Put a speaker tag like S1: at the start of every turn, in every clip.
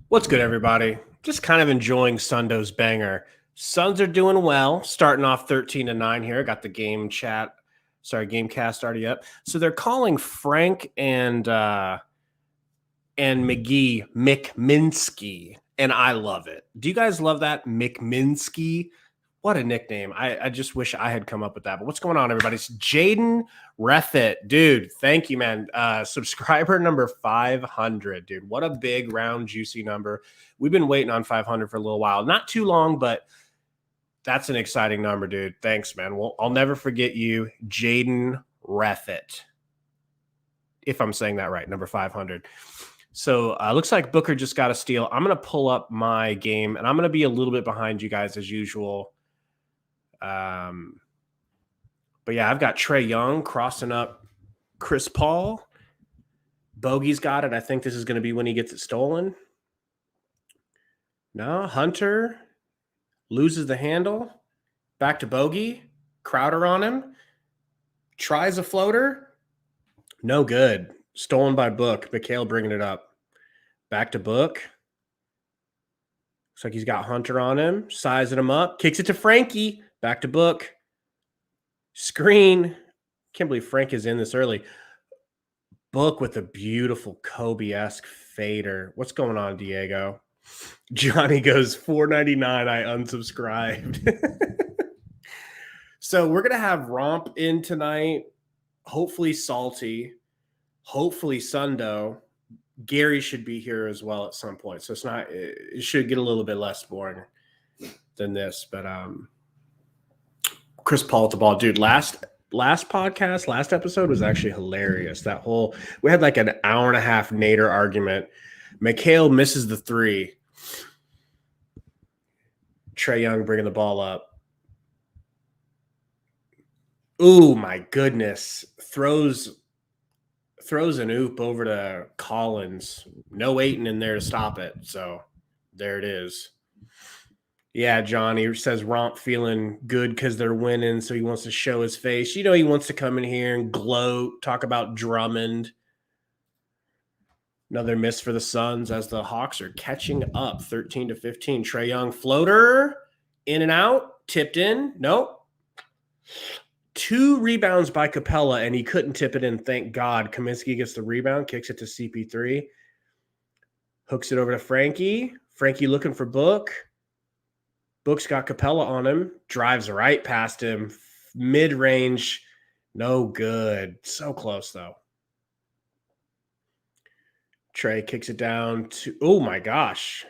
S1: What's good, everybody? Just kind of enjoying Sundo's banger. Suns are doing well, starting off 13-9 here. Got the Gamecast already up. So they're calling Frank and McGee McMinsky, and I love it. Do you guys love that McMinsky? What a nickname. I just wish I had come up with that. But what's going on, everybody? It's Jaden Refit. Dude, thank you, man. Subscriber number 500, dude. What a big, round, juicy number. We've been waiting on 500 for a little while. Not too long, but that's an exciting number, dude. Thanks, man. Well, I'll never forget you, Jaden Refit. If I'm saying that right, number 500. So looks like Booker just got a steal. I'm going to pull up my game, and I'm going to be a little bit behind you guys as usual. But yeah, I've got Trae Young crossing up Chris Paul. Bogey's got it. I think this is going to be when he gets it stolen. No, Hunter loses the handle. Back to Bogey. Crowder on him. Tries a floater. No good. Stolen by Book. Mikhail bringing it up. Back to Book. Looks like he's got Hunter on him. Sizing him up. Kicks it to Frankie. Back to Book. Screen. Can't believe Frank is in this early. Book with a beautiful Kobe-esque fader. What's going on, Diego? Johnny goes, $4.99. I unsubscribed. So we're going to have Romp in tonight. Hopefully Salty. Hopefully Sundo. Gary should be here as well at some point. So it should get a little bit less boring than this. But Chris Paul at the ball. Dude, last episode was actually hilarious. We had like an hour and a half Nader argument. Mikhail misses the three. Trae Young bringing the ball up. Ooh, my goodness. Throws an oop over to Collins. No Ayton in there to stop it. So there it is. Yeah, Johnny says Romp feeling good because they're winning, so he wants to show his face. You know, he wants to come in here and gloat, talk about Drummond. Another miss for the Suns as the Hawks are catching up 13-15. Trae Young floater, in and out, tipped in. Nope. 2 rebounds by Capella, and he couldn't tip it in. Thank God. Kaminsky gets the rebound, kicks it to CP3. Hooks it over to Frankie. Frankie looking for Book. Book's got Capella on him. Drives right past him. Mid-range. No good. So close, though. Trae kicks it down to, oh my gosh.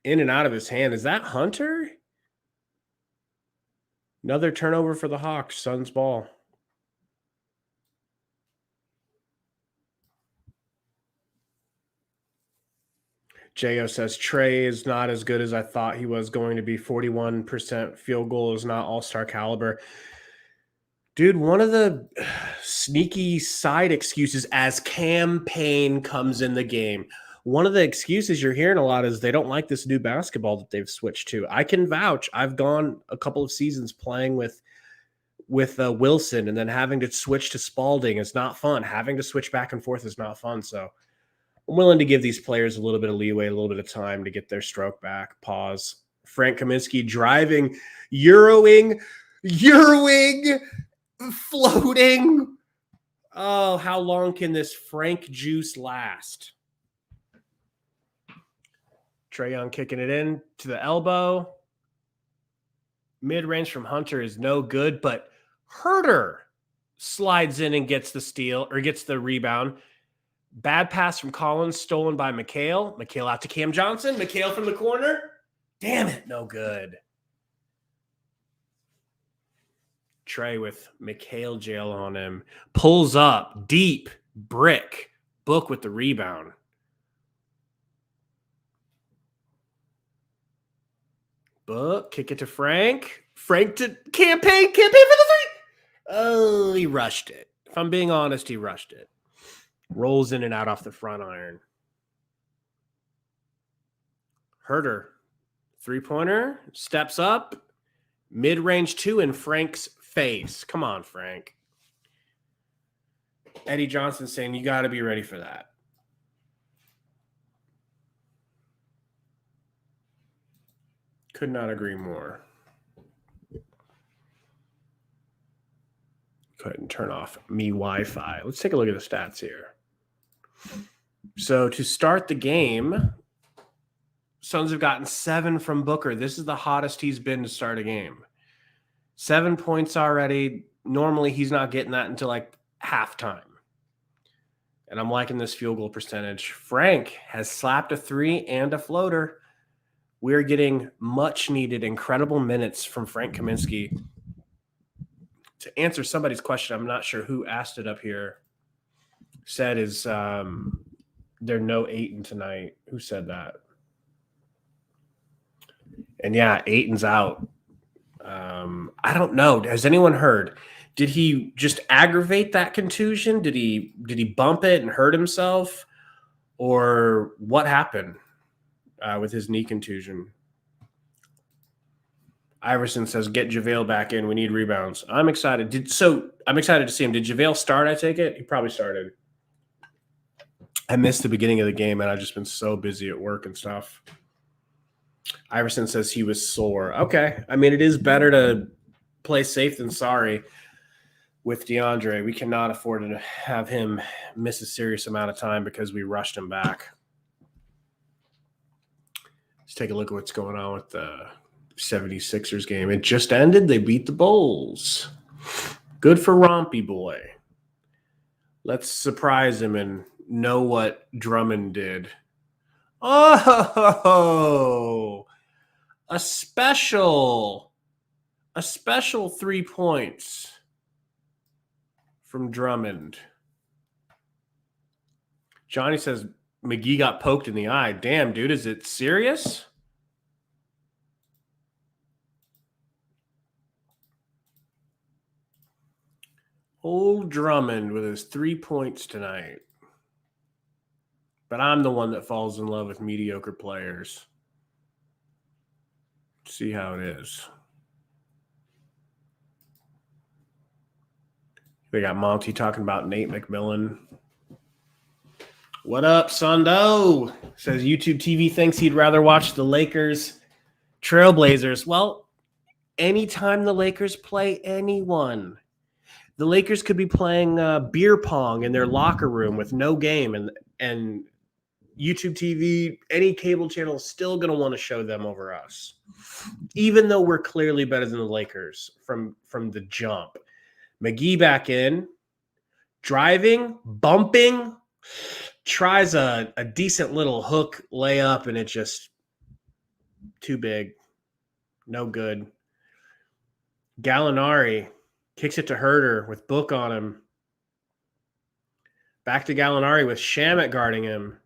S1: In and out of his hand. Is that Hunter? Another turnover for the Hawks. Suns ball. Jo says, Trae is not as good as I thought he was going to be. 41% field goal is not all-star caliber. Dude, one of the sneaky side excuses as campaign comes in the game, one of the excuses you're hearing a lot is they don't like this new basketball that they've switched to. I can vouch. I've gone a couple of seasons playing with Wilson and then having to switch to Spalding is not fun. Having to switch back and forth is not fun. So I'm willing to give these players a little bit of leeway, a little bit of time to get their stroke back. Pause. Frank Kaminsky driving, Euroing, floating. Oh, how long can this Frank juice last? Trae Young kicking it in to the elbow. Mid-range from Hunter is no good, but Herter slides in and gets the steal or gets the rebound. Bad pass from Collins, stolen by Mikhail. Mikhail out to Cam Johnson. Mikhail from the corner. Damn it, no good. Trae with Mikhail jail on him. Pulls up, deep, brick. Book with the rebound. Book, kick it to Frank. Frank to campaign for the three. Oh, he rushed it. If I'm being honest, he rushed it. Rolls in and out off the front iron. Herter, three-pointer, steps up, mid-range 2 in Frank's face. Come on, Frank. Eddie Johnson saying you got to be ready for that. Could not agree more. Go ahead and turn off me Wi-Fi. Let's take a look at the stats here. So to start the game, Suns have gotten 7 from Booker. This is the hottest he's been to start a game. 7 points already. Normally, he's not getting that until like halftime. And I'm liking this field goal percentage. Frank has slapped a 3 and a floater. We're getting much needed, incredible minutes from Frank Kaminsky. To answer somebody's question, I'm not sure who asked it up here. Said is there no Ayton tonight. Who said that? And yeah, Ayton's out. I don't know. Has anyone heard? Did he just aggravate that contusion? Did he bump it and hurt himself? Or what happened with his knee contusion? Iverson says, get JaVale back in. We need rebounds. I'm excited. I'm excited to see him. Did JaVale start, I take it? He probably started. I missed the beginning of the game, and I've just been so busy at work and stuff. Iverson says he was sore. Okay. I mean, it is better to play safe than sorry with DeAndre. We cannot afford to have him miss a serious amount of time because we rushed him back. Let's take a look at what's going on with the 76ers game. It just ended. They beat the Bulls. Good for Rompy boy. Let's surprise him and know what Drummond did. Oh, a special 3 points from Drummond. Johnny says McGee got poked in the eye. Damn, dude, is it serious? Old Drummond with his 3 points tonight. But I'm the one that falls in love with mediocre players. See how it is. We got Monty talking about Nate McMillan. What up, Sundo? Says YouTube TV thinks he'd rather watch the Lakers Trailblazers. Well, anytime the Lakers play anyone, the Lakers could be playing beer pong in their locker room with no game, and YouTube TV, any cable channel is still going to want to show them over us, even though we're clearly better than the Lakers from the jump. McGee back in, driving, bumping, tries a decent little hook layup, and it's just too big. No good. Gallinari kicks it to Herter with Book on him. Back to Gallinari with Shamet guarding him.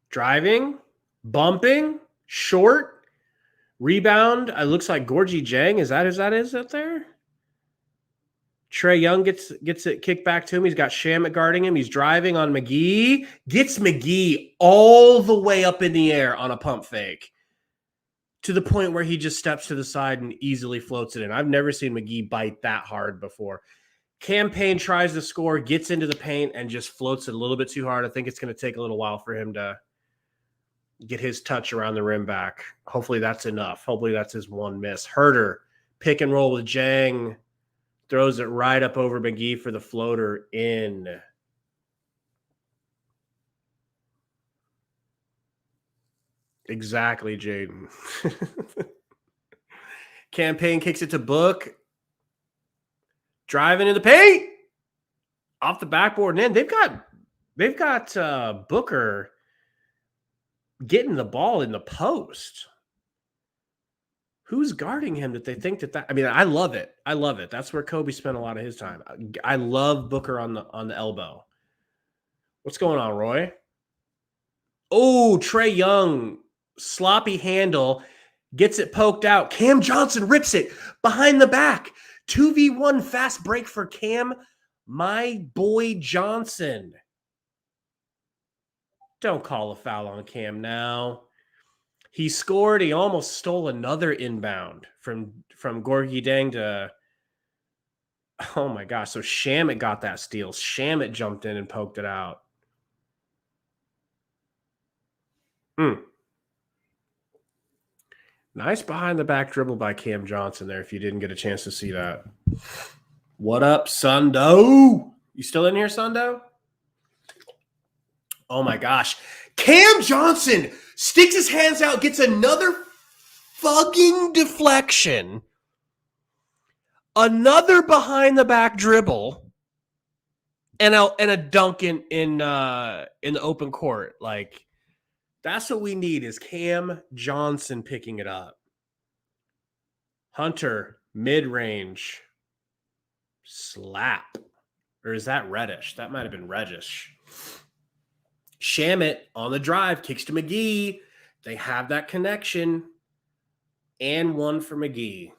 S1: Driving, bumping, short, rebound. It looks like Gorgie Jang. Is that up there? Trae Young gets it kicked back to him. He's got Shamet guarding him. He's driving on McGee. Gets McGee all the way up in the air on a pump fake to the point where he just steps to the side and easily floats it in. I've never seen McGee bite that hard before. Cam Payne tries to score, gets into the paint, and just floats it a little bit too hard. I think it's going to take a little while for him to get his touch around the rim back. Hopefully that's enough. Hopefully that's his one miss. Herter, pick and roll with Jang. Throws it right up over McGee for the floater in. Exactly, Jaden. Cam Payne kicks it to Book. Driving in the paint. Off the backboard and in. They've got Booker getting the ball in the post. Who's guarding him that they think that I mean, I love it. I love it. That's where Kobe spent a lot of his time. I love Booker on the elbow. What's going on, Roy? Oh, Trae Young, sloppy handle, gets it poked out. Cam Johnson rips it behind the back. 2v1 fast break for Cam, my boy Johnson. Don't call a foul on Cam now. He scored. He almost stole another inbound from Gorgie Dang to, oh my gosh. So Shamet got that steal. Shamet jumped in and poked it out. Nice behind the back dribble by Cam Johnson there if you didn't get a chance to see that. What up, Sundo? You still in here, Sundo? Oh my gosh. Cam Johnson sticks his hands out, gets another fucking deflection. Another behind the back dribble. And a dunk in the open court. Like, that's what we need is Cam Johnson picking it up. Hunter, mid-range. Slap. Or is that Reddish? That might have been Reddish. Shamit on the drive, kicks to McGee. They have that connection. And one for McGee.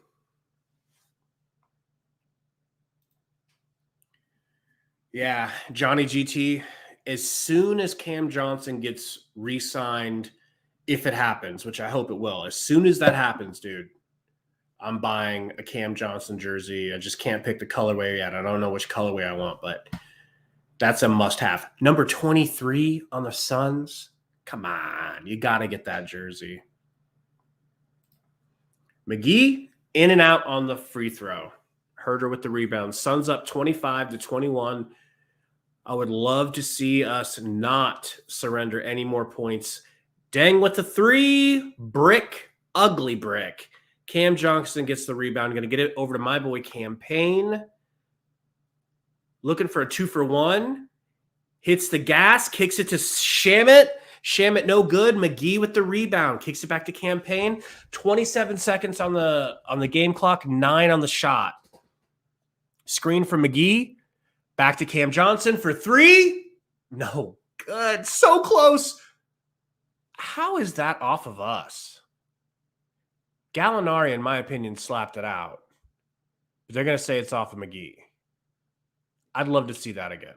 S1: Yeah, Johnny GT, as soon as Cam Johnson gets re-signed, if it happens, which I hope it will, as soon as that happens, dude, I'm buying a Cam Johnson jersey. I just can't pick the colorway yet. I don't know which colorway I want, but that's a must-have. Number 23 on the Suns. Come on, you got to get that jersey. McGee, in and out on the free throw. Herder with the rebound. Suns up 25-21. I would love to see us not surrender any more points. Deng with the three. Brick. Ugly brick. Cam Johnson gets the rebound. Going to get it over to my boy Campaign. Looking for a 2-for-1. Hits the gas. Kicks it to Shamit. Shamit no good. McGee with the rebound. Kicks it back to Campaign. 27 seconds on the game clock. 9 on the shot. Screen from McGee. Back to Cam Johnson for 3. No. Good. So close. How is that off of us? Gallinari, in my opinion, slapped it out. But they're going to say it's off of McGee. I'd love to see that again.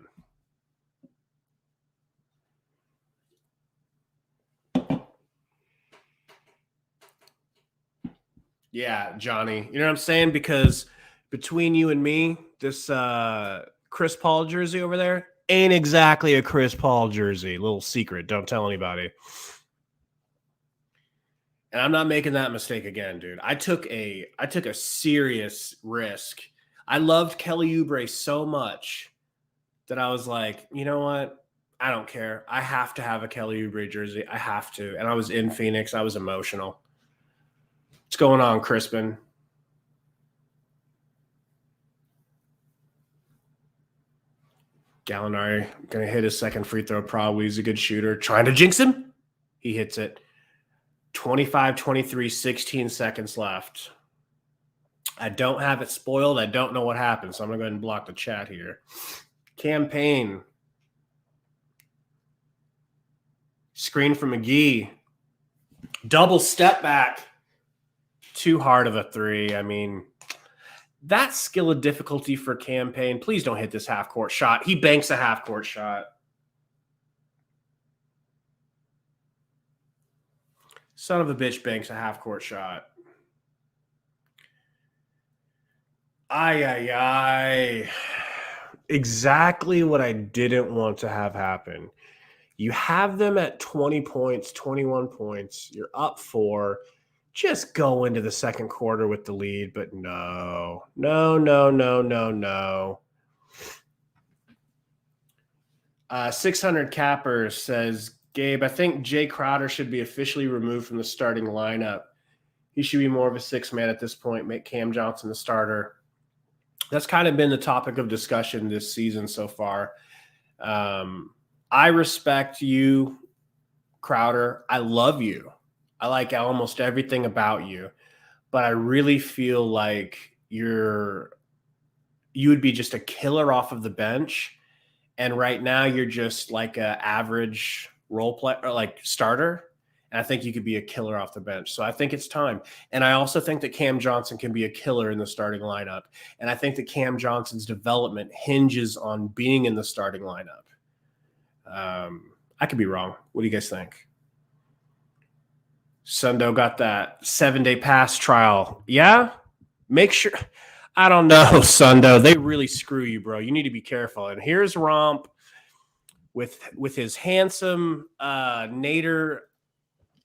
S1: Yeah, Johnny. You know what I'm saying? Because between you and me, this Chris Paul jersey over there ain't exactly a Chris Paul jersey. Little secret. Don't tell anybody. And I'm not making that mistake again, dude. I took a serious risk. I loved Kelly Oubre so much that I was like, you know what? I don't care. I have to have a Kelly Oubre jersey. I have to. And I was in Phoenix. I was emotional. What's going on, Crispin? Gallinari going to hit his second free throw. Probably he's a good shooter. Trying to jinx him. He hits it. 25-23, 16 seconds left. I don't have it spoiled. I don't know what happened, so I'm going to go ahead and block the chat here. Campaign. Screen from McGee. Double step back. Too hard of a 3. I mean, that skill of difficulty for Campaign. Please don't hit this half-court shot. He banks a half-court shot. Son of a bitch banks a half-court shot. Ay. Exactly what I didn't want to have happen. You have them at 20 points, 21 points. You're up 4. Just go into the second quarter with the lead, but no. 600 Capper says, Gabe, I think Jay Crowder should be officially removed from the starting lineup. He should be more of a 6-man at this point, make Cam Johnson the starter. That's kind of been the topic of discussion this season so far. I respect you, Crowder. I love you. I like almost everything about you. But I really feel like you would be just a killer off of the bench. And right now you're just like an average role player or like starter. And I think you could be a killer off the bench. So I think it's time. And I also think that Cam Johnson can be a killer in the starting lineup. And I think that Cam Johnson's development hinges on being in the starting lineup. I could be wrong. What do you guys think? Sundo got that 7-day pass trial. Yeah? Make sure. I don't know, Sundo. They really screw you, bro. You need to be careful. And here's Romp with his handsome Nader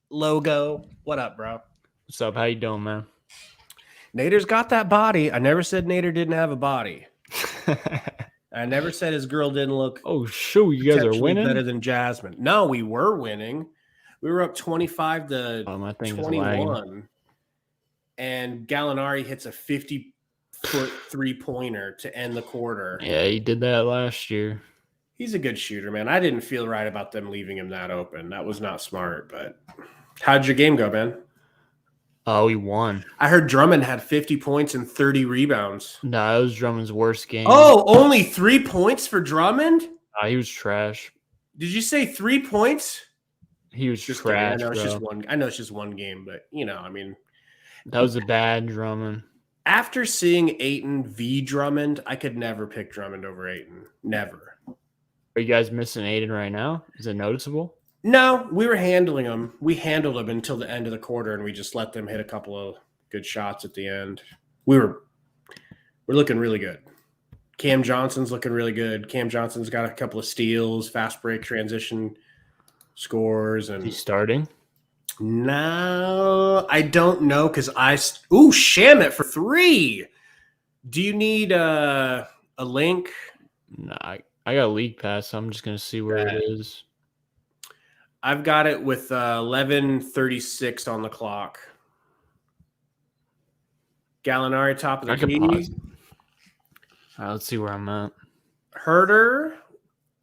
S1: logo. What up, bro?
S2: What's up? How you doing, man?
S1: Nader's got that body. I never said Nader didn't have a body. I never said his girl didn't look
S2: Oh, shoot. You guys are
S1: potentially
S2: winning?
S1: better than Jasmine. No, we were winning. We were up 25 to
S2: My thing is
S1: 21.
S2: lagging.
S1: And Gallinari hits a 50-foot three-pointer to end the quarter.
S2: Yeah, he did that last year.
S1: He's a good shooter, man. I didn't feel right about them leaving him that open. That was not smart. But how'd your game go, man?
S2: Oh, he won.
S1: I heard Drummond had 50 points and 30 rebounds.
S2: Nah, it was Drummond's worst game.
S1: Oh, only 3 points for Drummond?
S2: He was trash.
S1: Did you say 3 points?
S2: He was
S1: Just
S2: trash,
S1: kidding. I know
S2: bro.
S1: it's just one game, but I mean,
S2: that was a bad Drummond.
S1: After seeing Ayton v Drummond, I could never pick Drummond over Ayton. Never.
S2: Are you guys missing Aiden right now? Is it noticeable?
S1: No, we were handling him. We handled him until the end of the quarter, and we just let them hit a couple of good shots at the end. We're looking really good. Cam Johnson's looking really good. Cam Johnson's got a couple of steals, fast break transition scores, and
S2: He's starting.
S1: No, I don't know because Shamit for 3. Do you need a link?
S2: Nah, I got a league pass, so I'm just gonna see where it is.
S1: I've got it with 11:36 on the clock. Gallinari top of the key.
S2: All right, let's see where I'm at.
S1: Herder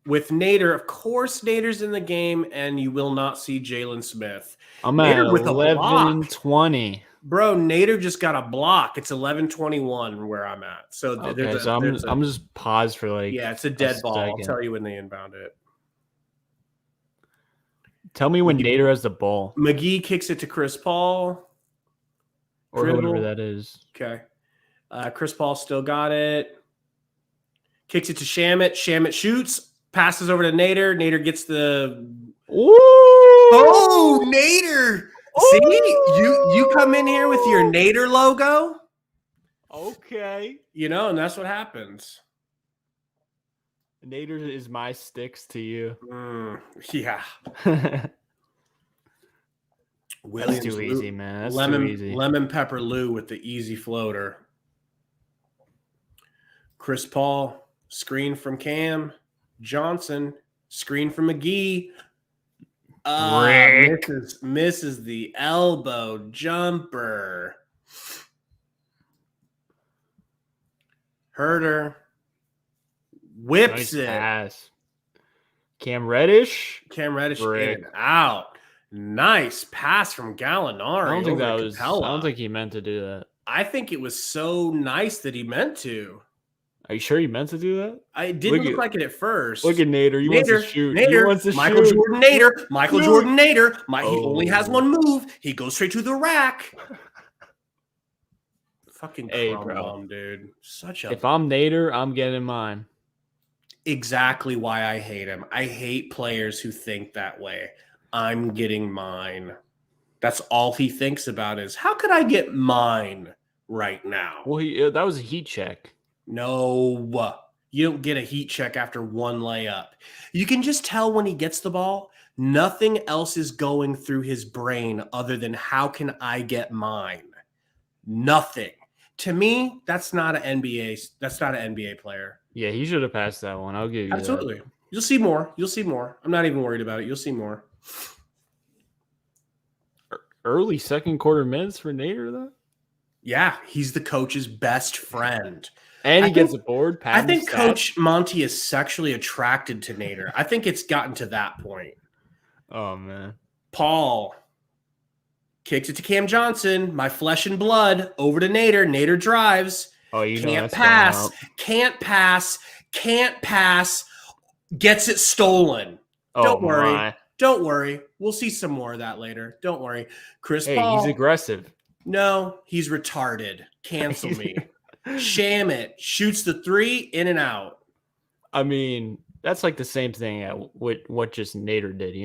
S1: with Nader. Of course, Nader's in the game, and you will not see Jalen Smith.
S2: I'm
S1: Nader
S2: at
S1: with
S2: 11:20.
S1: Bro, Nader just got a block. It's 11:21 where I'm at. So
S2: okay, I'm just paused for
S1: it's a dead ball. I'll tell you when they inbound it.
S2: Tell me when Nader has the ball.
S1: McGee kicks it to Chris Paul.
S2: Or whoever that is.
S1: Okay. Chris Paul still got it. Kicks it to Shamit. Shamit shoots. Passes over to Nader. Nader gets the...
S2: Ooh!
S1: Oh, Nader! See? You come in here with your Nader logo.
S2: Okay.
S1: And that's what happens.
S2: Nader is my sticks to you.
S1: Yeah.
S2: That's too easy, man. That's
S1: too
S2: easy.
S1: Lemon Pepper Lou with the easy floater. Chris Paul, screen from Cam. Johnson, screen from McGee. Misses the elbow jumper. Herder whips it.
S2: Pass. Cam Reddish
S1: in and out. Nice pass from Gallinari.
S2: I don't think he meant to do that.
S1: I think it was so nice that he meant to.
S2: Are you sure he meant to do that?
S1: I didn't look like it at first.
S2: Look at Nader. He wants to shoot.
S1: Nader, Michael Jordan Nader. He only has one move. He goes straight to the rack. Fucking bro, dude.
S2: If I'm Nader, I'm getting mine.
S1: Exactly why I hate him. I hate players who think that way. I'm getting mine. That's all he thinks about is, how could I get mine right now?
S2: Well, that was a heat check.
S1: No, you don't get a heat check after one layup. You can just tell when he gets the ball, nothing else is going through his brain other than how can I get mine? Nothing. To me, that's not an NBA player.
S2: Yeah, he should have passed that one. I'll give you
S1: absolutely.
S2: That.
S1: You'll see more. I'm not even worried about it. You'll see more.
S2: Early second quarter minutes for Nader, though?
S1: Yeah, he's the coach's best friend.
S2: And he gets a board.
S1: I think Coach Monty is sexually attracted to Nader. I think it's gotten to that point.
S2: Oh, man.
S1: Paul kicks it to Cam Johnson. My flesh and blood. Over to Nader. Nader drives.
S2: Oh,
S1: can't pass. Gets it stolen. Don't worry. We'll see some more of that later. Don't worry. Chris Paul.
S2: He's aggressive.
S1: No, he's retarded. Cancel me. Shamit shoots the 3 in and out.
S2: I mean, that's like the same thing with what just Nader did,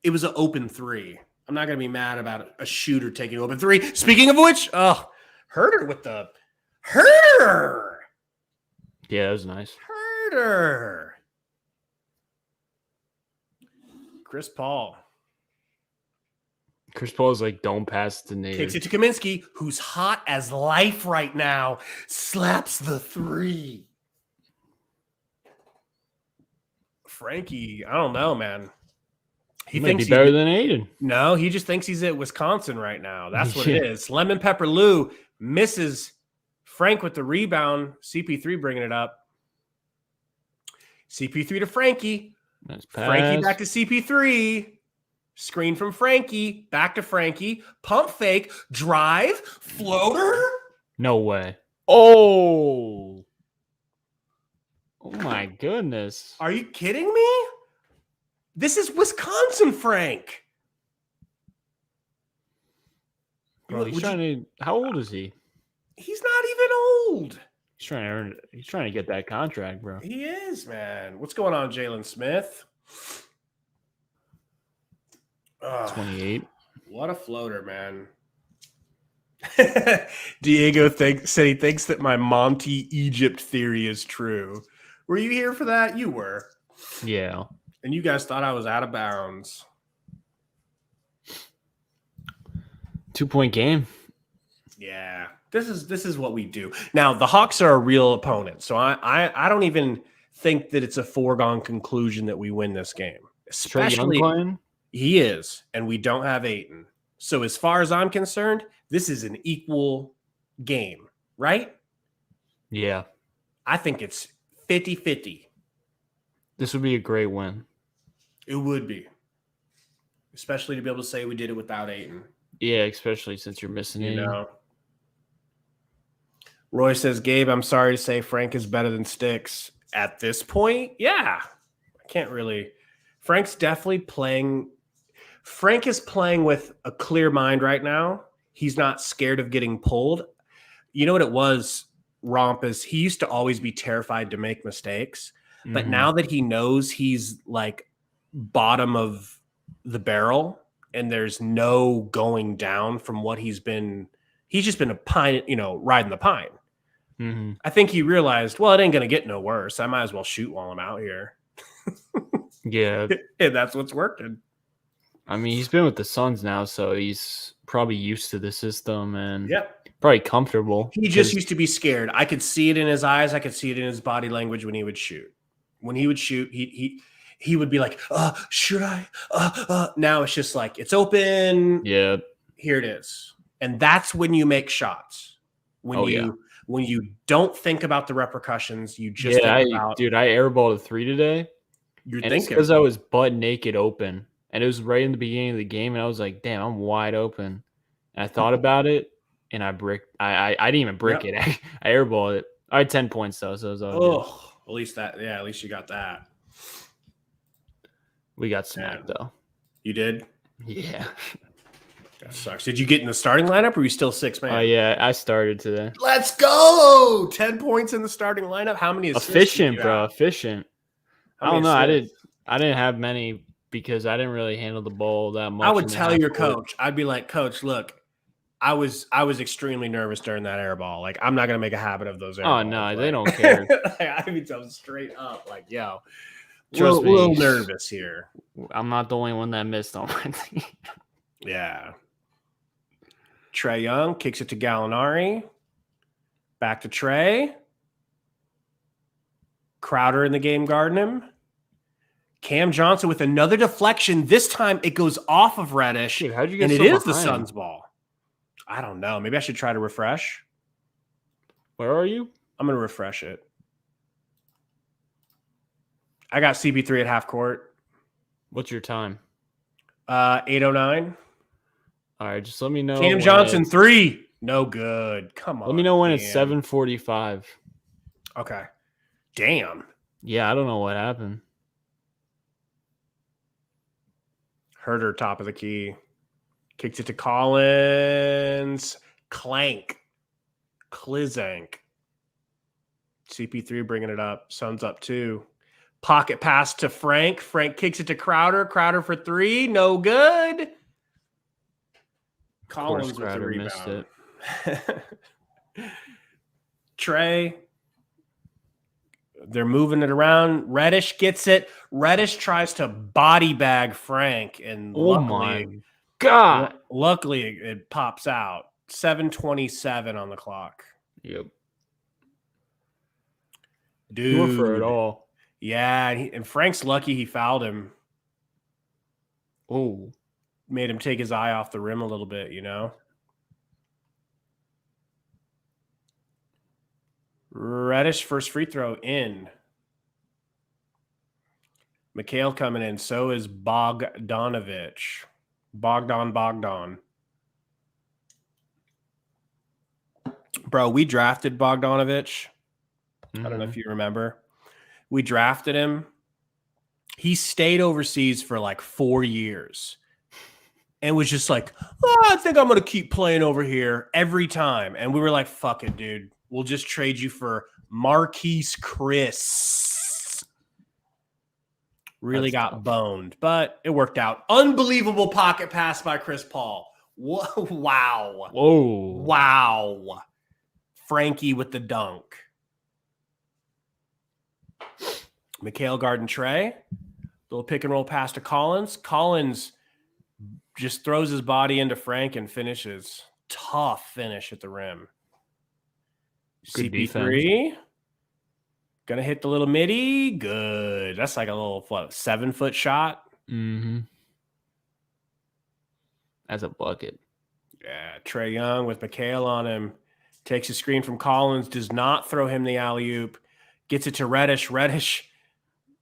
S1: It was an open 3. I'm not going to be mad about a shooter taking open 3. Speaking of which, Herder with the Herder.
S2: Yeah, that was nice.
S1: Herder. Chris Paul.
S2: Chris Paul's like, don't pass to Nader.
S1: Kicks it to Kaminsky, who's hot as life right now. Slaps the three. Frankie, I don't know, man.
S2: He might be better than Aiden.
S1: No, he just thinks he's at Wisconsin right now. That's what it is. Lemon Pepper Lou misses Frank with the rebound. CP3 bringing it up. CP3 to Frankie.
S2: Nice pass.
S1: Frankie back to CP3. Screen from Frankie. Back to Frankie. Pump fake. Drive. Floater.
S2: No way. Oh. Oh my goodness.
S1: Are you kidding me? This is Wisconsin, Frank.
S2: Bro, he's trying to. How old is he?
S1: He's not even old.
S2: He's trying to earn. He's trying to get that contract, bro.
S1: He is, man. What's going on, Jalen Smith?
S2: 28.
S1: What a floater, man. Diego said he thinks that my Monty Egypt theory is true. Were you here for that? You were.
S2: Yeah.
S1: And you guys thought I was out of bounds.
S2: 2-point game.
S1: Yeah. This is what we do. Now, the Hawks are a real opponent, so I don't even think that it's a foregone conclusion that we win this game. Especially he is, and we don't have Ayton. So as far as I'm concerned, this is an equal game, right?
S2: Yeah.
S1: I think it's 50-50.
S2: This would be a great win.
S1: It would be. Especially to be able to say we did it without Ayton.
S2: Yeah, especially since you're missing Ayton.
S1: Know. Roy says, Gabe, I'm sorry to say Frank is better than Sticks. At this point, yeah. I can't really. Frank's definitely playing. Frank is playing with a clear mind right now. He's not scared of getting pulled. You know what it was, Romp, is he used to always be terrified to make mistakes. But now that he knows he's like bottom of the barrel and there's no going down from what he's just been a pine, riding the pine.
S2: Mm-hmm.
S1: I think he realized, well, it ain't going to get no worse. I might as well shoot while I'm out here.
S2: Yeah.
S1: And that's what's working.
S2: I mean, he's been with the Suns now, so he's probably used to the system and probably comfortable.
S1: He just used to be scared. I could see it in his eyes. I could see it in his body language when he would shoot. When he would shoot, he would be like, should I? Now it's just like, it's open.
S2: Yeah.
S1: Here it is. And that's when you make shots. When you don't think about the repercussions, you just think about.
S2: Dude, I airballed a 3 today.
S1: You're thinking
S2: because I was butt naked open. And it was right in the beginning of the game. And I was like, damn, I'm wide open. And I thought about it. And I bricked. I didn't even brick it. I airballed it. I had 10 points, though. So it was all good.
S1: At least you got that.
S2: We got smacked, though.
S1: You did?
S2: Yeah.
S1: That sucks. Did you get in the starting lineup or were you still 6-man?
S2: Yeah, I started today.
S1: Let's go! 10 points in the starting lineup. How many assists?
S2: Efficient, bro. Efficient. I don't know. I didn't have many because I didn't really handle the ball that much.
S1: I would tell your coach. I'd be like, Coach, look, I was extremely nervous during that air ball. Like, I'm not gonna make a habit of those air balls.
S2: Oh no, they don't care.
S1: I mean, I'm straight up like, yo,
S2: trust me,
S1: a little nervous here.
S2: I'm not the only one that missed on my team.
S1: Yeah. Trae Young kicks it to Gallinari. Back to Trae. Crowder in the game guarding him. Cam Johnson with another deflection. This time it goes off of Reddish.
S2: Dude, how'd you get
S1: and
S2: so
S1: it is
S2: behind?
S1: The Suns ball. I don't know. Maybe I should try to refresh.
S2: Where are you?
S1: I'm going to refresh it. I got CP3 at half court.
S2: What's your time?
S1: 8:09.
S2: All right, just let me know.
S1: Cam Johnson 3. No good. Come on.
S2: Let me know when it's 7:45.
S1: Okay. Damn.
S2: Yeah, I don't know what happened.
S1: Herder, top of the key. Kicks it to Collins. Clank. Klizank. CP3 bringing it up. Suns up 2. Pocket pass to Frank. Frank kicks it to Crowder. Crowder for 3. No good. Collins with the rebound. Missed it. Trae. They're moving it around. Reddish gets it. Reddish tries to body bag Frank. And luckily,
S2: God.
S1: Luckily, it pops out. 7:27 on the clock.
S2: Yep.
S1: Dude.
S2: He went for it all.
S1: Yeah, and Frank's lucky he fouled him.
S2: Oh.
S1: Made him take his eye off the rim a little bit, you know? Reddish first free throw in. Mikhail coming in. So is Bogdanovich. Bogdan. Bro, we drafted Bogdanovich. I don't know if you remember. We drafted him. He stayed overseas for like 4 years and was just like, oh, I think I'm going to keep playing over here every time. And we were like, fuck it, dude. We'll just trade you for Marquise Chris. Really got boned, but it worked out. Unbelievable pocket pass by Chris Paul. Wow.
S2: Whoa.
S1: Wow. Frankie with the dunk. Mikhail guarding Trey. Little pick and roll pass to Collins. Collins just throws his body into Frank and finishes. Tough finish at the rim.
S2: Good
S1: CP3.
S2: defense.
S1: Gonna hit the little midi. Good. That's like a little 7-foot shot.
S2: Mm-hmm. That's a bucket.
S1: Yeah. Trey Young with Mikhail on him. Takes a screen from Collins. Does not throw him the alley-oop. Gets it to Reddish. Reddish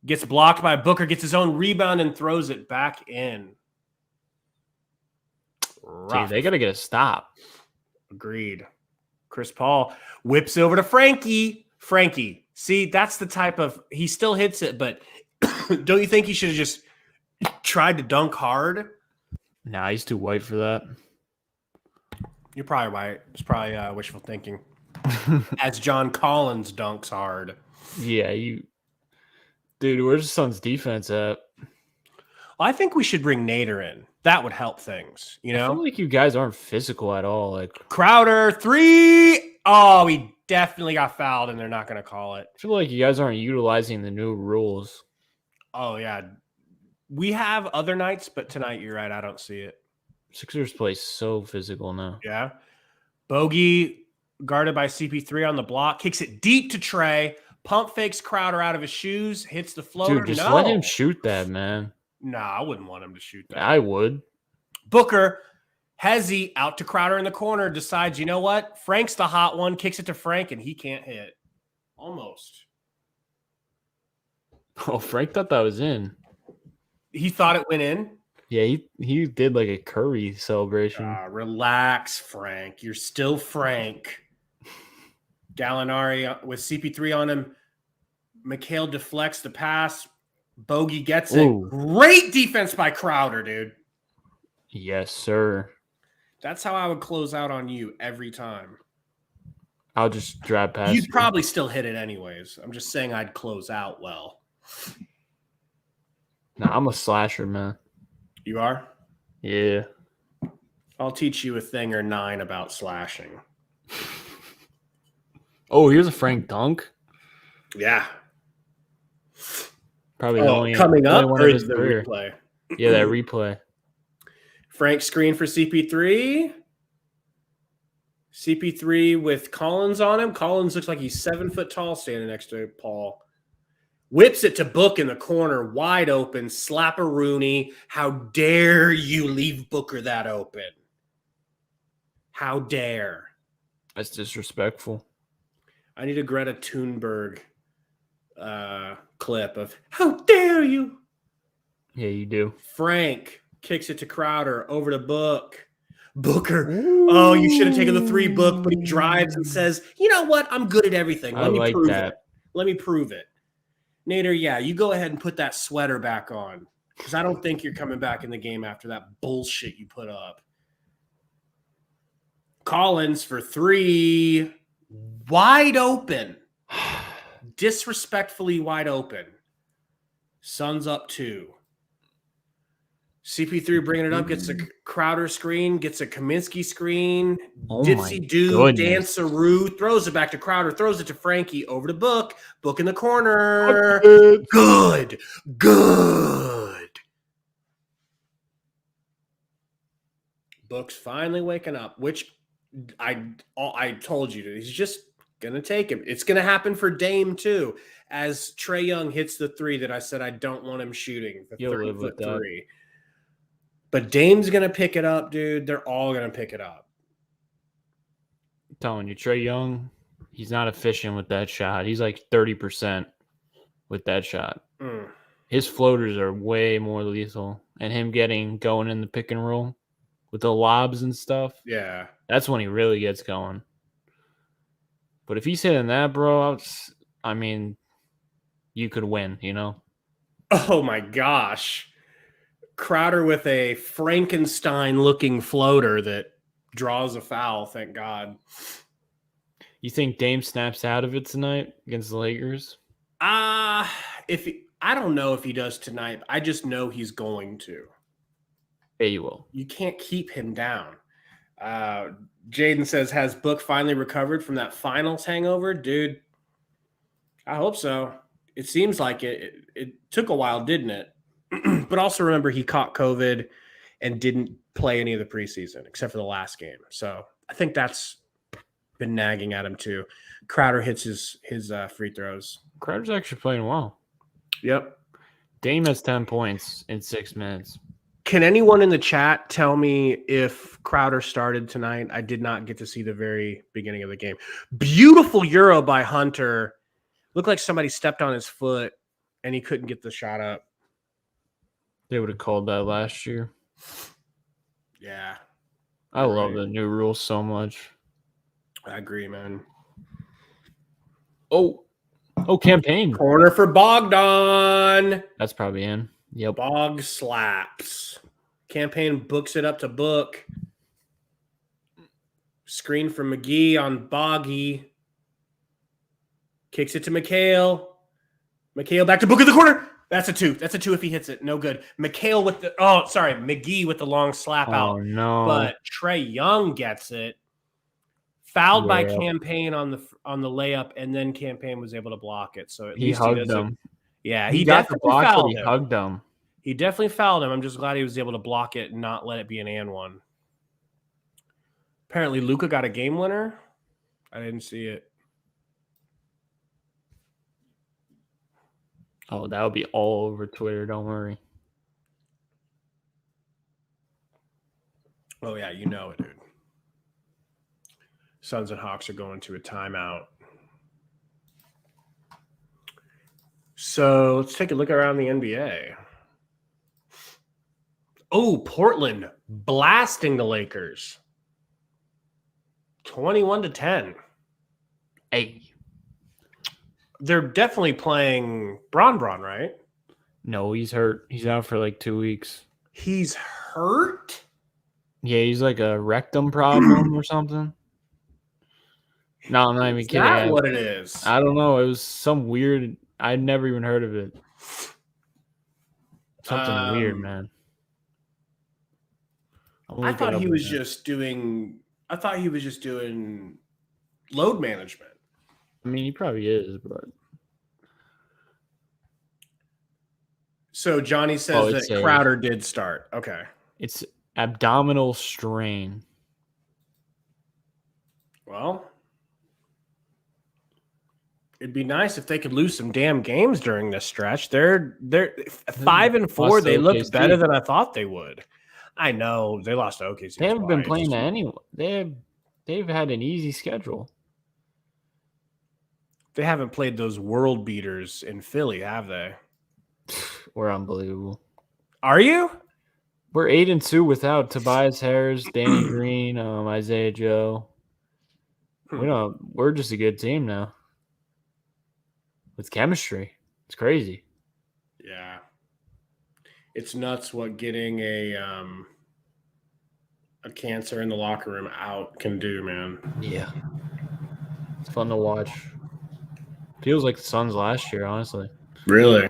S1: gets blocked by Booker. Gets his own rebound and throws it back in.
S2: Dude, they got to get a stop.
S1: Agreed. Chris Paul whips over to Frankie. Frankie. See, that's the type of – he still hits it, but don't you think he should have just tried to dunk hard?
S2: Nah, he's too white for that.
S1: You're probably right. It's probably wishful thinking. As John Collins dunks hard.
S2: Yeah, dude, where's the Suns' defense at?
S1: Well, I think we should bring Nader in. That would help things, you know?
S2: I feel like you guys aren't physical at all. Like
S1: Crowder, 3. Oh, he definitely got fouled, and they're not going to call it.
S2: I feel like you guys aren't utilizing the new rules.
S1: Oh, yeah. We have other nights, but tonight, you're right. I don't see it.
S2: Sixers play so physical now.
S1: Yeah. Bogey guarded by CP3 on the block. Kicks it deep to Trey. Pump fakes Crowder out of his shoes. Hits the floater.
S2: Dude, just let him shoot that, man.
S1: Nah, I wouldn't want him to shoot that.
S2: I would.
S1: Booker, Hezzy out to Crowder in the corner. Decides, you know what? Frank's the hot one. Kicks it to Frank, and he can't hit. Almost.
S2: Oh, Frank thought that was in.
S1: He thought it went in?
S2: Yeah, he did like a Curry celebration.
S1: Relax, Frank. You're still Frank. Gallinari with CP3 on him. Mikhail deflects the pass. Bogey gets it.
S2: Ooh.
S1: Great defense by Crowder, dude.
S2: Yes, sir.
S1: That's how I would close out on you every time.
S2: I'll just drive past.
S1: You'd probably still hit it anyways. I'm just saying I'd close out well.
S2: Nah, I'm a slasher, man.
S1: You are?
S2: Yeah.
S1: I'll teach you a thing or 9 about slashing.
S2: Oh, here's a Frank dunk.
S1: Yeah.
S2: Probably
S1: coming up,
S2: one
S1: or
S2: of
S1: is
S2: his
S1: the
S2: career.
S1: replay?
S2: Yeah, that replay.
S1: Frank screen for CP3. CP3 with Collins on him. Collins looks like he's 7 foot tall standing next to Paul. Whips it to Book in the corner, wide open. Slapper Rooney. How dare you leave Booker that open? How dare?
S2: That's disrespectful.
S1: I need a Greta Thunberg clip of how dare you?
S2: Yeah, you do.
S1: Frank kicks it to Crowder over to Book. Booker. Ooh. Oh, you should have taken the 3, Book, but he drives and says, you know what? I'm good at everything. Let me prove it. Let me prove it. Nader, yeah, you go ahead and put that sweater back on because I don't think you're coming back in the game after that bullshit you put up. Collins for 3. Wide open. Disrespectfully wide open. Suns up 2. CP3 bringing it up, gets a Crowder screen, gets a Kaminsky screen.
S2: Oh
S1: Dipsy do, danceroo, throws it back to Crowder, throws it to Frankie, over to Book. Book in the corner. Good. Book's finally waking up, which I told you, he's just gonna take him. It's gonna happen for Dame too, as Trae Young hits the three that I said I don't want him shooting, the
S2: You'll live
S1: 30-foot
S2: with that.
S1: three. But Dame's gonna pick it up, dude. They're all gonna pick it up.
S2: I'm telling you, Trae Young, he's not efficient with that shot. He's like 30% with that shot. His floaters are way more lethal, and him going in the pick and roll with the lobs and stuff.
S1: Yeah,
S2: that's when he really gets going. But if he's hitting that, bro, I mean, you could win, you know?
S1: Oh my gosh. Crowder with a Frankenstein-looking floater that draws a foul, thank God.
S2: You think Dame snaps out of it tonight against the Lakers?
S1: I don't know if he does tonight. I just know he's going to.
S2: Yeah, you will.
S1: You can't keep him down. Jaden says, has Book finally recovered from that finals hangover? Dude, I hope so. It seems like it. It took a while, didn't it? But also remember, he caught COVID and didn't play any of the preseason except for the last game. So I think that's been nagging at him too. Crowder hits his free throws.
S2: Crowder's actually playing well.
S1: Yep.
S2: Dame has 10 points in 6 minutes.
S1: Can anyone in the chat tell me if Crowder started tonight? I did not get to see the very beginning of the game. Beautiful Euro by Hunter. Looked like somebody stepped on his foot and he couldn't get the shot up.
S2: They would have called that last year.
S1: Yeah.
S2: I love the new rules so much.
S1: I agree, man.
S2: Oh, campaign.
S1: Corner for Bogdan.
S2: That's probably in. Yep.
S1: Bog slaps. Campaign books it up to Book. Screen from McGee on Boggy. Kicks it to McHale. McHale back to Book in the corner. That's a 2. That's a 2 if he hits it. No good. McHale with the McGee with the long slap out.
S2: Oh no.
S1: But Trae Young gets it. Fouled by Campaign on the layup, and then Campaign was able to block it. So at least
S2: he hugged him.
S1: Yeah,
S2: he got the block,
S1: fouled
S2: but he
S1: him.
S2: hugged him.
S1: He definitely fouled him. I'm just glad he was able to block it and not let it be an and one. Apparently, Luka got a game winner. I didn't see it.
S2: Oh, that would be all over Twitter. Don't worry.
S1: Oh, yeah, you know it, dude. Suns and Hawks are going to a timeout. So let's take a look around the NBA. Oh, Portland blasting the Lakers. 21-10.
S2: Hey.
S1: They're definitely playing Bron, right?
S2: No, he's hurt. He's out for like 2 weeks.
S1: He's hurt?
S2: Yeah, he's like a rectum problem or something. No, I'm not even kidding.
S1: Is that what it is?
S2: I don't know. It was some weird. I'd never even heard of it. Something weird, man.
S1: I thought he was just doing load management.
S2: I mean, he probably is, but.
S1: So Johnny says that Crowder did start. Okay.
S2: It's abdominal strain.
S1: Well, it'd be nice if they could lose some damn games during this stretch. They're 5-4. They looked better than I thought they would. I know they lost to OKC.
S2: They haven't been playing that anyway. They've had an easy schedule.
S1: They haven't played those world beaters in Philly, have they?
S2: We're unbelievable.
S1: Are you?
S2: We're 8-2 without Tobias Harris, Danny Green, Isaiah Joe. We're just a good team now. With chemistry. It's crazy.
S1: Yeah. It's nuts what getting a cancer in the locker room out can do, man.
S2: Yeah. It's fun to watch. Feels like the Suns last year, honestly.
S1: Really?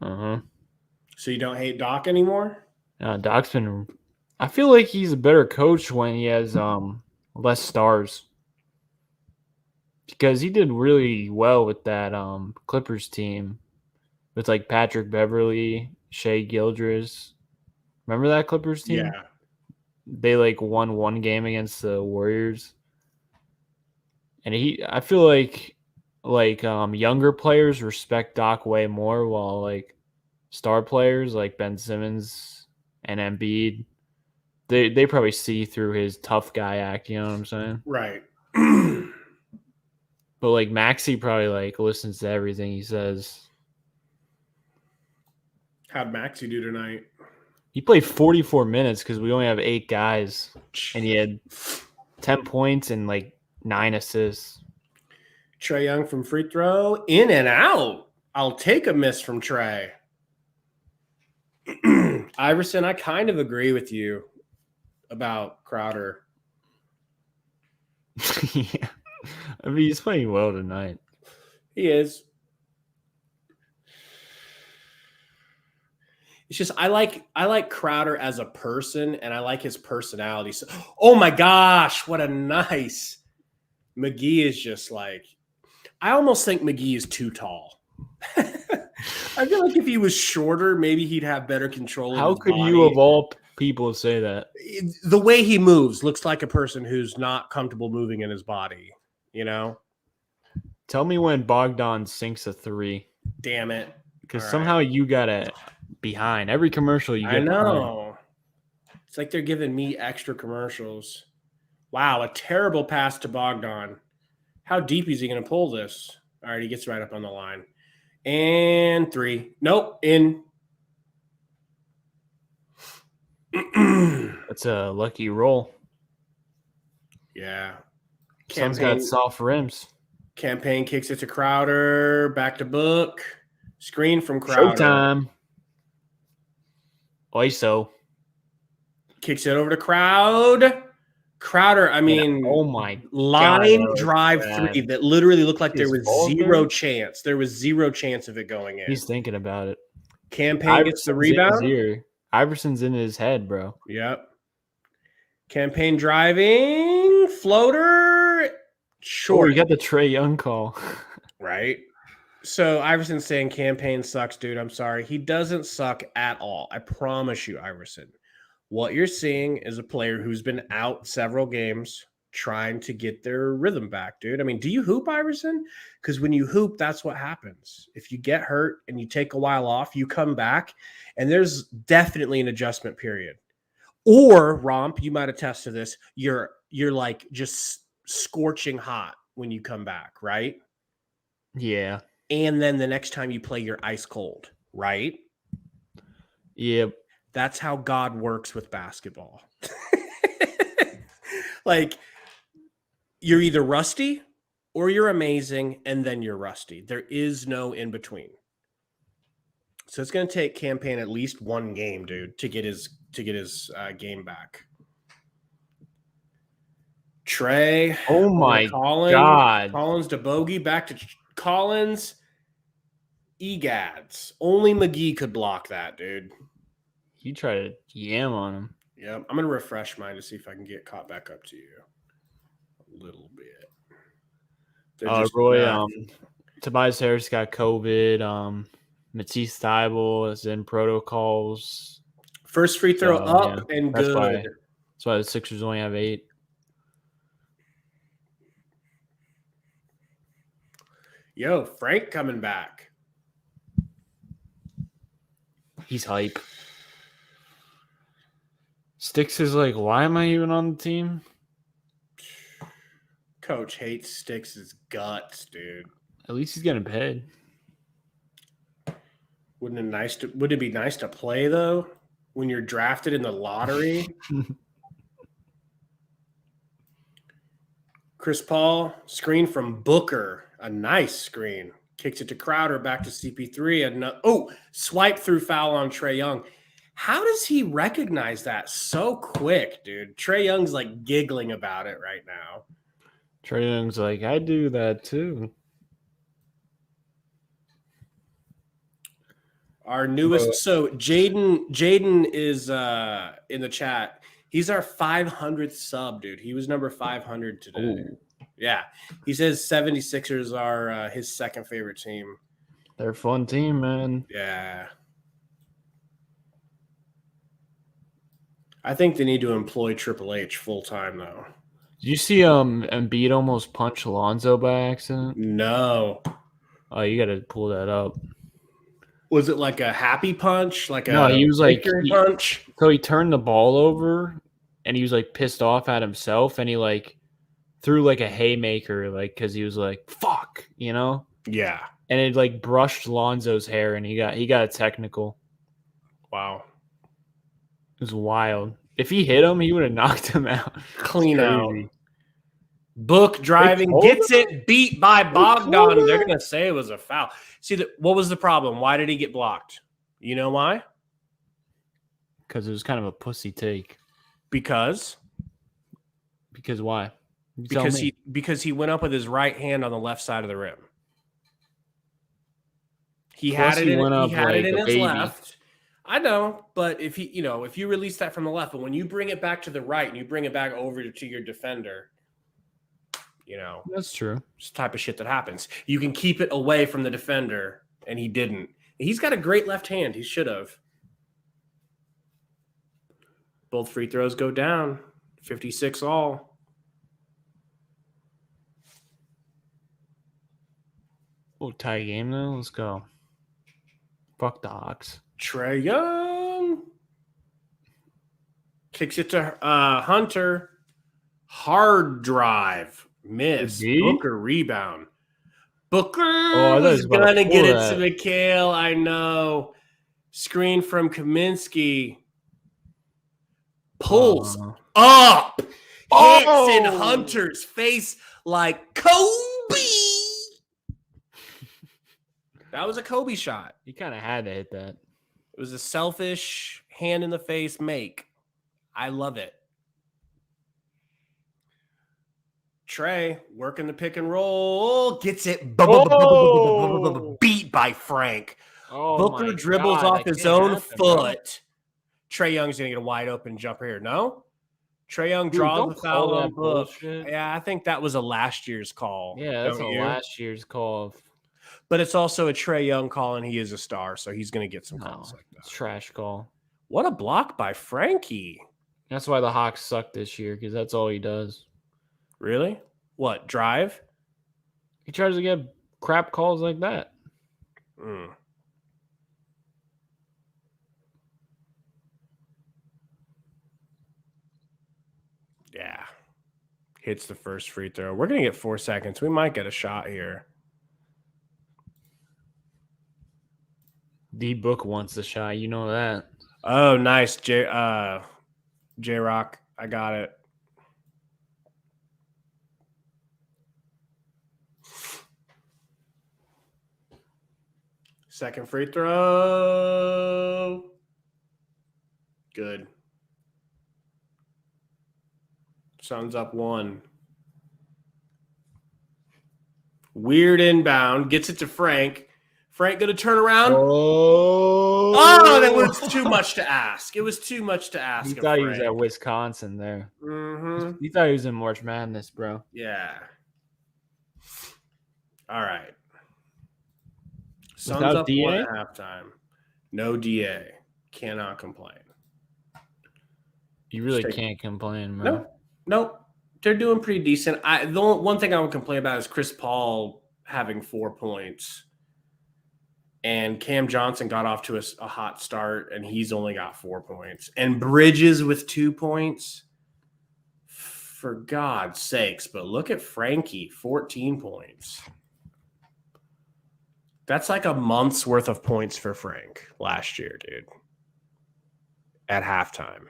S2: Uh-huh.
S1: So you don't hate Doc anymore?
S2: Doc's been – I feel like he's a better coach when he has less stars. Because he did really well with that Clippers team. With like Patrick Beverly, Shea Gildress. Remember that Clippers team?
S1: Yeah.
S2: they like won one game against the Warriors. And I feel like younger players respect Doc way more, while like star players like Ben Simmons and Embiid, they probably see through his tough guy act, you know what I'm saying?
S1: Right.
S2: But like Maxey probably like listens to everything he says.
S1: How'd Maxey do tonight?
S2: He played 44 minutes because we only have 8 guys, and he had 10 points and like 9 assists.
S1: Trae Young from free throw, in and out. I'll take a miss from Trae. Iverson, I kind of agree with you about Crowder.
S2: Yeah. I mean, he's playing well tonight.
S1: He is. It's just I like Crowder as a person, and I like his personality. So, oh my gosh, what a nice McGee is just like. I almost think McGee is too tall. I feel like if he was shorter, maybe he'd have better control.
S2: How
S1: of his
S2: could
S1: body.
S2: you, of all people, say that?
S1: The way he moves looks like a person who's not comfortable moving in his body. You know.
S2: Tell me when Bogdan sinks a 3.
S1: Damn it!
S2: Because somehow you got it behind every commercial you get.
S1: I know. It's like they're giving me extra commercials. Wow, a terrible pass to Bogdan. How deep is he going to pull this? All right, he gets right up on the line. And 3. Nope, in.
S2: That's a lucky roll.
S1: Yeah.
S2: Sun's got soft rims.
S1: Campaign kicks it to Crowder. Back to Book. Screen from Crowder.
S2: Showtime. ISO.
S1: Kicks it over to Crowder. I mean,
S2: oh my
S1: line
S2: God,
S1: drive 3 that literally looked like there was zero chance. There was zero chance of it going in.
S2: He's thinking about it.
S1: Campaign gets the rebound.
S2: Iverson's in his head, bro.
S1: Yep. Campaign driving. Floater. Short.
S2: Oh, you got the Trae Young call.
S1: Right. So Iverson's saying Campaign sucks, dude. I'm sorry. He doesn't suck at all. I promise you, Iverson. What you're seeing is a player who's been out several games trying to get their rhythm back, dude. I mean, do you hoop, Iverson? Because when you hoop, that's what happens. If you get hurt and you take a while off, you come back, and there's definitely an adjustment period. Or, Romp, you might attest to this, you're like just scorching hot when you come back, right?
S2: Yeah.
S1: And then the next time you play, you're ice cold, right?
S2: Yep.
S1: That's how God works with basketball. Like, you're either rusty or you're amazing, and then you're rusty. There is no in between. So it's going to take Campaign at least one game, dude, to get his game back. Trae.
S2: Oh my God.
S1: Collins to Bogey, back to Collins. Egads. Only McGee could block that, dude.
S2: He tried to yam on him.
S1: Yep. I'm going to refresh mine to see if I can get caught back up to you a little bit.
S2: Roy, Tobias Harris got COVID. Matisse Thybulle is in protocols.
S1: First free throw up and
S2: that's
S1: good.
S2: That's why the Sixers only have 8.
S1: Yo, Frank coming back.
S2: He's hype. Sticks is like, why am I even on the team?
S1: Coach hates Sticks' guts, dude.
S2: At least he's getting paid.
S1: Wouldn't it be nice to play though when you're drafted in the lottery? Chris Paul, screen from Booker, a nice screen. Kicks it to Crowder, back to CP3. Swipe through foul on Trae Young. How does he recognize that so quick, dude? Trae Young's like giggling about it right now.
S2: Trae Young's like, I do that too.
S1: Our newest, so Jaden is in the chat. He's our 500th sub, dude. He was number 500 today.
S2: Ooh.
S1: Yeah. He says 76ers are his second favorite team.
S2: They're a fun team, man.
S1: Yeah. I think they need to employ Triple H full time though.
S2: Did you see Embiid almost punch Lonzo by accident?
S1: No.
S2: Oh, you got to pull that up.
S1: Was it like a happy punch? Like
S2: No,
S1: a
S2: he was like
S1: punch?
S2: So he turned the ball over and he was like pissed off at himself and he like threw like a haymaker, like because he was like, fuck, you know?
S1: Yeah.
S2: And it like brushed Lonzo's hair and he got a technical.
S1: Wow.
S2: It was wild. If he hit him, he would have knocked him out.
S1: Clean out. Book driving gets it beat by Bogdan. They're going to say it was a foul. See, what was the problem? Why did he get blocked? You know why?
S2: Because it was kind of a pussy take.
S1: Because
S2: why?
S1: Because he went up with his right hand on the left side of the rim. He
S2: Plus
S1: had it in his
S2: baby.
S1: left. I know, but if you release that from the left, but when you bring it back to the right and you bring it back over to your defender,
S2: that's true.
S1: It's the type of shit that happens. You can keep it away from the defender, and he didn't. He's got a great left hand. He should have. Both free throws go down. 56 all.
S2: Oh, tie game though. Let's go. Fuck the Hawks.
S1: Trae Young kicks it to Hunter. Hard drive. Miss. Booker rebound. Booker was going to get it to McHale. I know. Screen from Kaminsky. Pulls up. Hits in Hunter's face like Kobe. That was a Kobe shot.
S2: He kind of had to hit that.
S1: It was a selfish hand in the face make. I love it. Trae working the pick and roll. Gets it beat by Frank. Booker dribbles off his own foot. Trae Young's going to get a wide open jumper here. No? Trae Young draws the foul on Book. Yeah, I think that was a last year's call.
S2: Yeah, that's last year's call.
S1: But it's also a Trae Young call, and he is a star, so he's going to get some calls like that.
S2: It's trash call.
S1: What a block by Frankie.
S2: That's why the Hawks suck this year, because that's all he does.
S1: Really? What, drive?
S2: He tries to get crap calls like that.
S1: Yeah. Hits the first free throw. We're going to get 4 seconds. We might get a shot here.
S2: D-Book wants the shot. You know that.
S1: Oh, nice. J-Rock. I got it. Second free throw. Good. Suns up 1. Weird inbound. Gets it to Frank. Frank going to turn around. Oh, that was too much to ask. It was too much to ask.
S2: He thought he was at Wisconsin there.
S1: Mm-hmm.
S2: He thought he was in March Madness, bro.
S1: Yeah. All right. Suns up 1 at halftime. No DA. Cannot complain.
S2: You really can't complain, man.
S1: Nope. They're doing pretty decent. The one thing I would complain about is Chris Paul having 4 points. And Cam Johnson got off to a hot start, and he's only got 4 points. And Bridges with 2 points. For God's sakes. But look at Frankie, 14 points. That's like a month's worth of points for Frank last year, dude. At halftime.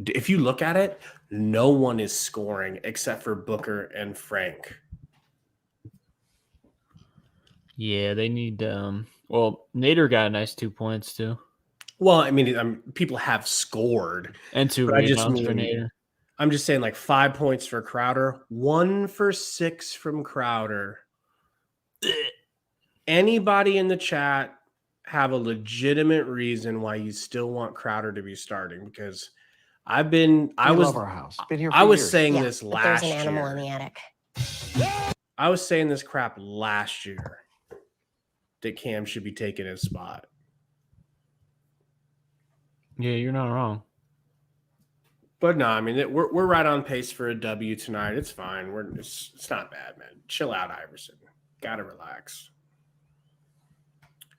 S1: If you look at it, no one is scoring except for Booker and Frank.
S2: Yeah, they need well, Nader got a nice 2 points too.
S1: Well, I mean, people have scored.
S2: And 2 rebounds for Nader.
S1: I'm just saying like 5 points for Crowder, 1 for 6 from Crowder. Anybody in the chat have a legitimate reason why you still want Crowder to be starting? Because I was saying this last year. There's an animal in the attic. I was saying this crap last year that Cam should be taking his spot.
S2: Yeah, you're not wrong.
S1: But no, I mean we're right on pace for a W tonight. It's fine. It's not bad, man. Chill out, Iverson. Gotta relax.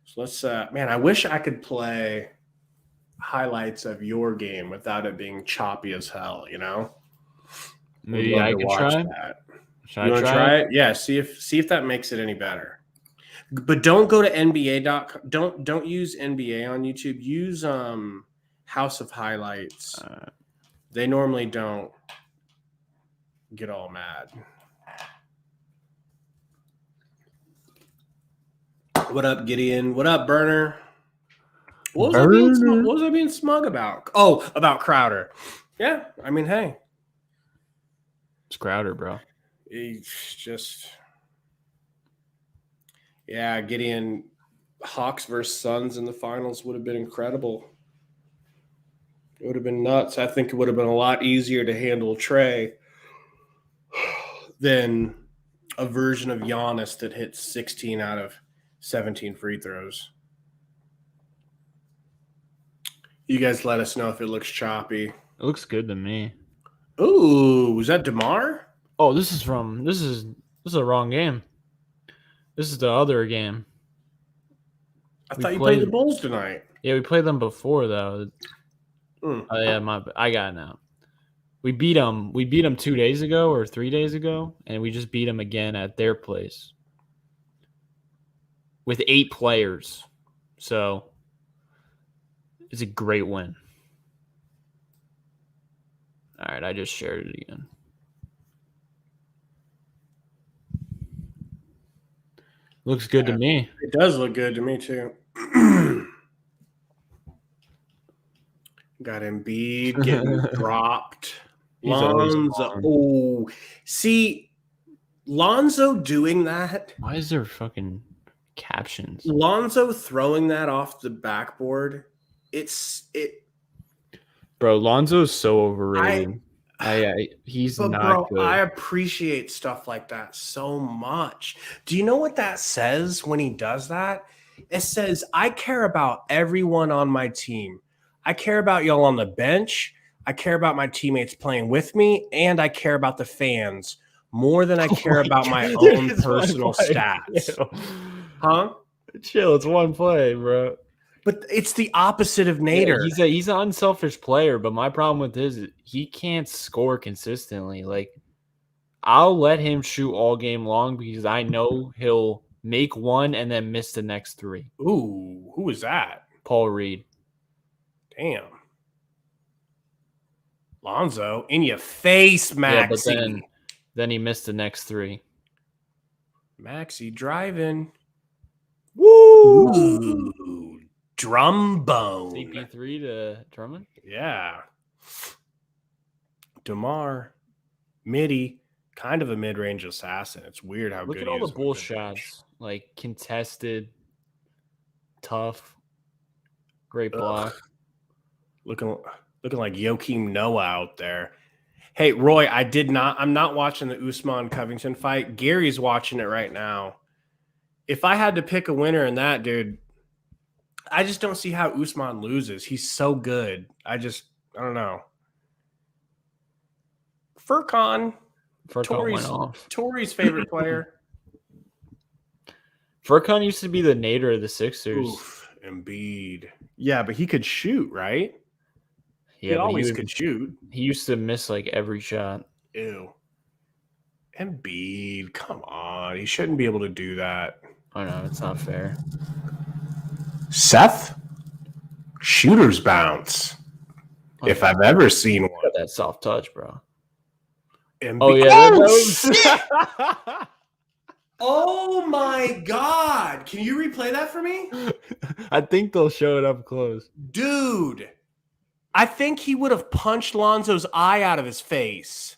S1: So let's man, I wish I could play highlights of your game without it being choppy as hell, you know?
S2: Maybe I could try.
S1: That.
S2: Should
S1: You
S2: I
S1: want to try it? Yeah, see if that makes it any better. But don't go to NBA.com. Don't use NBA on YouTube. Use House of Highlights. They normally don't get all mad. What up, Gideon? What up, Burner? What was I being smug about? Oh, about Crowder. Yeah, I mean, hey.
S2: It's Crowder, bro.
S1: He's just... Yeah, Gideon, Hawks versus Suns in the finals would have been incredible. It would have been nuts. I think it would have been a lot easier to handle Trey than a version of Giannis that hits 16 out of 17 free throws. You guys let us know if it looks choppy.
S2: It looks good to me.
S1: Ooh, was that DeMar?
S2: Oh, this is the wrong game. This is the other game.
S1: I thought you played the Bulls tonight.
S2: Yeah, we played them before though. Oh yeah, I got it now. We beat them 2 days ago or 3 days ago, and we just beat them again at their place with 8 players. So it's a great win. All right, I just shared it again. Looks good to me.
S1: It does look good to me too. Got Embiid getting dropped. Lonzo. Oh, see, Lonzo doing that.
S2: Why is there fucking captions?
S1: Lonzo throwing that off the backboard.
S2: Bro, Lonzo's so overrated. He's not good.
S1: I appreciate stuff like that so much. Do you know what that says when he does that? It says, I care about everyone on my team. I care about y'all on the bench. I care about my teammates playing with me, and I care about the fans more than I care about my own personal stats. Huh?
S2: Chill, it's one play, bro.
S1: But it's the opposite of Nader.
S2: Yeah, he's an unselfish player, but my problem with this is he can't score consistently. Like, I'll let him shoot all game long because I know he'll make one and then miss the next 3.
S1: Ooh, who is that?
S2: Paul Reed.
S1: Damn. Lonzo, in your face, Maxi.
S2: Yeah, but then he missed the next 3.
S1: Maxi driving. Woo! Ooh. Drumbone.
S2: CP3 to Drummond?
S1: Yeah. DeMar, midi, kind of a mid-range assassin. It's weird how
S2: Look
S1: good
S2: at
S1: he
S2: all
S1: is
S2: the bull shots. Like, contested, tough, great block.
S1: Looking like Joakim Noah out there. Hey, Roy, I'm not watching the Usman Covington fight. Gary's watching it right now. If I had to pick a winner in that, dude, I just don't see how Usman loses. He's so good. I don't know. Furkan
S2: went off.
S1: Tori's favorite player.
S2: Furkan used to be the Nader of the Sixers.
S1: Oof, Embiid. Yeah, but he could shoot, right?
S2: Yeah,
S1: he always could shoot.
S2: He used to miss like every shot.
S1: Ew. Embiid, come on. He shouldn't be able to do that.
S2: I know, it's not fair.
S1: Seth? Shooter's bounce. If I've ever seen one.
S2: That soft touch, bro.
S1: Embiid.
S2: Oh, yeah.
S1: Oh, my God. Can you replay that for me?
S2: I think they'll show it up close.
S1: Dude. I think he would have punched Lonzo's eye out of his face.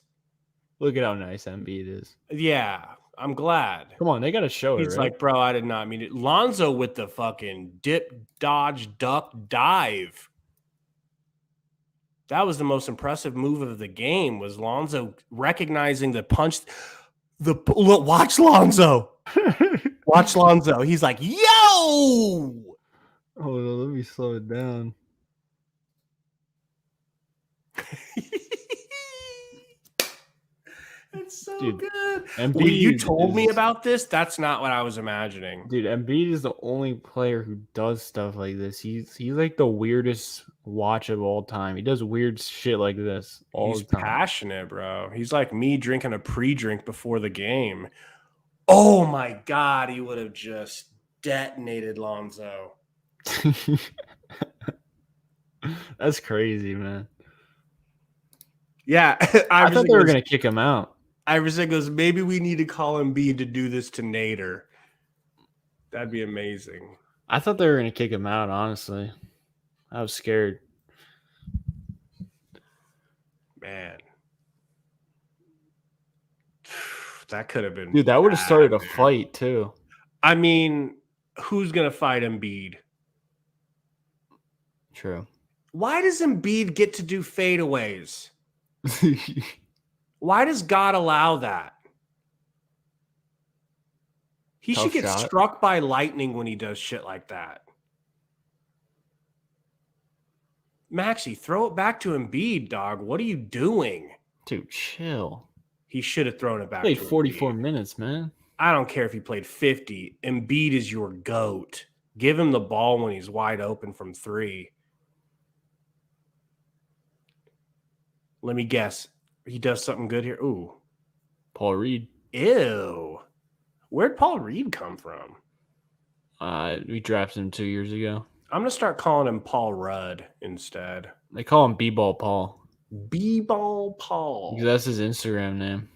S2: Look at how nice Embiid is.
S1: Yeah, I'm glad.
S2: Come on, they got to show it,
S1: He's like, bro, I did not mean it. Lonzo with the fucking dip, dodge, duck, dive. That was the most impressive move of the game, was Lonzo recognizing the punch. Watch Lonzo. Watch Lonzo. He's like, yo!
S2: Oh, let me slow it down.
S1: It's so
S2: Dude,
S1: good.
S2: Embiid
S1: When you told me
S2: is-
S1: about this, that's not what I was imagining.
S2: Dude, Embiid is the only player who does stuff like this. He's like the weirdest watch of all time. He does weird shit like this all
S1: He's
S2: the time.
S1: passionate, bro. He's like me drinking a pre-drink before the game. Oh my God, he would have just detonated Lonzo.
S2: That's crazy, man.
S1: Yeah,
S2: I thought they were gonna kick him out.
S1: Iverson goes, maybe we need to call Embiid to do this to Nader. That'd be amazing.
S2: I thought they were gonna kick him out, honestly. I was scared.
S1: Man. That could have been
S2: Dude, that would have started a
S1: dude.
S2: fight too.
S1: I mean, who's gonna fight Embiid?
S2: True.
S1: Why does Embiid get to do fadeaways? Why does God allow that? He
S2: Tough
S1: should get
S2: shot.
S1: struck by lightning when he does shit like that. Maxie, throw it back to Embiid, dog. What are you doing?
S2: Dude, chill.
S1: He should have thrown it back
S2: Played
S1: to
S2: 44
S1: Embiid.
S2: minutes, man.
S1: I don't care if he played 50. Embiid is your GOAT. Give him the ball when he's wide open from three. Let me guess. He does something good here. Ooh.
S2: Paul Reed.
S1: Ew. Where'd Paul Reed come from?
S2: We drafted him 2 years ago.
S1: I'm going to start calling him Paul Rudd instead.
S2: They call him B-Ball Paul.
S1: B-Ball Paul.
S2: Because that's his Instagram name.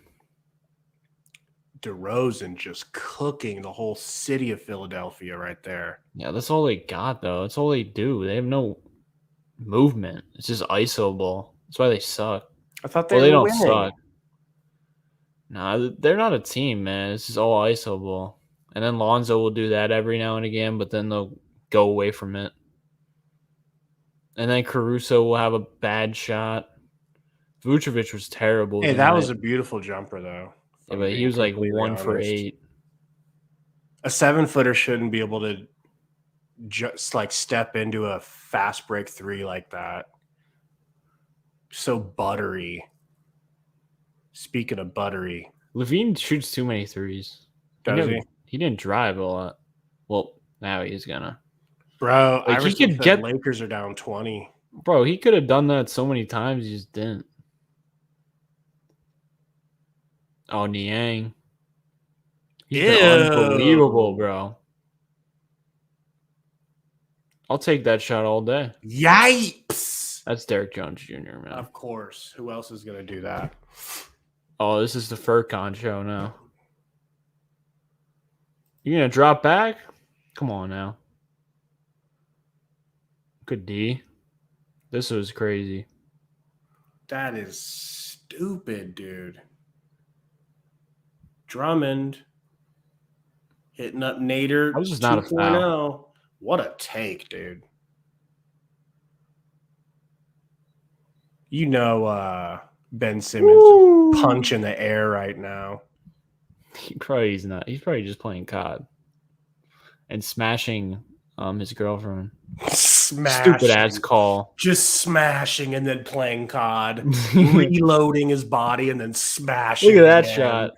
S1: DeRozan just cooking the whole city of Philadelphia right there.
S2: Yeah, that's all they got, though. That's all they do. They have no movement. It's just ISO ball. That's why they suck.
S1: I thought they
S2: Well,
S1: were
S2: they don't
S1: winning.
S2: suck. Nah, they're not a team, man. It's just all ISO ball. And then Lonzo will do that every now and again, but then they'll go away from it. And then Caruso will have a bad shot. Vucevic was terrible.
S1: Hey,
S2: tonight.
S1: that was a beautiful jumper, though.
S2: Yeah, but he was like 1 for 8.
S1: A 7-footer shouldn't be able to just like step into a fast break three like that. So buttery. Speaking of buttery,
S2: Levine shoots too many threes.
S1: does he?
S2: He didn't drive a lot. Well, now he's gonna.
S1: Bro,
S2: Like, he
S1: Iverson
S2: could
S1: said
S2: get-
S1: Lakers are down 20.
S2: Bro, he could have done that so many times. He just didn't. Oh, Niang. He's been unbelievable, bro. I'll take that shot all day.
S1: Yipes!
S2: That's Derek Jones Jr., man.
S1: Of course. Who else is going to do that?
S2: Oh, this is the Furcon show now. You gonna drop back? Come on now. Good D. This was crazy.
S1: That is stupid, dude. Drummond hitting up Nader.
S2: That was just not a
S1: 2.0. What a take, dude. You know Ben Simmons is punch in the air right now.
S2: He's not. He's probably just playing COD and smashing his girlfriend.
S1: Smashing.
S2: Stupid ass call.
S1: Just smashing and then playing COD. Reloading his body and then smashing.
S2: Look at that
S1: again.
S2: shot.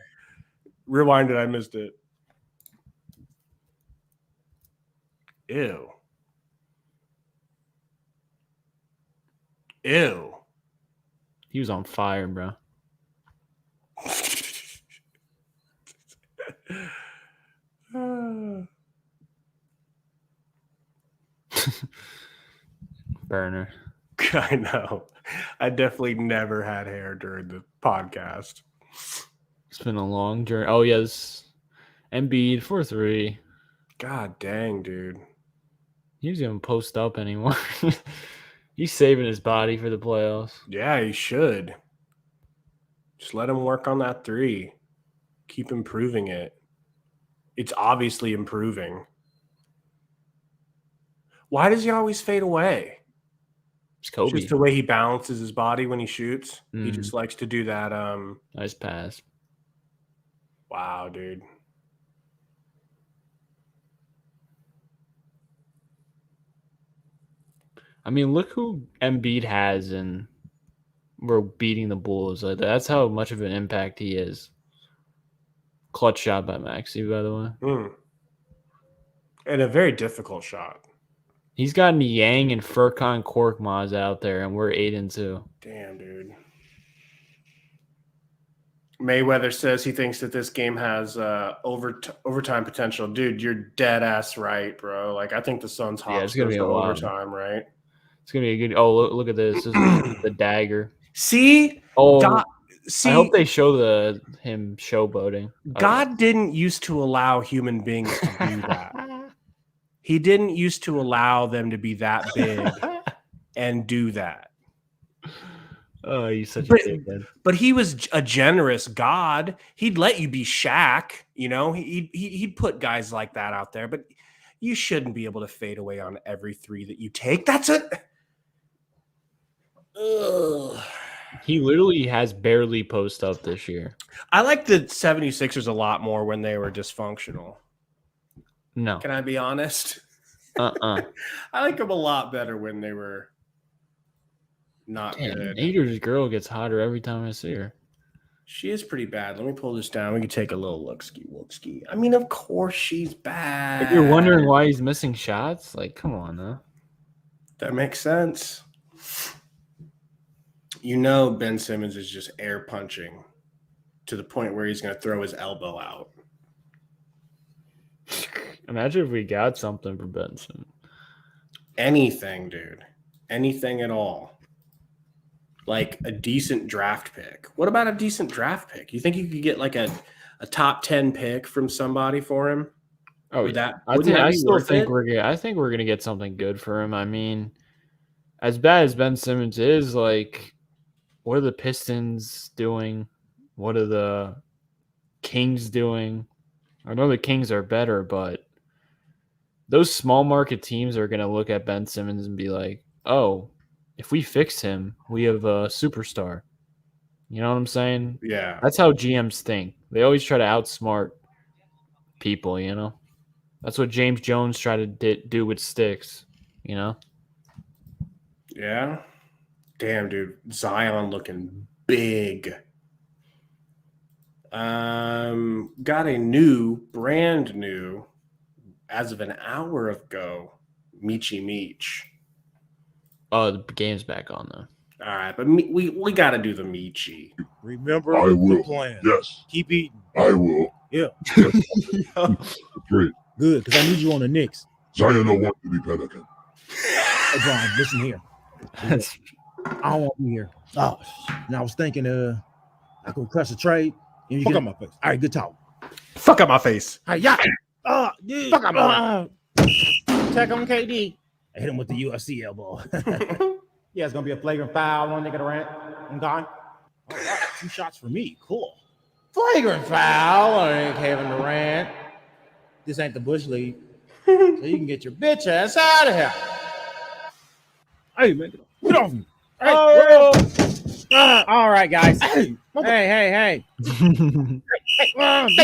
S1: Rewind it. I missed it. Ew. Ew.
S2: He was on fire, bro. Burner.
S1: I know. I definitely never had hair during the podcast.
S2: It's been a long journey. Oh, yes. Embiid 4-3.
S1: God dang, dude.
S2: He doesn't even post up anymore. He's saving his body for the playoffs.
S1: Yeah, he should. Just let him work on that three. Keep improving it. It's obviously improving. Why does he always fade away?
S2: It's Kobe.
S1: Just the way he balances his body when he shoots. He just likes to do that.
S2: Nice pass.
S1: Wow, dude.
S2: I mean, look who Embiid has in we're beating the Bulls. Like that's how much of an impact he is. Clutch shot by Maxey, by the way.
S1: And a very difficult shot.
S2: He's got Niang and Furkan Korkmaz out there, and we're 8-2.
S1: Damn, dude. Mayweather says he thinks that this game has overtime potential. Dude, you're dead ass right, bro. Like, I think the Suns
S2: It's gonna be a lot.
S1: overtime, right?
S2: It's gonna be a good. Oh, look at this. This is the dagger.
S1: See,
S2: I hope they show him showboating.
S1: God didn't used to allow human beings to do that. He didn't used to allow them to be that big and do that.
S2: Oh, he's such a dickhead.
S1: But he was a generous God. He'd let you be Shaq. You know, he'd put guys like that out there. But you shouldn't be able to fade away on every three that you take. That's it. Ugh.
S2: He literally has barely post up this year.
S1: I like the 76ers a lot more when they were dysfunctional.
S2: No.
S1: Can I be honest? I like them a lot better when they were not good.
S2: Hater's girl gets hotter every time I see her.
S1: She is pretty bad. Let me pull this down. We can take a little look-ski. I mean, of course she's bad.
S2: If you're wondering why he's missing shots, like, come on, though.
S1: That makes sense. You know Ben Simmons is just air punching to the point where he's going to throw his elbow out.
S2: Imagine if we got something for Ben Simmons.
S1: Anything, dude. Anything at all. Like a decent draft pick. What about a decent draft pick? You think you could get like a top 10 pick from somebody for him?
S2: Oh, yeah. I still think I think we're gonna get something good for him. I mean, as bad as Ben Simmons is, like, what are the Pistons doing? What are the Kings doing? I know the Kings are better, but those small market teams are gonna look at Ben Simmons and be like, "Oh, if we fix him, we have a superstar." You know what I'm saying?
S1: Yeah.
S2: That's how GMs think. They always try to outsmart people, you know? That's what James Jones tried to do with Sticks, you know?
S1: Yeah. Damn, dude. Zion looking big. Got a brand new, as of an hour ago, Michi Meech.
S2: Oh, the game's back on, though.
S1: All right, but we got to do the Michi.
S3: Remember
S4: I will.
S3: the plan.
S4: Yes.
S3: Keep eating.
S4: I will.
S3: Yeah.
S4: Great.
S3: Good, because I need you on the Knicks.
S4: Zion don't want to be Pelican.
S3: Hey, Brian, listen here. I don't want to be here. Oh, and I was thinking, I could request a trade. And you
S1: Fuck
S3: get
S1: out my face.
S3: All right, good talk.
S1: Fuck out my face.
S3: Hey, yeah. Dude.
S1: Fuck out my
S3: Check on KD. I hit him with the UFC elbow. Yeah, it's gonna be a flagrant foul on nigga Durant. I'm gone. All right, 2 shots for me. Cool. Flagrant foul on Kevin Durant. This ain't the Bush League, so you can get your bitch ass out of here. Hey, man, get off me. Hey, all right, guys. Hey. Hey, stay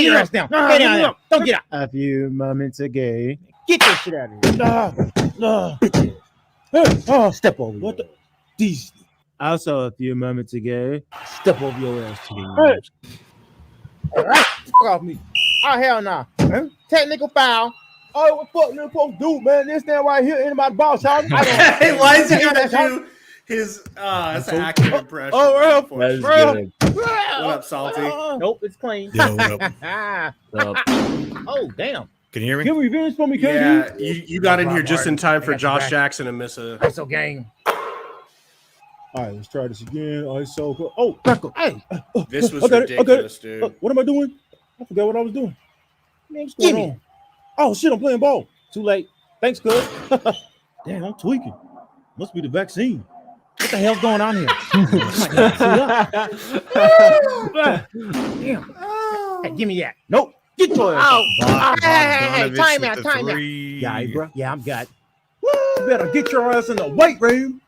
S3: your ass down. Stay down there. Don't get out.
S5: A few moments ago.
S3: Get your shit out of here. Step over. What the? These.
S5: Also, a few moments ago.
S3: Step over your ass. Hey. All right, fuck off me. Oh, hell no. Nah. Technical foul. Oh, what fuck you supposed to do, man? This thing right here in my ball shot.
S1: Hey, why is he gonna do his that's an accurate impression?
S3: Oh,
S2: That is good.
S1: What up, Salty?
S3: Nope, it's clean.
S5: Yo, what up?
S3: Oh, damn.
S5: Can you hear me?
S3: Give me revenge for me, KD.
S1: Yeah, you got in here just in time for Josh Jackson to miss a
S3: ISO game. All right, let's try this again. ISO. Oh, back up. Hey.
S1: This was
S3: Okay,
S1: ridiculous, dude.
S3: What am I doing? I forgot what I was doing. Man, what's going on? Oh, shit, I'm playing ball. Too late. Thanks, cuz. Damn, I'm tweaking. Must be the vaccine. What the hell's going on here? Damn. Hey, give me that. Nope. Get your ass. Hey, time out. Yeah, bro. Yeah, I'm got. You better get your ass in the weight room.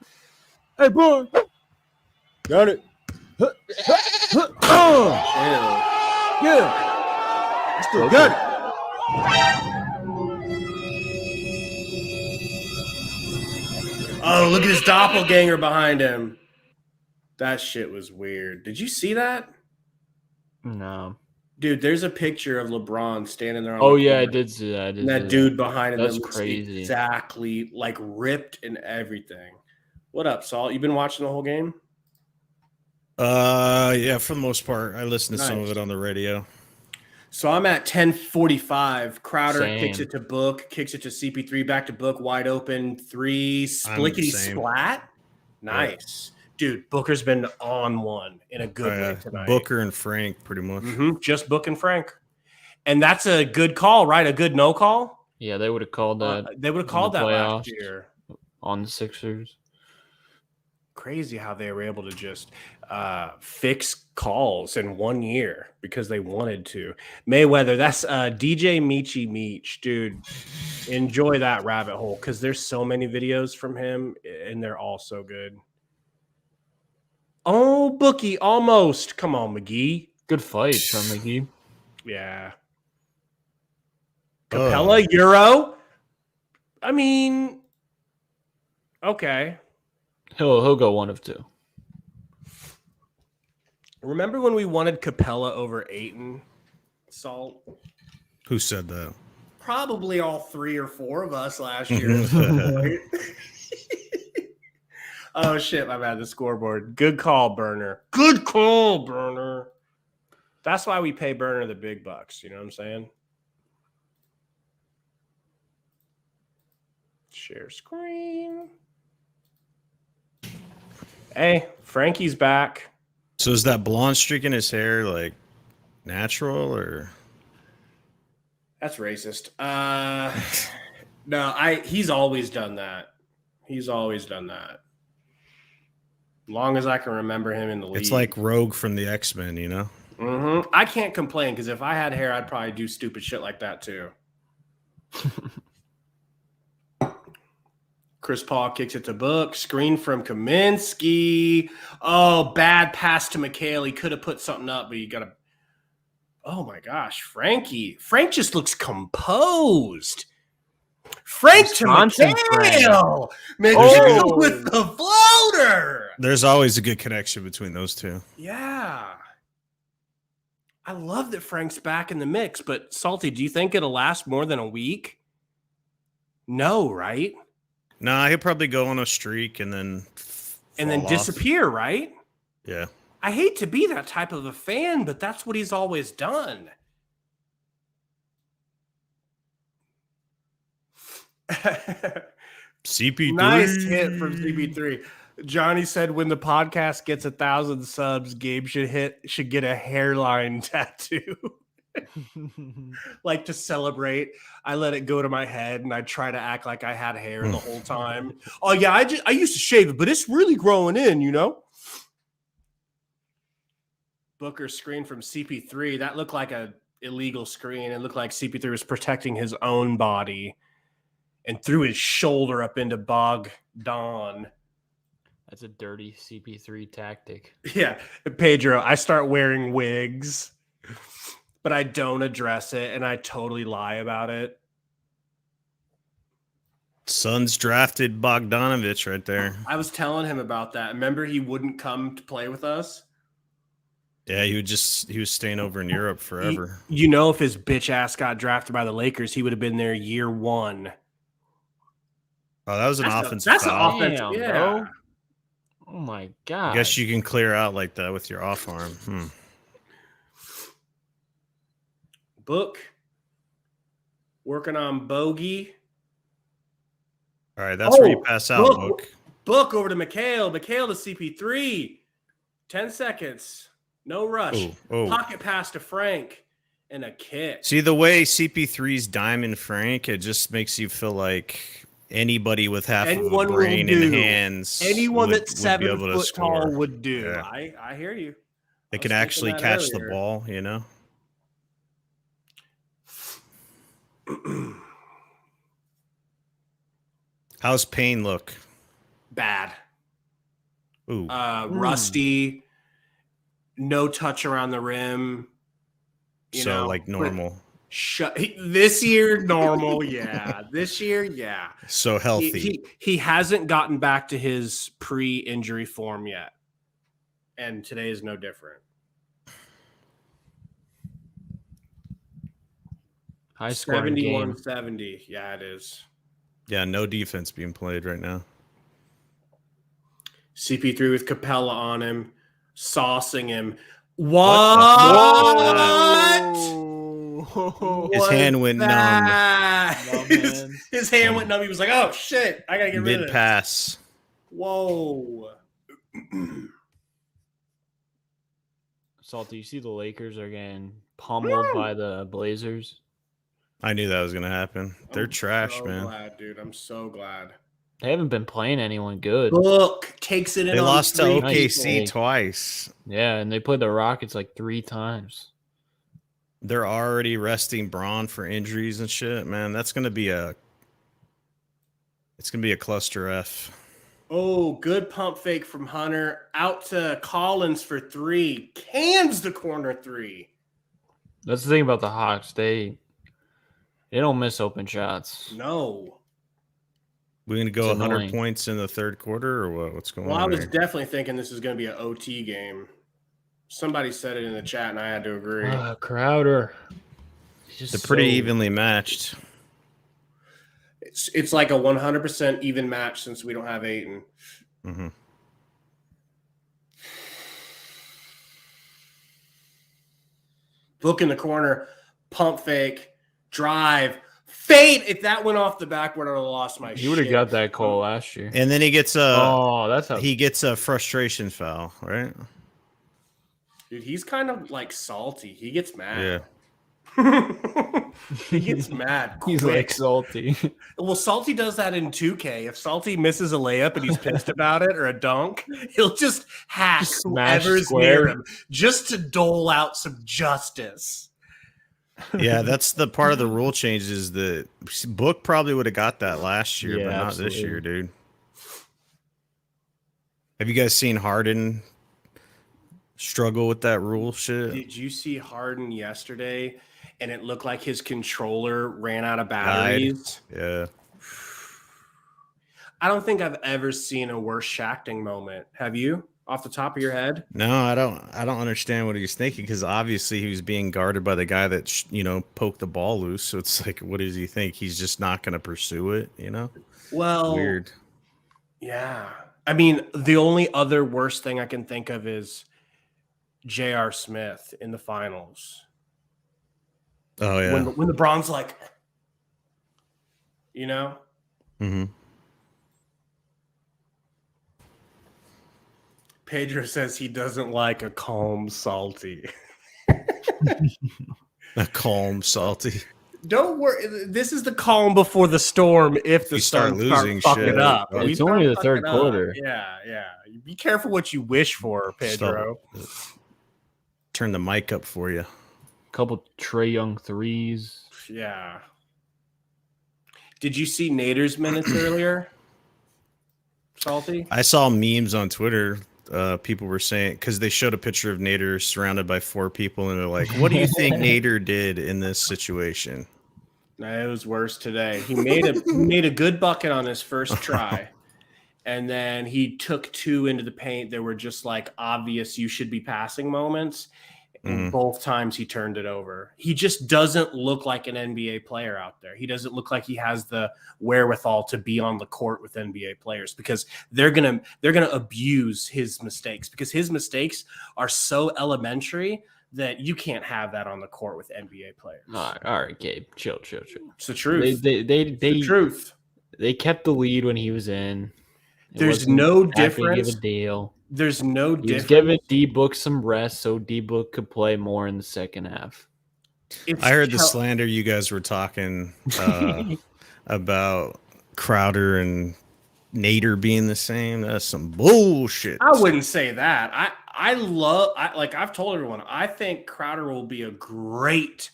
S3: Hey, bro. Got it. Yeah. I still got it.
S1: Oh, look at his doppelganger behind him. That shit was weird. Did you see that?
S2: No.
S1: Dude, there's a picture of LeBron standing there on
S2: Oh
S1: the
S2: yeah, I
S1: corner,
S2: did see that.
S1: and that dude behind him
S2: That's
S1: that looks
S2: crazy.
S1: exactly like ripped and everything. What up, Salt? You been watching the whole game?
S6: Yeah, for the most part. I listened to some of
S1: Nice.
S6: it on the radio.
S1: So I'm at 10:45. Crowder
S2: Same.
S1: kicks it to Book, kicks it to CP3, back to Book, wide open, 3, splickety
S6: same.
S1: splat. Nice. Dude, Booker's been on one in a good way tonight.
S6: Booker and Frank, pretty much.
S1: Just Book and Frank. And that's a good call, right? A good no call?
S2: Yeah, they would have called that.
S1: They would have called that last year.
S2: On the Sixers.
S1: Crazy how they were able to just fix calls in 1 year because they wanted to. Mayweather, that's DJ Michi Meech, dude. Enjoy that rabbit hole because there's so many videos from him and they're all so good. Oh, Bookie, almost. Come on, McGee.
S2: Good fight from McGee.
S1: Yeah. Capella, Euro. I mean, okay.
S2: He'll go 1 of 2.
S1: Remember when we wanted Capella over Ayton? Salt?
S6: Who said that?
S1: Probably all 3 or 4 of us last year. Oh, shit, my bad. The scoreboard. Good call, Burner. Good call, Burner. That's why we pay Burner the big bucks. You know what I'm saying? Share screen. Hey, Frankie's back.
S6: So is that blonde streak in his hair like natural or?
S1: That's racist. No, he's always done that. He's always done that. Long as I can remember him in the league.
S6: It's like Rogue from the X-Men, you know?
S1: I can't complain because if I had hair, I'd probably do stupid shit like that too. Chris Paul kicks it to Book. Screen from Kaminsky. Oh, bad pass to McHale. He could have put something up, but you got to. Oh my gosh, Frankie. Frank just looks composed. Frank to McHale. McHale with the floater.
S6: There's always a good connection between those two.
S1: Yeah. I love that Frank's back in the mix, but Salty, do you think it'll last more than a week? No, right?
S6: Nah, he'll probably go on a streak and then
S1: disappear, right?
S6: Yeah.
S1: I hate to be that type of a fan, but that's what he's always done.
S6: CP3.
S1: Nice hit from CP3. Johnny said when the podcast gets 1,000 subs, Gabe should get a hairline tattoo. Like to celebrate. I let it go to my head and I try to act like I had hair the whole time. Oh yeah, I used to shave it, but it's really growing in, you know. Booker screen from CP3. That looked like a illegal screen. It looked like CP3 was protecting his own body and threw his shoulder up into Bogdan.
S2: That's a dirty CP3 tactic.
S1: Yeah, Pedro, I start wearing wigs, but I don't address it, and I totally lie about it.
S6: Suns drafted Bogdanovich right there.
S1: I was telling him about that. Remember he wouldn't come to play with us?
S6: Yeah, he was staying over in Europe forever.
S1: You know, if his bitch ass got drafted by the Lakers, he would have been there year 1.
S6: Oh, that was an offensive
S1: That's
S6: foul.
S1: an offensive,
S2: Damn,
S1: yeah.
S2: bro. Oh my god.
S6: I guess you can clear out like that with your off arm.
S1: Book. Working on bogey.
S6: All right, that's where you pass out, Book.
S1: Book over to McHale. McHale to CP3. 10 seconds. No rush. Pocket pass to Frank. And a kick.
S6: See, the way CP3's diamond Frank, it just makes you feel like anybody with half of a brain and hands.
S1: Anyone that's 7 foot tall
S6: score.
S1: would do.
S6: Yeah.
S1: I hear you.
S6: They can actually catch the ball, you know? How's Payne look?
S1: Bad.
S6: Ooh.
S1: Rusty. No touch around the rim. You know,
S6: like normal.
S1: This year, normal, yeah. This year, yeah.
S6: So healthy.
S1: He hasn't gotten back to his pre-injury form yet. and today is no different.
S2: High scoring game.
S1: 71-70. Yeah, it is.
S6: Yeah, no defense being played right now.
S1: CP3 with Capella on him, saucing him.
S6: What
S1: His
S6: hand went numb.
S1: His hand went numb. He was like, "Oh shit, I gotta get rid of
S6: Mid
S1: this."
S6: pass.
S1: Whoa.
S2: Salty, you see the Lakers are getting pummeled by the Blazers.
S6: I knew that was gonna happen. They're
S1: I'm
S6: trash,
S1: so
S6: man.
S1: glad, dude. I'm so glad.
S2: They haven't been playing anyone good.
S1: Look, takes it in.
S6: They
S1: on
S6: lost to
S1: three.
S6: OKC
S2: Nice.
S6: twice.
S2: Yeah, and they played the Rockets like 3 times.
S6: They're already resting Braun for injuries and shit, man. It's gonna be a cluster F.
S1: Oh, good pump fake from Hunter. Out to Collins for 3. Cans the corner 3.
S2: That's the thing about the Hawks. They don't miss open shots.
S1: No.
S6: We're gonna go
S2: It's
S6: 100
S2: annoying.
S6: points in the third quarter, or what? What's going
S1: Well, I
S6: on?
S1: was
S6: here?
S1: definitely thinking this is going to be an OT game. Somebody said it in the chat, and I had to agree.
S2: Crowder.
S6: They're pretty evenly matched.
S1: It's like a 100% even match since we don't have Ayton.
S6: Mm-hmm.
S1: Book in the corner, pump fake, drive, fade. If that went off the backboard, I would have lost my shit.
S2: You would have got that call last year.
S6: And then he gets
S2: that's how
S6: he gets a frustration foul, right?
S1: Dude, he's kind of like salty. He gets mad.
S6: Yeah.
S1: He gets mad.
S2: he's
S1: quick.
S2: like salty.
S1: Well, Salty does that in 2K. If Salty misses a layup and he's pissed about it or a dunk, he'll just hack
S2: Just smash
S1: whoever's
S2: square.
S1: near him just to dole out some justice.
S6: Yeah, that's the part of the rule changes. The Book probably would have got that last year,
S2: Yeah,
S6: but not
S2: absolutely.
S6: this year, dude. Have you guys seen Harden struggle with that rule shit?
S1: Did you see Harden yesterday? And it looked like his controller ran out of batteries.
S6: Yeah.
S1: I don't think I've ever seen a worse shacking moment. Have you, off the top of your head?
S6: No, I don't understand what he's thinking, because obviously he was being guarded by the guy that poked the ball loose. So it's like, what does he think? He's just not going to pursue it,
S1: Well,
S6: Weird.
S1: Yeah. I mean, the only other worst thing I can think of is J.R. Smith in the finals.
S6: Oh yeah.
S1: When LeBron's like,
S6: Mm-hmm.
S1: Pedro says he doesn't like a calm Salty.
S6: A calm, salty.
S1: Don't worry. This is the calm before the storm. If the
S6: You start
S1: Suns
S6: losing
S1: fucking
S6: shit.
S1: up,
S6: It's
S1: We
S2: only
S1: start
S2: the
S1: fucking
S2: third
S1: up.
S2: quarter.
S1: Yeah. Be careful what you wish for, Pedro.
S6: Turn the mic up for you.
S2: Couple Trae Young threes.
S1: Yeah. Did you see Nader's minutes earlier? Salty?
S6: I saw memes on Twitter. People were saying, because they showed a picture of Nader surrounded by 4 people, and they're like, "What do you think Nader did in this situation?"
S1: No, it was worse today. He made a good bucket on his first try, and then he took 2 into the paint. There were just like obvious you should be passing moments. And both times he turned it over. He just doesn't look like an NBA player out there. He doesn't look like he has the wherewithal to be on the court with NBA players, because they're gonna abuse his mistakes, because his mistakes are so elementary that you can't have that on the court with NBA players.
S2: All right, Gabe, chill.
S1: It's the truth.
S2: They
S1: The truth.
S2: They kept the lead when he was in. It
S1: There's
S2: wasn't
S1: no
S2: that big of
S1: difference.
S2: a deal.
S1: There's no
S2: He was
S1: difference.
S2: giving D-Book some rest so D-Book could play more in the second half.
S6: I heard the slander you guys were talking about Crowder and Nader being the same. That's some bullshit.
S1: I wouldn't say that. I've told everyone, I think Crowder will be a great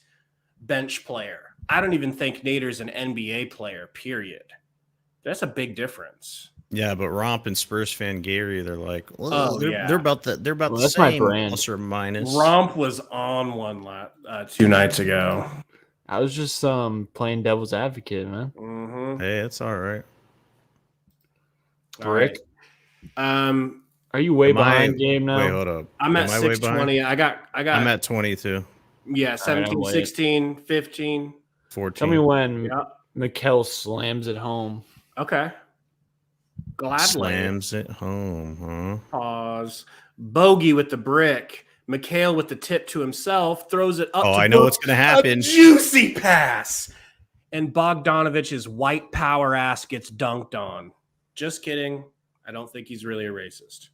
S1: bench player. I don't even think Nader's an NBA player, period. That's a big difference.
S6: Yeah, but Romp and Spurs fan Gary, they're like, well,
S1: Oh,
S6: they're
S1: yeah.
S6: about the
S2: That's my
S6: same,
S2: brand.
S6: plus or minus.
S1: Romp was on one 2 nights ago.
S2: I was just playing devil's advocate, man.
S1: Mm-hmm.
S6: Hey, it's all right.
S1: All right.
S2: Are you way
S6: Am I-
S2: behind game now?
S6: Wait, hold up.
S1: I'm at
S6: Am I way
S1: 620.
S6: behind?
S1: I got
S6: I'm at 22,
S1: yeah, 17,
S2: late.
S1: 16, 15.
S6: 14.
S2: Tell me when
S1: Yeah.
S2: Mikel slams it home.
S1: Okay. Gladly.
S6: Slams it home, huh?
S1: Pause. Bogey with the brick. Mikhail with the tip to himself throws it up.
S6: Oh,
S1: to
S6: I know
S1: Book.
S6: what's going to happen.
S1: A juicy pass. And Bogdanovich's white power ass gets dunked on. Just kidding. I don't think he's really a racist.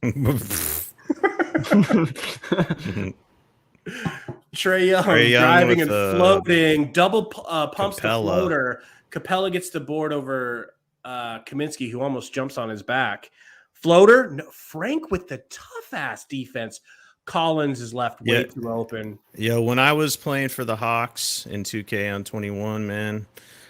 S1: Trae Young driving
S6: with
S1: and floating. Double pumps
S6: Capella.
S1: the floater. Capella gets the board over Kaminsky, who almost jumps on his back. Floater. No, Frank with the tough-ass defense. Collins is left way too open.
S6: Yo, when I was playing for the Hawks in 2K on 21, man,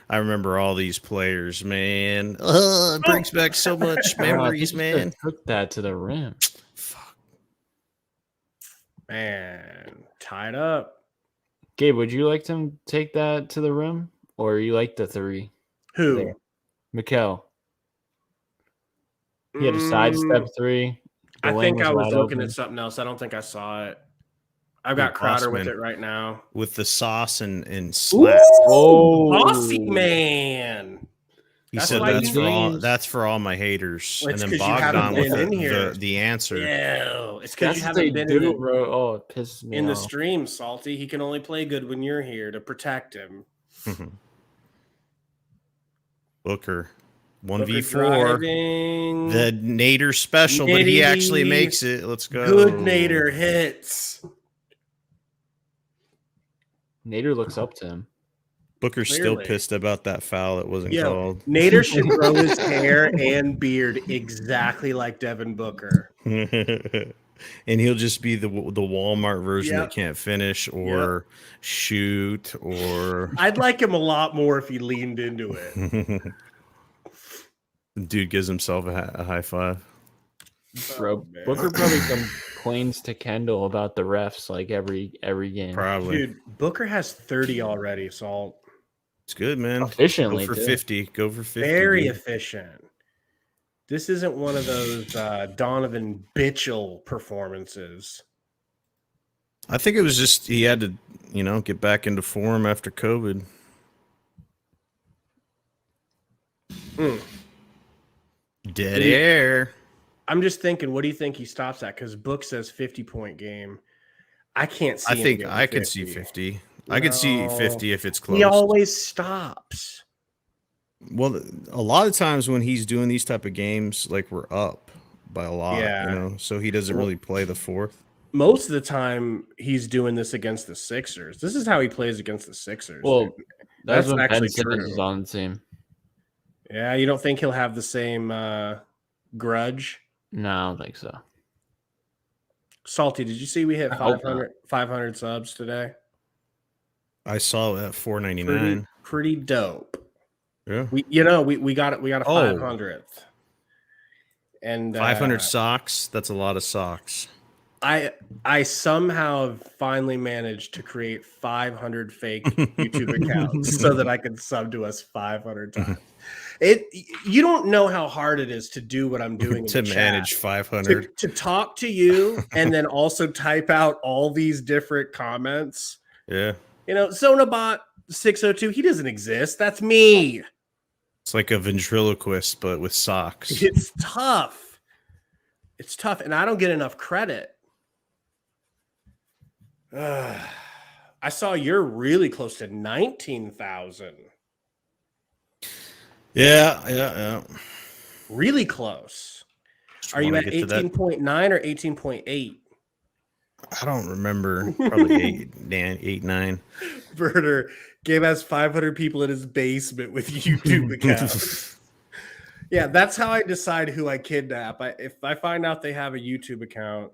S6: I remember all these players, man. It brings back so much memories, man.
S2: Took that to the rim.
S6: Fuck.
S1: Man, tied up.
S2: Gabe, would you like to take that to the rim, or you like the three?
S1: Who?
S2: There. Mikel. He had a sidestep three. The
S1: I
S2: lane
S1: think I was
S2: wide
S1: looking
S2: open.
S1: at something else. I don't think I saw it. I've got Crowder with it right now.
S6: With the sauce and slap.
S2: Oh,
S1: Bossy man.
S6: He
S1: That's
S6: said
S1: why
S6: that's
S1: you
S6: for all
S2: lose.
S6: that's for all my haters.
S1: Well, it's
S6: and then
S1: 'cause you haven't
S6: Bogdan
S1: been
S6: with
S1: in here.
S6: the answer.
S1: Ew. It's because
S2: That's
S1: you
S2: what they
S1: haven't been
S2: do,
S1: in,
S2: bro. Oh, it pisses me
S1: in the
S2: off.
S1: stream, Salty. He can only play good when you're here to protect him.
S6: Booker.
S1: Booker
S6: 1v4.
S1: driving.
S6: The Nader special, but he actually
S1: Nitty.
S6: makes it. Let's go.
S1: Good Nader hits.
S2: Nader looks up to him.
S6: Booker's still
S1: Clearly.
S6: pissed about that foul that wasn't
S1: Yo,
S6: called.
S1: Nader should grow his hair and beard exactly like Devin Booker.
S6: And he'll just be the Walmart version
S1: Yep.
S6: that can't finish or shoot or
S1: I'd like him a lot more if he leaned into it.
S6: dude gives himself a high five.
S2: Bro,
S1: man.
S2: Booker probably complains to Kendall about the refs like every game.
S6: Probably.
S1: Dude, Booker has 30 already, Salt.
S6: It's good, man.
S2: Efficiently,
S6: Go for
S2: too.
S6: 50. Go for 50.
S1: Very
S6: dude.
S1: efficient. This isn't one of those Donovan Mitchell performances.
S6: I think it was just he had to, get back into form after COVID. Dead air.
S1: I'm just thinking, what do you think he stops at? Because Book says 50-point game. I can't see.
S6: I
S1: him
S6: think
S1: getting
S6: I could see 50. I could see
S1: No.
S6: 50 if it's close.
S1: He always stops.
S6: Well, a lot of times when he's doing these type of games, like we're up by a lot,
S1: Yeah.
S6: so he doesn't really play the fourth.
S1: Most of the time, he's doing this against the Sixers. This is how he plays against the Sixers.
S2: Well,
S1: dude.
S2: that's when
S1: actually
S2: Ben Simmons
S1: true.
S2: is on the team.
S1: Yeah, you don't think he'll have the same grudge?
S2: No, I don't think so.
S1: Salty, did you see we hit
S2: I hope
S1: 500 subs today?
S6: I saw it at $4.99.
S1: Pretty dope.
S6: Yeah,
S1: We got it. We got a
S6: Oh.
S1: 500th. And
S6: 500 socks. That's a lot of socks.
S1: I somehow finally managed to create 500 fake YouTube accounts so that I could sub to us 500 times. You don't know how hard it is to do what I'm doing in
S6: To
S1: the
S6: manage
S1: chat.
S6: 500.
S1: To talk to you and then also type out all these different comments.
S6: Yeah,
S1: Zonabot 602, he doesn't exist. That's me.
S6: it's like a ventriloquist, but with socks.
S1: It's tough. It's tough, and I don't get enough credit. I saw you're really close to 19,000.
S6: Yeah.
S1: Really close.
S6: Just
S1: Are you
S6: wanna
S1: at
S6: get to that.
S1: 18.9 or 18.8?
S6: I don't remember. Probably 8, 9.
S1: Verder, Gabe has 500 people in his basement with YouTube accounts. Yeah, that's how I decide who I kidnap. If I find out they have a YouTube account,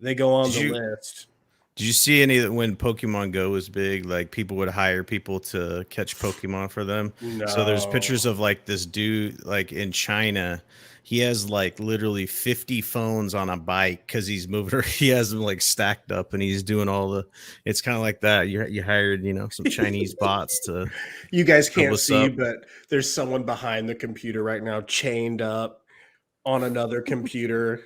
S1: they go on the list.
S6: Did you see any that when Pokemon Go was big, like people would hire people to catch Pokemon for them? So there's pictures of like this dude like in China. He has like literally 50 phones on a bike because he's moving. He has them like stacked up and he's doing all the. It's kind of like that. You hired some Chinese bots to.
S1: You guys can't
S6: what's
S1: see,
S6: up.
S1: but there's someone behind the computer right now, chained up on another computer.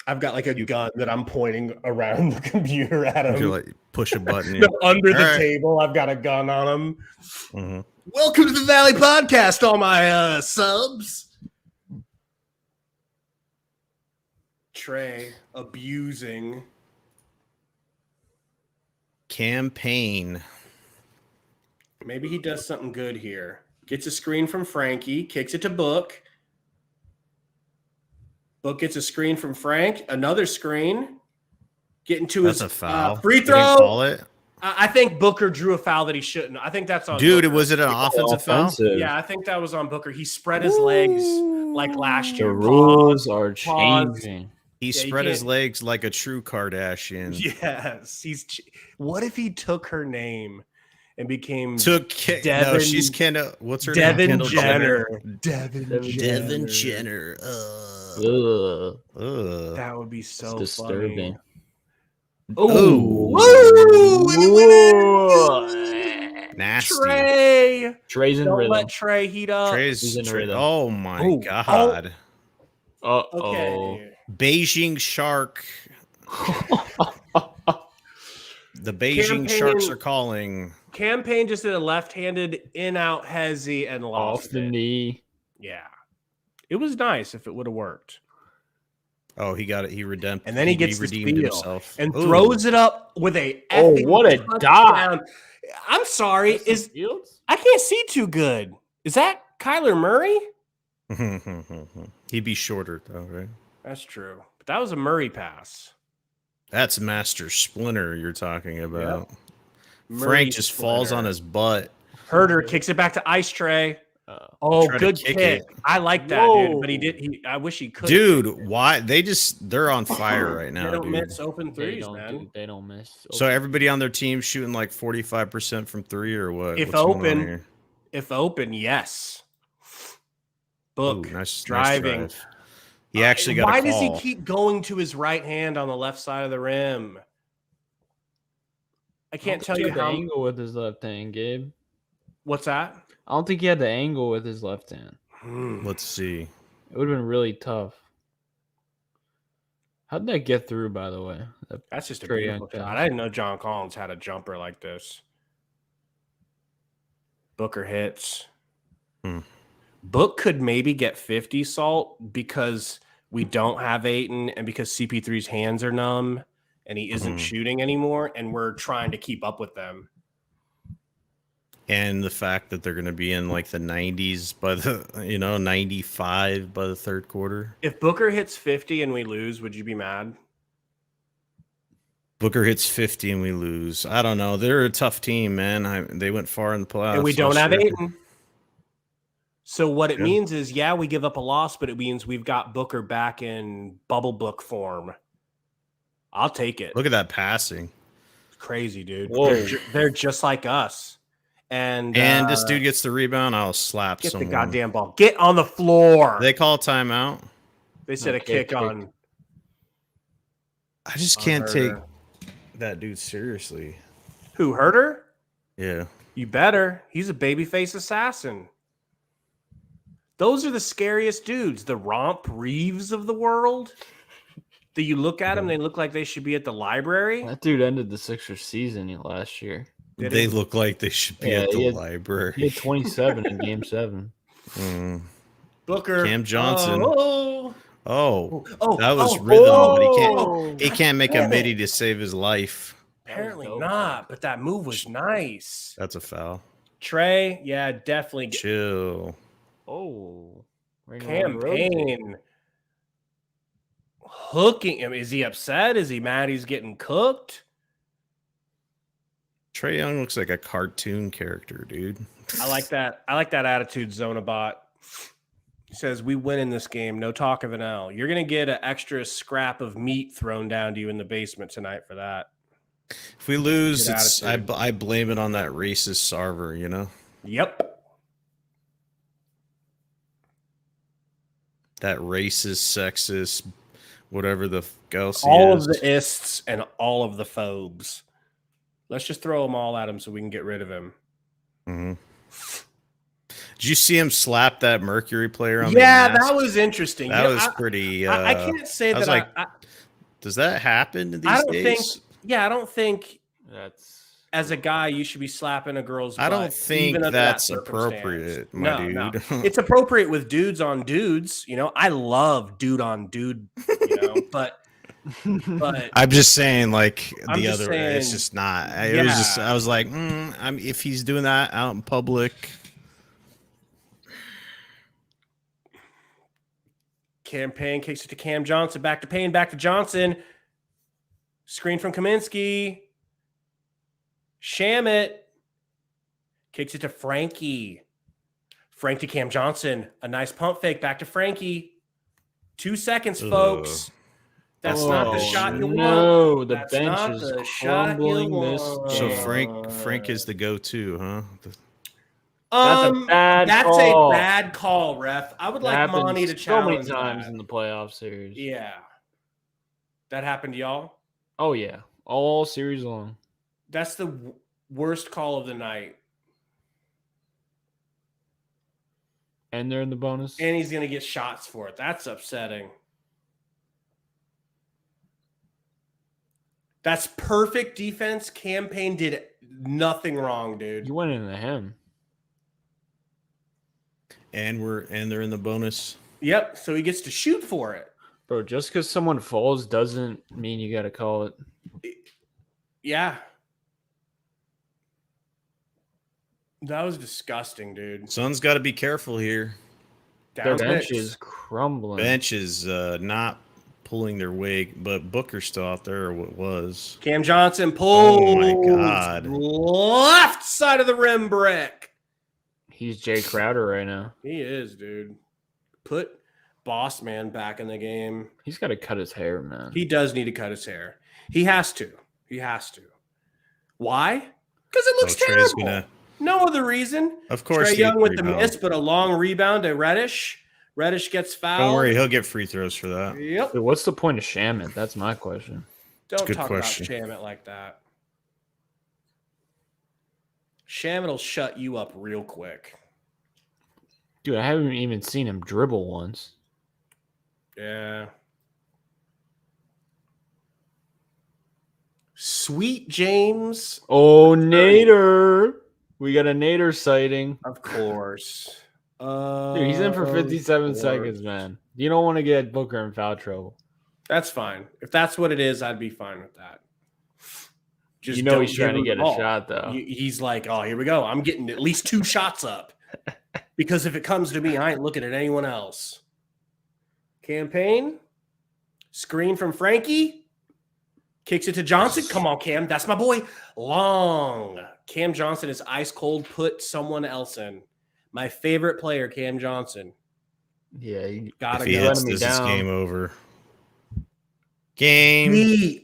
S1: I've got like a gun that I'm pointing around the computer at him.
S6: You like push a button.
S1: No, under the
S6: All right.
S1: table, I've got a gun on him.
S6: Mm-hmm.
S1: Welcome to the Valley Podcast, all my subs. Trey abusing.
S6: Campaign.
S1: Maybe he does something good here. Gets a screen from Frankie, kicks it to Book. Book gets a screen from Frank, another screen. Getting to
S6: That's
S1: his
S6: a foul.
S1: free
S6: They didn't
S1: throw.
S6: call it.
S1: I think Booker drew a foul that he shouldn't. I think that's on
S6: Dude,
S1: Booker.
S6: was it an offensive foul?
S1: Yeah, I think that was on Booker. He spread his legs like last
S2: The
S1: year.
S2: rules are
S1: Pause.
S2: changing.
S6: He
S1: Yeah, you
S6: spread his
S1: can't-
S6: legs like a true Kardashian.
S1: Yes, what if he took her name and became
S6: No,
S1: Devin-
S6: she's Kendall. What's her
S1: Devin
S6: name? Kendall
S1: Jenner? Devin
S6: Devin
S1: Jenner.
S6: Jenner.
S2: Ugh,
S1: That would be so
S2: it's disturbing.
S6: Ooh. Nasty.
S1: Trey.
S2: Trey's in
S1: Don't
S2: rhythm.
S1: let Trey heat up.
S2: He's in rhythm.
S6: Oh my
S1: Ooh.
S6: god.
S1: Okay.
S6: Beijing shark. The Beijing
S1: Campaign-
S6: sharks are calling.
S1: Campaign just did a left-handed in-out hezzy and lost
S2: Off the
S1: it.
S2: knee.
S1: Yeah. It was nice if it would have worked.
S6: Oh, he got it. He redeemed.
S1: And then he gets the
S6: redeemed
S1: steal
S6: himself
S1: and
S6: Ooh.
S1: throws it up with a
S2: Oh,
S1: effing
S2: what a
S1: touchdown. I'm sorry.
S2: Justin Fields?
S1: I can't see too good. Is that Kyler Murray?
S6: He'd be shorter though, right?
S1: That's true. But that was a Murray pass.
S6: That's Master Splinter you're talking about.
S1: Murray
S6: Frank just falls
S1: Splinter.
S6: on his butt.
S1: Herder kicks it back to Ice Tray.
S6: Try to
S1: Good
S6: kick
S1: kick.
S6: it.
S1: I like that, dude. But he did. I wish he could.
S6: Dude, why they're on fire right
S1: They
S6: now,
S1: don't
S6: dude.
S1: miss open threes, man.
S2: They don't miss.
S6: So everybody on their team shooting like 45% from three or what?
S1: If
S6: What's going on
S1: open,
S6: here?
S1: If open, yes. Book
S6: Ooh, nice
S1: driving.
S6: Nice drive. He actually got
S1: Why
S6: a
S1: does he
S6: call.
S1: keep going to his right hand on the left side of the rim? I can't tell you
S2: the
S1: how.
S2: angle with his left hand, Gabe.
S1: What's that?
S2: I don't think he had the angle with his left hand.
S6: Let's see.
S2: It would have been really tough. How'd that get through, by the way?
S1: That's just a
S2: Trey
S1: beautiful
S2: Young
S1: shot.
S2: pass.
S1: I didn't know John Collins had a jumper like this. Booker hits. Book could maybe get 50 salt because we don't have Ayton and because CP3's hands are numb and he isn't shooting anymore and we're trying to keep up with them.
S6: And the fact that they're going to be in like the 90s by the 95 by the third quarter.
S1: If Booker hits 50 and we lose, would you be mad?
S6: Booker hits 50 and we lose. I don't know. They're a tough team, man. They went far in the playoffs.
S1: And we don't
S6: last
S1: have
S6: year.
S1: Ayton. So what it means is, yeah, we give up a loss, but it means we've got Booker back in bubble book form. I'll take it.
S6: Look at that passing.
S1: It's crazy, dude.
S2: Whoa.
S1: They're just like us. And
S6: This dude gets the rebound. I'll slap
S1: get
S6: someone.
S1: the goddamn ball. Get on the floor.
S6: They call timeout.
S1: They said
S2: No,
S1: a kick
S2: kick.
S1: on.
S6: I just
S1: on
S6: can't take
S1: Herder.
S6: that dude seriously.
S1: Who, Herder?
S6: Yeah.
S1: You better. He's a babyface assassin. Those are the scariest dudes. The Romp Reeves of the world. Do you look at them? They look like they should be at the library.
S2: That dude ended the Sixers season last year.
S6: They look like they should be at the library.
S2: He had 27 in Game 7.
S1: Booker.
S6: Cam Johnson.
S1: Oh.
S6: That was rhythm, but he can't make a midi to save his life.
S1: Apparently not, but that move was nice.
S6: That's a foul.
S1: Trey, yeah, definitely.
S6: Chill.
S2: Oh.
S1: Campaign. Hooking him. Is he upset? Is he mad he's getting cooked?
S6: Trae Young looks like a cartoon character, dude.
S1: I like that. I like that attitude, Zonabot. He says, we win in this game. No talk of an L. You're going to get an extra scrap of meat thrown down to you in the basement tonight for that.
S6: If we lose,
S1: Good attitude.
S6: I blame it on that racist Sarver, you know?
S1: Yep.
S6: That racist, sexist, whatever the else he
S1: All
S6: is.
S1: of the ists and all of the phobes. Let's just throw them all at him so we can get rid of him.
S6: Mm-hmm. Did you see him slap that Mercury player on
S1: Yeah,
S6: the mask?
S1: that was interesting.
S6: That
S1: You know,
S6: was pretty.
S1: I can't say
S6: I was
S1: that.
S6: like, does that happen these
S1: I don't
S6: days?
S1: think. Yeah, I don't think
S2: That's
S1: as a guy you should be slapping a girl's butt.
S6: I don't think
S1: even under
S6: that's
S1: that circumstance.
S6: appropriate, my dude.
S1: No. It's appropriate with dudes on dudes. You know, I love dude on dude. You know, but
S6: I'm just saying, like
S1: I'm
S6: the
S1: just
S6: other,
S1: saying,
S6: it's just not. It was just. I was like, if he's doing that out in public.
S1: Campaign kicks it to Cam Johnson, back to Payne, back to Johnson. Screen from Kaminsky. Shamit kicks it to Frankie. Frank to Cam Johnson. A nice pump fake back to Frankie. 2 seconds, folks. That's not the shot you want.
S2: No, the
S1: That's
S2: bench
S1: not
S2: is
S1: the shot you
S2: crumbling this
S1: want.
S6: So
S2: game.
S6: Frank is the go-to, huh?
S2: That's a bad
S1: That's
S2: call.
S1: a bad call, ref. I would
S2: That
S1: like
S2: happens
S1: Monty to
S2: so
S1: challenge
S2: many times
S1: that.
S2: in the playoff series.
S1: Yeah. That happened to y'all?
S2: Oh yeah, all series long.
S1: That's the worst call of the night.
S2: And they're in the bonus.
S1: And he's going to get shots for it. That's upsetting. That's perfect defense. Campaign did nothing wrong, dude.
S2: You went into him.
S6: And they're in the bonus.
S1: Yep. So he gets to shoot for it.
S2: Bro, just because someone falls doesn't mean you got to call it.
S1: Yeah. That was disgusting, dude.
S6: Suns got to be careful here.
S2: Their
S1: Down
S2: bench
S1: six.
S2: is crumbling.
S6: Bench is not pulling their weight, but Booker's still out there, or what was.
S1: Cam Johnson pulls.
S6: Oh, my God.
S1: Left side of the rim brick.
S2: He's Jay Crowder right now.
S1: He is, dude. Put Boss Man back in the game.
S2: He's got to cut his hair, man.
S1: He does need to cut his hair. He has to. He has to. Why? Because it looks
S6: Trey's
S1: terrible. No other reason.
S6: Of course,
S1: Trae
S6: he
S1: Young
S6: gets
S1: with the
S6: rebound.
S1: miss, but a long rebound to Reddish. Reddish gets fouled.
S6: Don't worry, he'll get free throws for that.
S1: Yep.
S2: Dude, what's the point of Shamit? That's my question.
S1: Don't
S6: good
S1: talk
S6: question.
S1: about Shamit like that. Shamit will shut you up real quick.
S2: Dude, I haven't even seen him dribble once.
S1: Yeah. Sweet James.
S2: Oh, Nader. We got a Nader sighting.
S1: Of course.
S2: Dude, he's in for 57 seconds, man. You don't want to get Booker in foul trouble.
S1: That's fine. If that's what it is, I'd be fine with that. Just
S2: You know
S1: don't
S2: he's trying
S1: give
S2: to
S1: him
S2: get a
S1: the ball.
S2: shot, though.
S1: He's like, oh, here we go. I'm getting at least 2 shots up. Because if it comes to me, I ain't looking at anyone else. Campaign. Screen from Frankie. Kicks it to Johnson. Come on, Cam. That's my boy. Long. Cam Johnson is ice cold. Put someone else in. My favorite player, Cam Johnson.
S2: Yeah, you
S1: Gotta
S6: If he
S1: go.
S6: hits
S2: letting me
S6: this, it's
S2: down.
S6: game over. Game.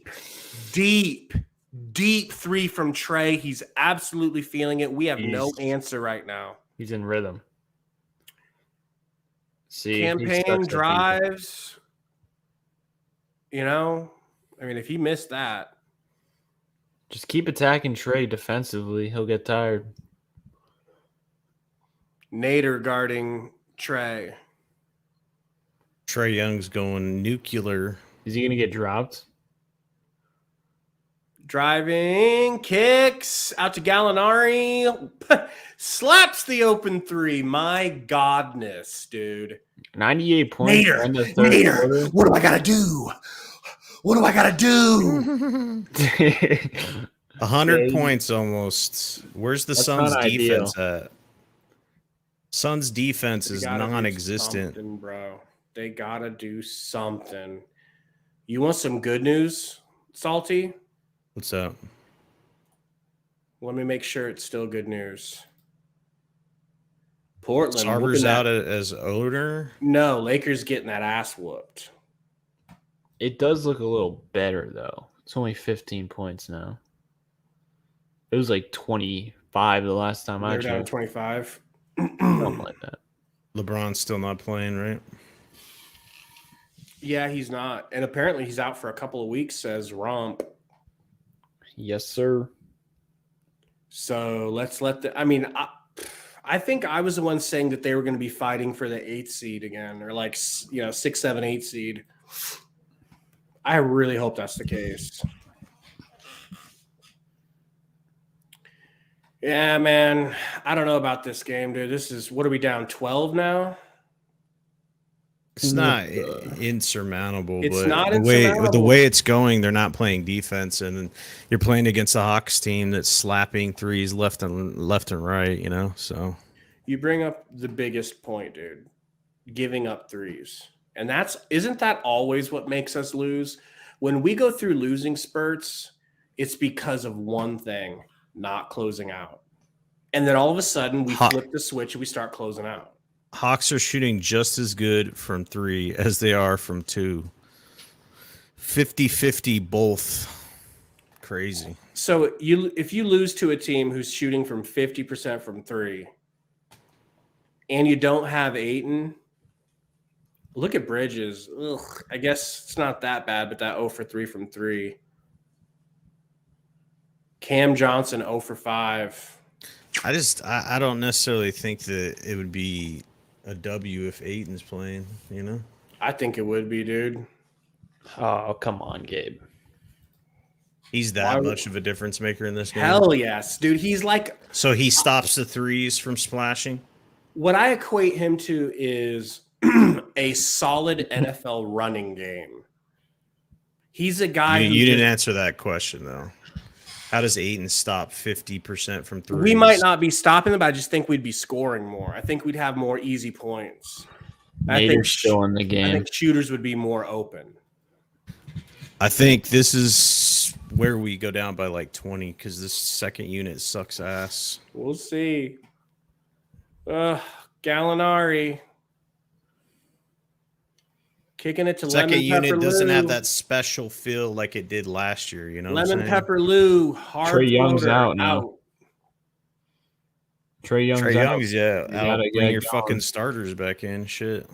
S1: Deep 3 from Trey. He's absolutely feeling it. We have no answer right now.
S2: He's in rhythm. See, he
S1: Campaign
S2: sucks at
S1: drives. You know, I mean, if he missed that,
S2: just keep attacking Trey defensively. He'll get tired.
S1: Nader guarding Trey.
S6: Trae Young's going nuclear.
S2: Is he going to get dropped?
S1: Driving, kicks out to Gallinari, slaps the open 3. My godness, dude.
S2: 98 points
S1: Nader,
S2: in the third quarter.
S1: what do I gotta do? What do I gotta do?
S6: 100
S2: Yeah,
S6: points almost. Where's the
S2: That's
S6: Suns
S2: not
S6: defense at? Suns defense
S1: They
S6: is
S1: gotta do
S6: non-existent.
S1: something, bro. They gotta do something. You want some good news, Salty?
S6: What's up?
S1: Let me make sure it's still good news. Portland.
S6: Sarver's
S1: whooping that-
S6: out as owner.
S1: No, Lakers getting that ass whooped.
S2: It does look a little better, though. It's only 15 points now. It was like 25 the last time I
S1: They're down to
S2: checked.
S1: 25.
S2: Something like that.
S6: LeBron's still not playing, right?
S1: Yeah, he's not. And apparently he's out for a couple of weeks, says Romp.
S2: Yes, sir.
S1: So let's let the. I I think I was the one saying that they were going to be fighting for the 8th seed again, or like 6, 7, 8 seed. I really hope that's the case. Yeah, man. I don't know about this game, dude. This is, what are we down, 12 now?
S6: It's not insurmountable.
S1: It's
S6: but
S1: not
S6: the
S1: insurmountable.
S6: way it's going, they're not playing defense, and you're playing against a Hawks team that's slapping threes left and right. So
S1: You bring up the biggest point, dude. Giving up threes. And isn't that always what makes us lose? When we go through losing spurts, it's because of one thing, not closing out. And then all of a sudden we flip the switch and we start closing out.
S6: Hawks are shooting just as good from 3 as they are from 2. 50-50 both. Crazy.
S1: So if you lose to a team who's shooting from 50% from 3 and you don't have Ayton, look at Bridges. Ugh, I guess it's not that bad, but that 0 for 3 from 3. Cam Johnson 0 for 5.
S6: I don't necessarily think that it would be a W if Ayton's playing,
S1: I think it would be, dude.
S2: Oh, come on, Gabe.
S6: He's that much of a difference maker in this game.
S1: Hell yes, dude. He's like,
S6: so he stops the threes from splashing.
S1: what I equate him to is a solid NFL running game. He's a guy.
S6: You didn't answer that question though. How does Ayton stop 50% from 3?
S1: We might not be stopping them, but I just think we'd be scoring more. I think we'd have more easy points.
S2: Nader's still in the game.
S1: I think shooters would be more open.
S6: I think this is where we go down by like 20 because this second unit sucks ass.
S1: We'll see. Gallinari. Kicking it to
S6: second
S1: Lemon
S6: unit
S1: Pepper
S6: doesn't
S1: Lou.
S6: have that special feel like it did last year. You know,
S1: Lemon Pepper Lou.
S2: Trae Young's out now. Trae Young's
S6: out. Bring your fucking starters back in. Shit.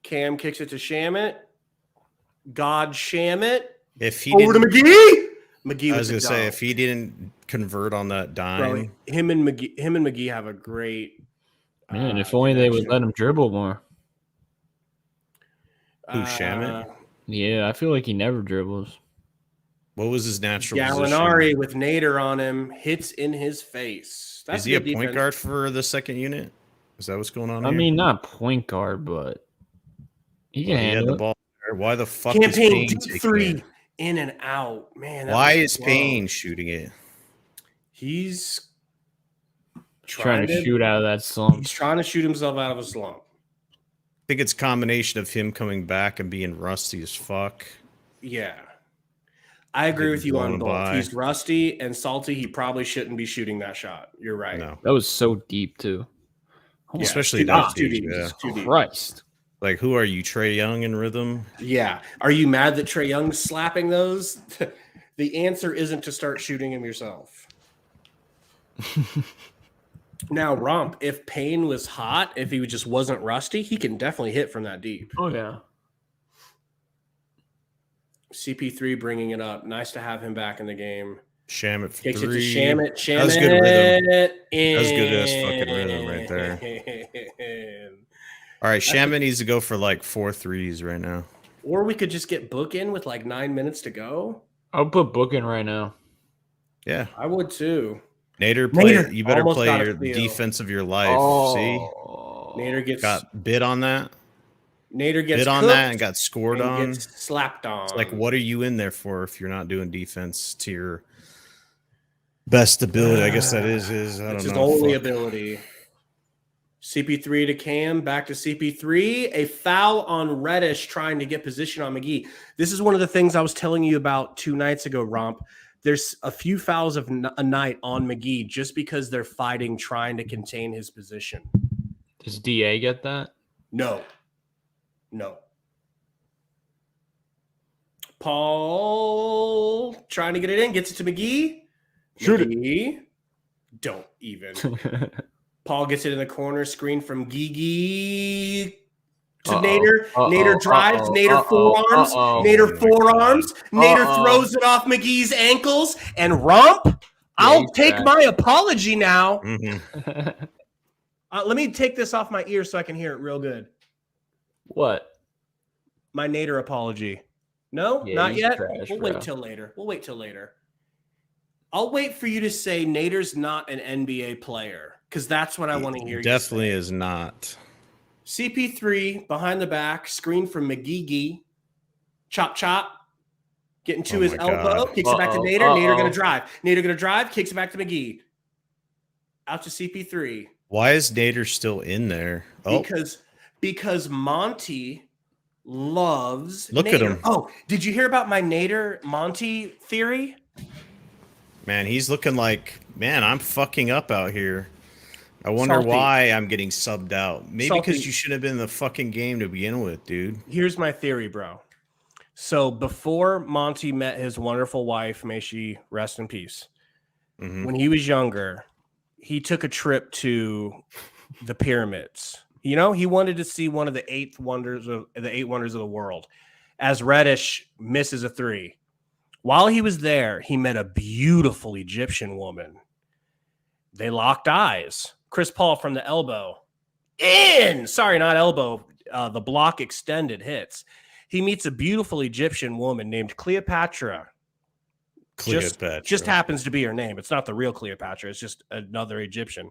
S1: Cam kicks it to Shamit. God Shamit.
S6: If he
S1: over to
S6: didn't-
S1: McGee.
S6: I was gonna say if he didn't convert on that dime,
S1: Bro, him and McGee have a great.
S2: Man, if only they would let him dribble more.
S6: Who, Shamit?
S2: Yeah, I feel like he never dribbles.
S6: What was his natural
S1: Gallinari
S6: position?
S1: with Nader on him hits in his face.
S6: Is he a point guard for the second unit? Is that what's going on
S2: I
S6: here?
S2: mean, not point guard, but he can handle
S6: the
S2: it.
S6: ball. Why the fuck
S1: Campaign
S6: is Payne
S1: deep
S6: taking
S1: three
S6: it?
S1: in and out, man.
S6: Why is Payne shooting it?
S1: He's
S2: trying to shoot out of that slump.
S1: He's trying to shoot himself out of a slump.
S6: I think it's a combination of him coming back and being rusty as fuck.
S1: Yeah. I agree with you on both.
S6: By.
S1: He's rusty and salty. He probably shouldn't be shooting that shot. You're right.
S6: No.
S2: That was so deep, too.
S6: Yeah, especially
S1: that's
S6: that
S1: too
S6: deep.
S1: deep.
S6: Yeah.
S1: It's too deep.
S2: Christ.
S6: Like, who are you, Trae Young in rhythm?
S1: Yeah. Are you mad that Trae Young's slapping those? The answer isn't to start shooting him yourself. Now, Romp, if Payne was hot, if he just wasn't rusty, he can definitely hit from that deep.
S2: Oh, yeah.
S1: CP3 bringing it up. Nice to have him back in the game.
S6: Shamit for
S1: Kicks
S6: 3.
S1: it to Shamit.
S6: That was good rhythm. That was good
S1: As
S6: fucking rhythm right there. All right, Shamit needs to go for like 4 threes right now.
S1: Or we could just get Book in with like 9 minutes to go.
S2: I'll put Book in right now.
S6: Yeah.
S1: I would too.
S6: Nader, you better
S1: almost
S6: play
S1: got a
S6: your
S1: steal.
S6: defense of your life.
S1: Nader gets
S6: Got bid on that.
S1: Nader gets
S6: Bid on
S1: cooked
S6: that and got scored
S1: and
S6: on.
S1: gets slapped on.
S6: It's like, what are you in there for if you're not doing defense to your best ability? I guess that is I
S1: it's
S6: don't
S1: his
S6: know.
S1: only
S6: Fuck.
S1: ability. CP3 to Cam, back to CP3. A foul on Reddish trying to get position on McGee. This is one of the things I was telling you about 2 nights ago, Romp. There's a few fouls of a night on McGee just because they're fighting, trying to contain his position.
S2: Does DA get that?
S1: No. Paul trying to get it in, gets it to McGee.
S2: Shoot
S1: McGee. Don't even. Paul gets it in the corner, screen from Gigi to Nader. Nader drives. Nader forearms. Nader forearms. Nader throws it off McGee's ankles. And Romp, I'll
S2: he's
S1: take
S2: trash.
S1: my apology now.
S6: Mhm.
S1: Let me take this off my ear so I can hear it real good.
S2: What?
S1: My Nader apology. No,
S2: Yeah,
S1: not
S2: he's
S1: yet.
S2: trash,
S1: We'll
S2: bro.
S1: wait till later. I'll wait for you to say Nader's not an NBA player because that's what I want to hear.
S6: Definitely
S1: you say.
S6: is not.
S1: CP3 behind the back, screen from McGee. Chop, chop. Getting to
S6: Oh
S1: his
S6: my
S1: elbow.
S6: God.
S1: Kicks it back to Nader. Nader going to drive. Nader going to drive. Kicks it back to McGee. Out to CP3.
S6: Why is Nader still in there? Oh,
S1: Because Monty loves
S6: Look
S1: Nader.
S6: at him.
S1: Oh, did you hear about my Nader Monty theory?
S6: man, he's looking like, man, I'm fucking up out here. I wonder
S1: Salty.
S6: why I'm getting subbed out. Maybe
S1: Salty.
S6: because you should have been in the fucking game to begin with, dude.
S1: Here's my theory, bro. So before Monty met his wonderful wife, may she rest in peace,
S6: Mhm.
S1: when he was younger, he took a trip to the pyramids. You know, he wanted to see one of the eight wonders of the world. As Reddish misses a three. While he was there, he met a beautiful Egyptian woman. They locked eyes. Chris Paul from the elbow. In! Sorry, not elbow. The block extended hits. He meets a beautiful Egyptian woman named Cleopatra. Just happens to be her name. It's not the real Cleopatra. It's just another Egyptian.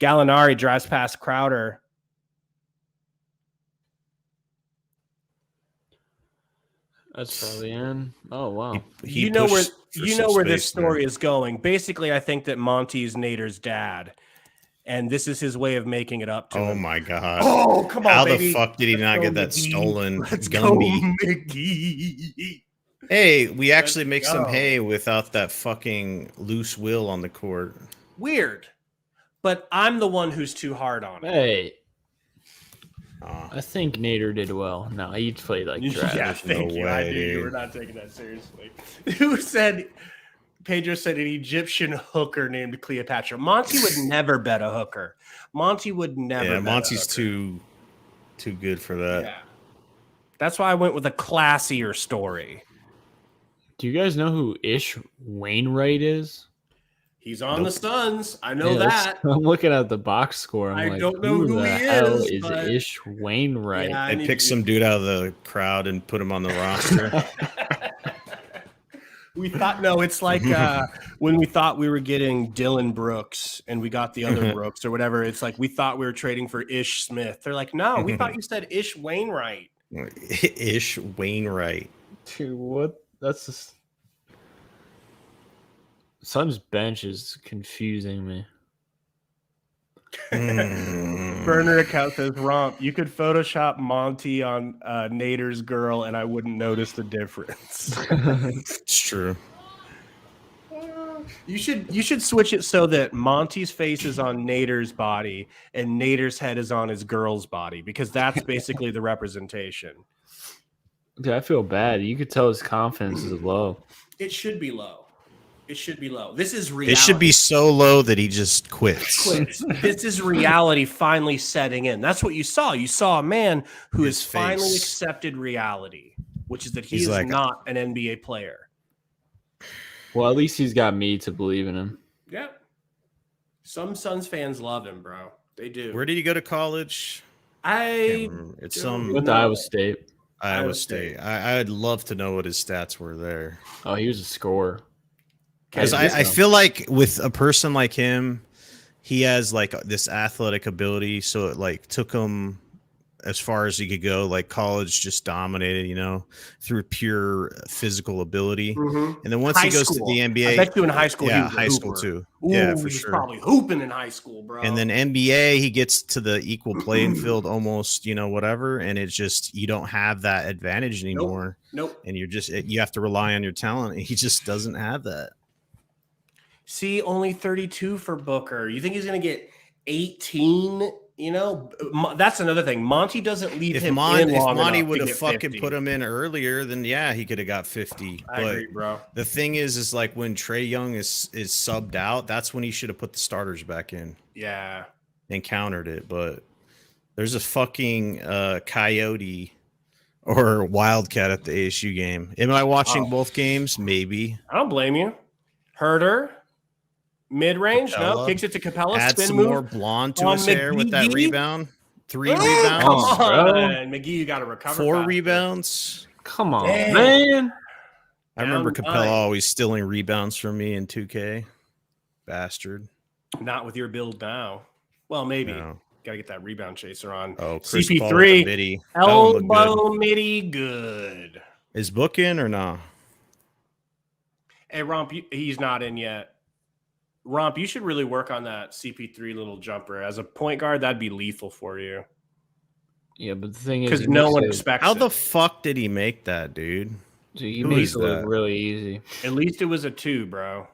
S1: Gallinari drives past Crowder.
S2: That's probably in. Oh wow.
S6: He
S1: You know where
S6: pushed for some
S1: this
S6: space there.
S1: story is going. Basically, I think that Monty's Nader's dad, and this is his way of making it up to
S6: Oh
S1: him.
S6: my god.
S1: Oh, come on,
S6: How
S1: baby.
S6: the fuck did he
S1: Let's
S6: not
S1: go,
S6: get that
S1: McGee.
S6: stolen
S1: Let's
S6: Gumby?
S1: go, McGee.
S6: Hey, we actually
S1: Let's
S6: make some
S1: go.
S6: hay without that fucking loose will on the court.
S1: Weird, but I'm the one who's too hard on it.
S2: Hey,
S6: Aw.
S2: I think Nader did well. No, he played like trash.
S1: Yeah,
S6: There's
S1: thank
S6: no
S1: you.
S6: way,
S1: I knew you
S6: dude.
S1: were not taking that seriously. Who said? Pedro said an Egyptian hooker named Cleopatra. Monty would never bet a hooker. Monty would never.
S6: Yeah,
S1: bet a
S6: Monty's
S1: hooker.
S6: too good for that.
S1: Yeah. That's why I went with a classier story.
S2: Do you guys know who Ish Wainwright is?
S1: He's on the Suns. I know
S2: Yeah,
S1: that.
S2: I'm looking at the box score. I'm
S1: I
S2: like,
S1: don't know who
S2: the
S1: he
S2: hell
S1: is, but-
S2: Ish Wainwright?
S1: Yeah, I
S6: I
S1: need
S6: picked
S1: to-
S6: some dude out of the crowd and put him on the roster.
S1: We thought it's like when we thought we were getting Dylan Brooks and we got the other Brooks or whatever. It's like we thought we were trading for Ish Smith. They're like, no, we thought you said Ish Wainwright.
S6: Ish Wainwright.
S2: Dude, what? That's just... Suns bench is confusing me.
S1: Burner account says, Romp, you could Photoshop Monty on Nader's girl and I wouldn't notice the difference.
S6: It's true.
S1: You should switch it so that Monty's face is on Nader's body and Nader's head is on his girl's body because that's basically the representation.
S2: Dude, I feel bad. You could tell his confidence is low.
S1: It should be low. It should be low. This is reality.
S6: It should be so low that he just quits.
S1: This is reality finally setting in. That's what you saw. You saw a man who
S6: His
S1: has finally
S6: face.
S1: accepted reality, which is that he
S6: He's
S1: is
S6: like-
S1: not an NBA player.
S2: Well, at least he's got me to believe in him.
S1: Yeah. Some Suns fans love him, bro. They do.
S6: Where did he go to college?
S1: I
S6: Can't remember. It's
S1: don't
S6: some
S2: He went to Iowa State.
S6: Iowa State. I'd love to know what his stats were there.
S2: Oh, he was a scorer.
S6: Because I feel like with a person like him, he has like this athletic ability. So it like took him as far as he could go. Like college just dominated, through pure physical ability.
S1: Mhm.
S6: And then once he
S1: High
S6: goes
S1: school.
S6: to the NBA,
S1: I bet you in high school, he
S6: yeah,
S1: was a
S6: high school
S1: hooper.
S6: too.
S1: Ooh,
S6: Yeah,
S1: he
S6: for
S1: was
S6: sure.
S1: probably hooping in high school, bro.
S6: And then NBA, he gets to the equal playing field almost, whatever. And it's just, you don't have that advantage anymore.
S1: Nope.
S6: And you have to rely on your talent. And he just doesn't have that.
S1: See, only 32 for Booker. You think he's going to get 18? That's another thing. Monty doesn't leave
S6: If
S1: him in
S6: Monty
S1: long
S6: would
S1: enough
S6: have
S1: to get
S6: fucking
S1: 50.
S6: put him in earlier, then yeah, he could have got 50.
S1: I
S6: But
S1: agree, bro.
S6: the thing is like when Trey Young is subbed out, that's when he should have put the starters back in
S1: Yeah.
S6: and countered it. But there's a fucking coyote or wildcat at the ASU game. Am I watching both games? Maybe.
S1: I don't blame you. Herder, Mid-range? No.
S6: Capella.
S1: Kicks it to Capella.
S6: Add
S1: Spin
S6: some
S1: move.
S6: more blonde to
S1: on
S6: his hair with that
S1: McGee.
S6: rebound. 3
S1: Come
S6: rebounds.
S1: on,
S2: bro.
S1: McGee, you got to recover.
S6: 4
S1: faster.
S6: rebounds.
S2: Come on,
S1: Damn.
S2: man.
S6: I remember
S1: Down
S6: Capella
S1: 9.
S6: always stealing rebounds from me in 2K. Bastard.
S1: Not with your build now. Well, maybe.
S6: No.
S1: Got to get that rebound chaser on.
S6: Oh, Chris Paul with the
S1: CP3.
S6: midi. That one looked good.
S1: Elbow midi good.
S6: Is Book in or not?
S1: Hey, Romp, he's not in yet. Romp, you should really work on that CP3 little jumper. As a point guard, that'd be lethal for you.
S2: Yeah, but the thing is,
S1: Because no one expects
S6: How
S1: it.
S6: the fuck did he make that, dude?
S2: he
S6: who
S2: makes
S6: is
S2: it look
S6: that?
S2: really easy.
S1: At least it was a 2, bro.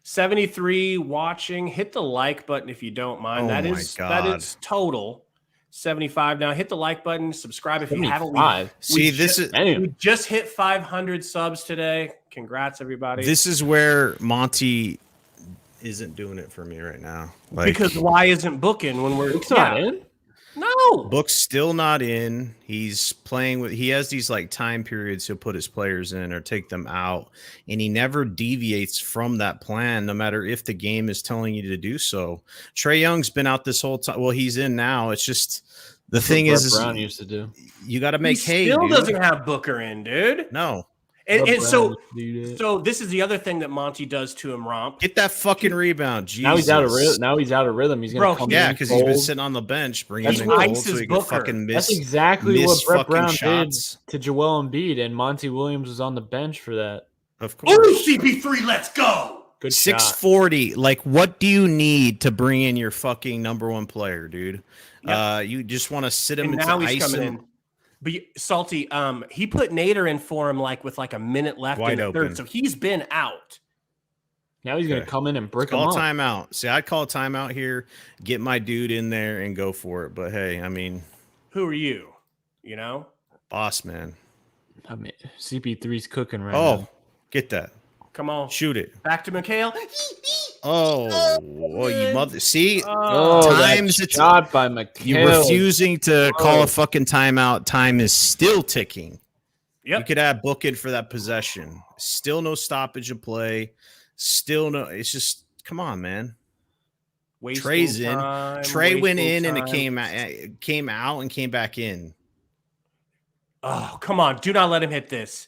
S1: 73 watching. Hit the like button if you don't mind.
S6: Oh
S1: that
S6: my
S1: is
S6: God.
S1: that is total. 75 now. Hit the like button. Subscribe if you haven't.
S2: 75.
S6: See, this is
S1: We just hit 500 subs today. Congrats, everybody.
S6: this is where Monty isn't doing it for me right now. Like,
S1: because why isn't booking when we're
S2: It's not in.
S1: No.
S6: Book's still not in. He's playing with. He has these like time periods he'll put his players in or take them out, and he never deviates from that plan, no matter if the game is telling you to do so. Trae Young's been out this whole time. Well, he's in now. It's just the thing
S2: Brett
S6: is
S2: Brown used to do.
S6: you got to make
S1: he
S6: hay.
S1: still
S6: Dude.
S1: doesn't have Booker in, dude.
S6: No,
S1: And
S2: Brett
S1: so
S2: Brown used to do that.
S1: so this is the other thing that Monty does to him, Romp.
S6: get that fucking rebound. Jesus.
S2: Now he's out of rhythm. Now he's out of rhythm. He's gonna
S1: Bro,
S2: come
S6: Yeah,
S2: in
S6: because he's been
S2: cold.
S6: sitting on the bench, bringing
S2: That's
S6: him
S2: what
S6: in cold
S1: ices
S6: so he can
S1: Booker.
S6: fucking miss.
S2: That's exactly
S6: miss
S2: what Brett
S6: fucking
S2: Brown
S6: shots.
S2: did to Joel Embiid, and Monty Williams was on the bench for that.
S6: Of course.
S1: Oh, CP3, let's go.
S2: Good shot.
S6: 640. Like, what do you need to bring in your fucking number one player, dude?
S1: Yep.
S6: You just want to sit him
S1: And
S6: and
S1: now he's
S6: ice
S1: coming
S6: him.
S1: in. But Salty, he put Nader in for him with a minute left
S6: Wide
S1: in the
S6: open.
S1: third, so he's been out.
S2: Now he's gonna
S6: Okay.
S2: come in and brick him
S6: Call
S2: up.
S6: timeout. See, I'd call a timeout here, get my dude in there and go for it. But hey, I mean,
S1: Who are you? You know?
S6: boss man.
S2: I mean, CP3's cooking right
S6: Oh,
S2: now.
S6: get that.
S1: Come on.
S6: Shoot it.
S1: Back to Mikhail.
S6: Oh, you mother. See,
S2: Oh,
S6: times
S2: that
S6: it's-
S2: shot by McHale.
S6: you refusing to call
S2: Oh.
S6: a fucking timeout. Time is still ticking. You
S1: Yep.
S6: could have Booking for that possession. Still no stoppage of play. Still no. It's just come on, man.
S1: Wasting
S6: Trey's in.
S1: time,
S6: Trey went
S1: wasting
S6: in and it
S1: time.
S6: came out and came back in.
S1: Oh, come on. Do not let him hit this.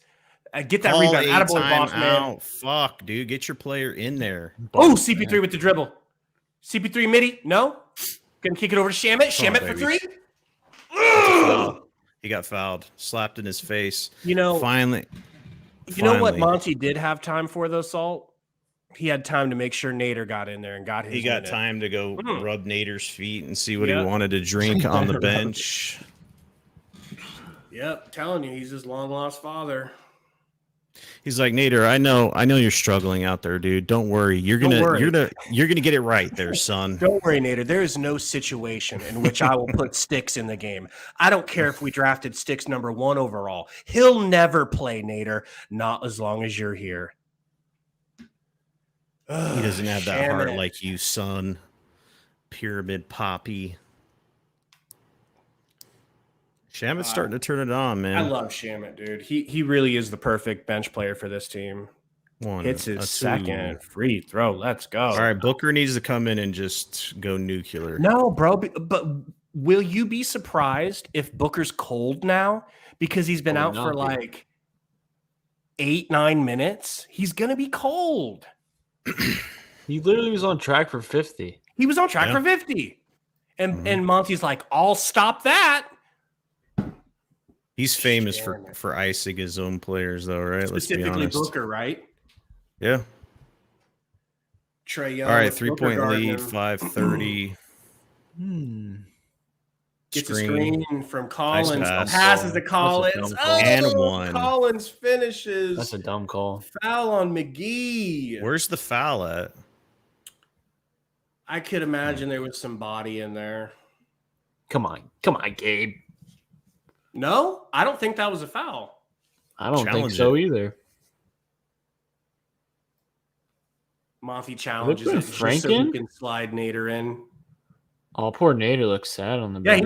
S1: Get that
S6: Call
S1: rebound.
S6: a
S1: Attaboy, boss man.
S6: timeout. Fuck, dude. Get your player in there.
S1: Oh, CP3 with the dribble. CP3 midi. No. Gonna kick it over to Shamit.
S6: Come on,
S1: Shamit for
S6: baby.
S1: 3.
S6: Foul. He got fouled. Slapped in his face.
S1: You know,
S6: Finally.
S1: you know what
S6: finally.
S1: Monty did have time for though, Salt? He had time to make sure Nader got in there and got his
S6: He got
S1: minute.
S6: time to go
S1: Mm.
S6: rub Nader's feet and see what
S1: Yeah.
S6: he wanted to drink on the bench.
S1: Yep, telling you, he's his long lost father.
S6: He's like, Nader, I know you're struggling out there, dude. Don't worry. You're
S1: Don't
S6: gonna
S1: worry.
S6: you're gonna get it right there, son.
S1: Don't worry, Nader. There is no situation in which I will put Sticks in the game. I don't care if we drafted Sticks number 1 overall. He'll never play, Nader. Not as long as you're here.
S6: He doesn't have that heart
S1: Shamit.
S6: like you, son. Pyramid Poppy. Shamit's starting to turn it on, man.
S1: I love Shamit, dude. He really is the perfect bench player for this team.
S6: One,
S1: Hits
S6: a
S1: his
S6: two.
S1: second free throw. Let's go.
S6: All right, Booker needs to come in and just go nuclear.
S1: No, bro. But will you be surprised if Booker's cold now? Because he's been
S2: Oh,
S1: out
S2: no,
S1: for
S2: dude.
S1: like 8-9 minutes. He's going to be cold.
S2: He literally was on track for 50.
S1: He was on track
S6: Yeah.
S1: for 50. And
S6: Mhm.
S1: and Monty's like, I'll stop that.
S6: He's famous
S1: Shamit.
S6: for icing his own players, though, right? Let's be
S1: Specifically
S6: honest.
S1: Booker, right?
S6: Yeah.
S1: Trae Young.
S6: All right,
S1: with
S6: 3-point
S1: Booker
S6: lead,
S1: guarding him.
S6: 5:30.
S1: Gets a screen from
S6: Nice
S1: Collins.
S6: pass.
S1: Passes to
S2: That's a
S1: Collins.
S2: dumb call.
S1: Oh,
S6: And one.
S1: Collins finishes.
S2: That's a dumb call.
S1: Foul on McGee.
S6: Where's the foul at?
S1: I could imagine there was some body in there.
S2: Come on, Gabe.
S1: No, I don't think that was a foul.
S2: I don't think
S6: Challenge
S2: so
S6: it.
S2: either.
S1: Monty challenges it
S2: been
S1: just so he
S2: Franken?
S1: can slide Nader in.
S2: Oh, poor Nader looks sad on the
S1: Yeah,
S2: bench.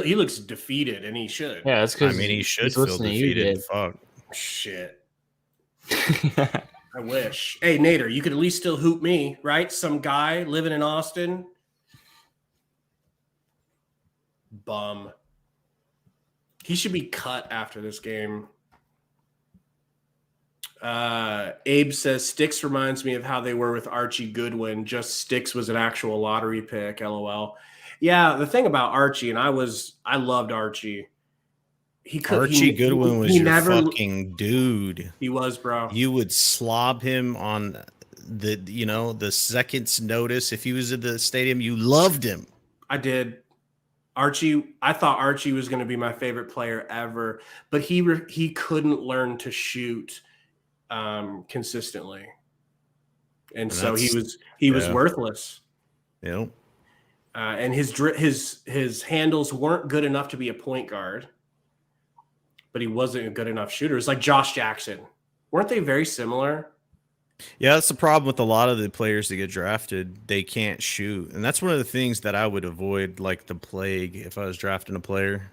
S1: he looks defeated, and he should.
S2: Yeah, that's
S6: I
S2: because
S6: mean, he should feel defeated. Fuck.
S1: Shit. I wish. Hey, Nader, you could at least still hoop me, right? Some guy living in Austin. Bum. He should be cut after this game. Abe says Sticks reminds me of how they were with Archie Goodwin. Just Sticks was an actual lottery pick. LOL. Yeah, the thing about Archie, and I loved Archie.
S6: Archie Goodwin was your
S1: never,
S6: fucking dude.
S1: He was, bro.
S6: You would slob him on the seconds notice. If he was at the stadium, you loved him.
S1: I did. Archie, I thought Archie was going to be my favorite player ever, but he couldn't learn to shoot consistently, and so he was worthless.
S6: Yep.
S1: And his handles weren't good enough to be a point guard, but he wasn't a good enough shooter. It's like Josh Jackson. Weren't they very similar?
S6: Yeah, that's the problem with a lot of the players that get drafted. They can't shoot. And that's one of the things that I would avoid like the plague if I was drafting a player.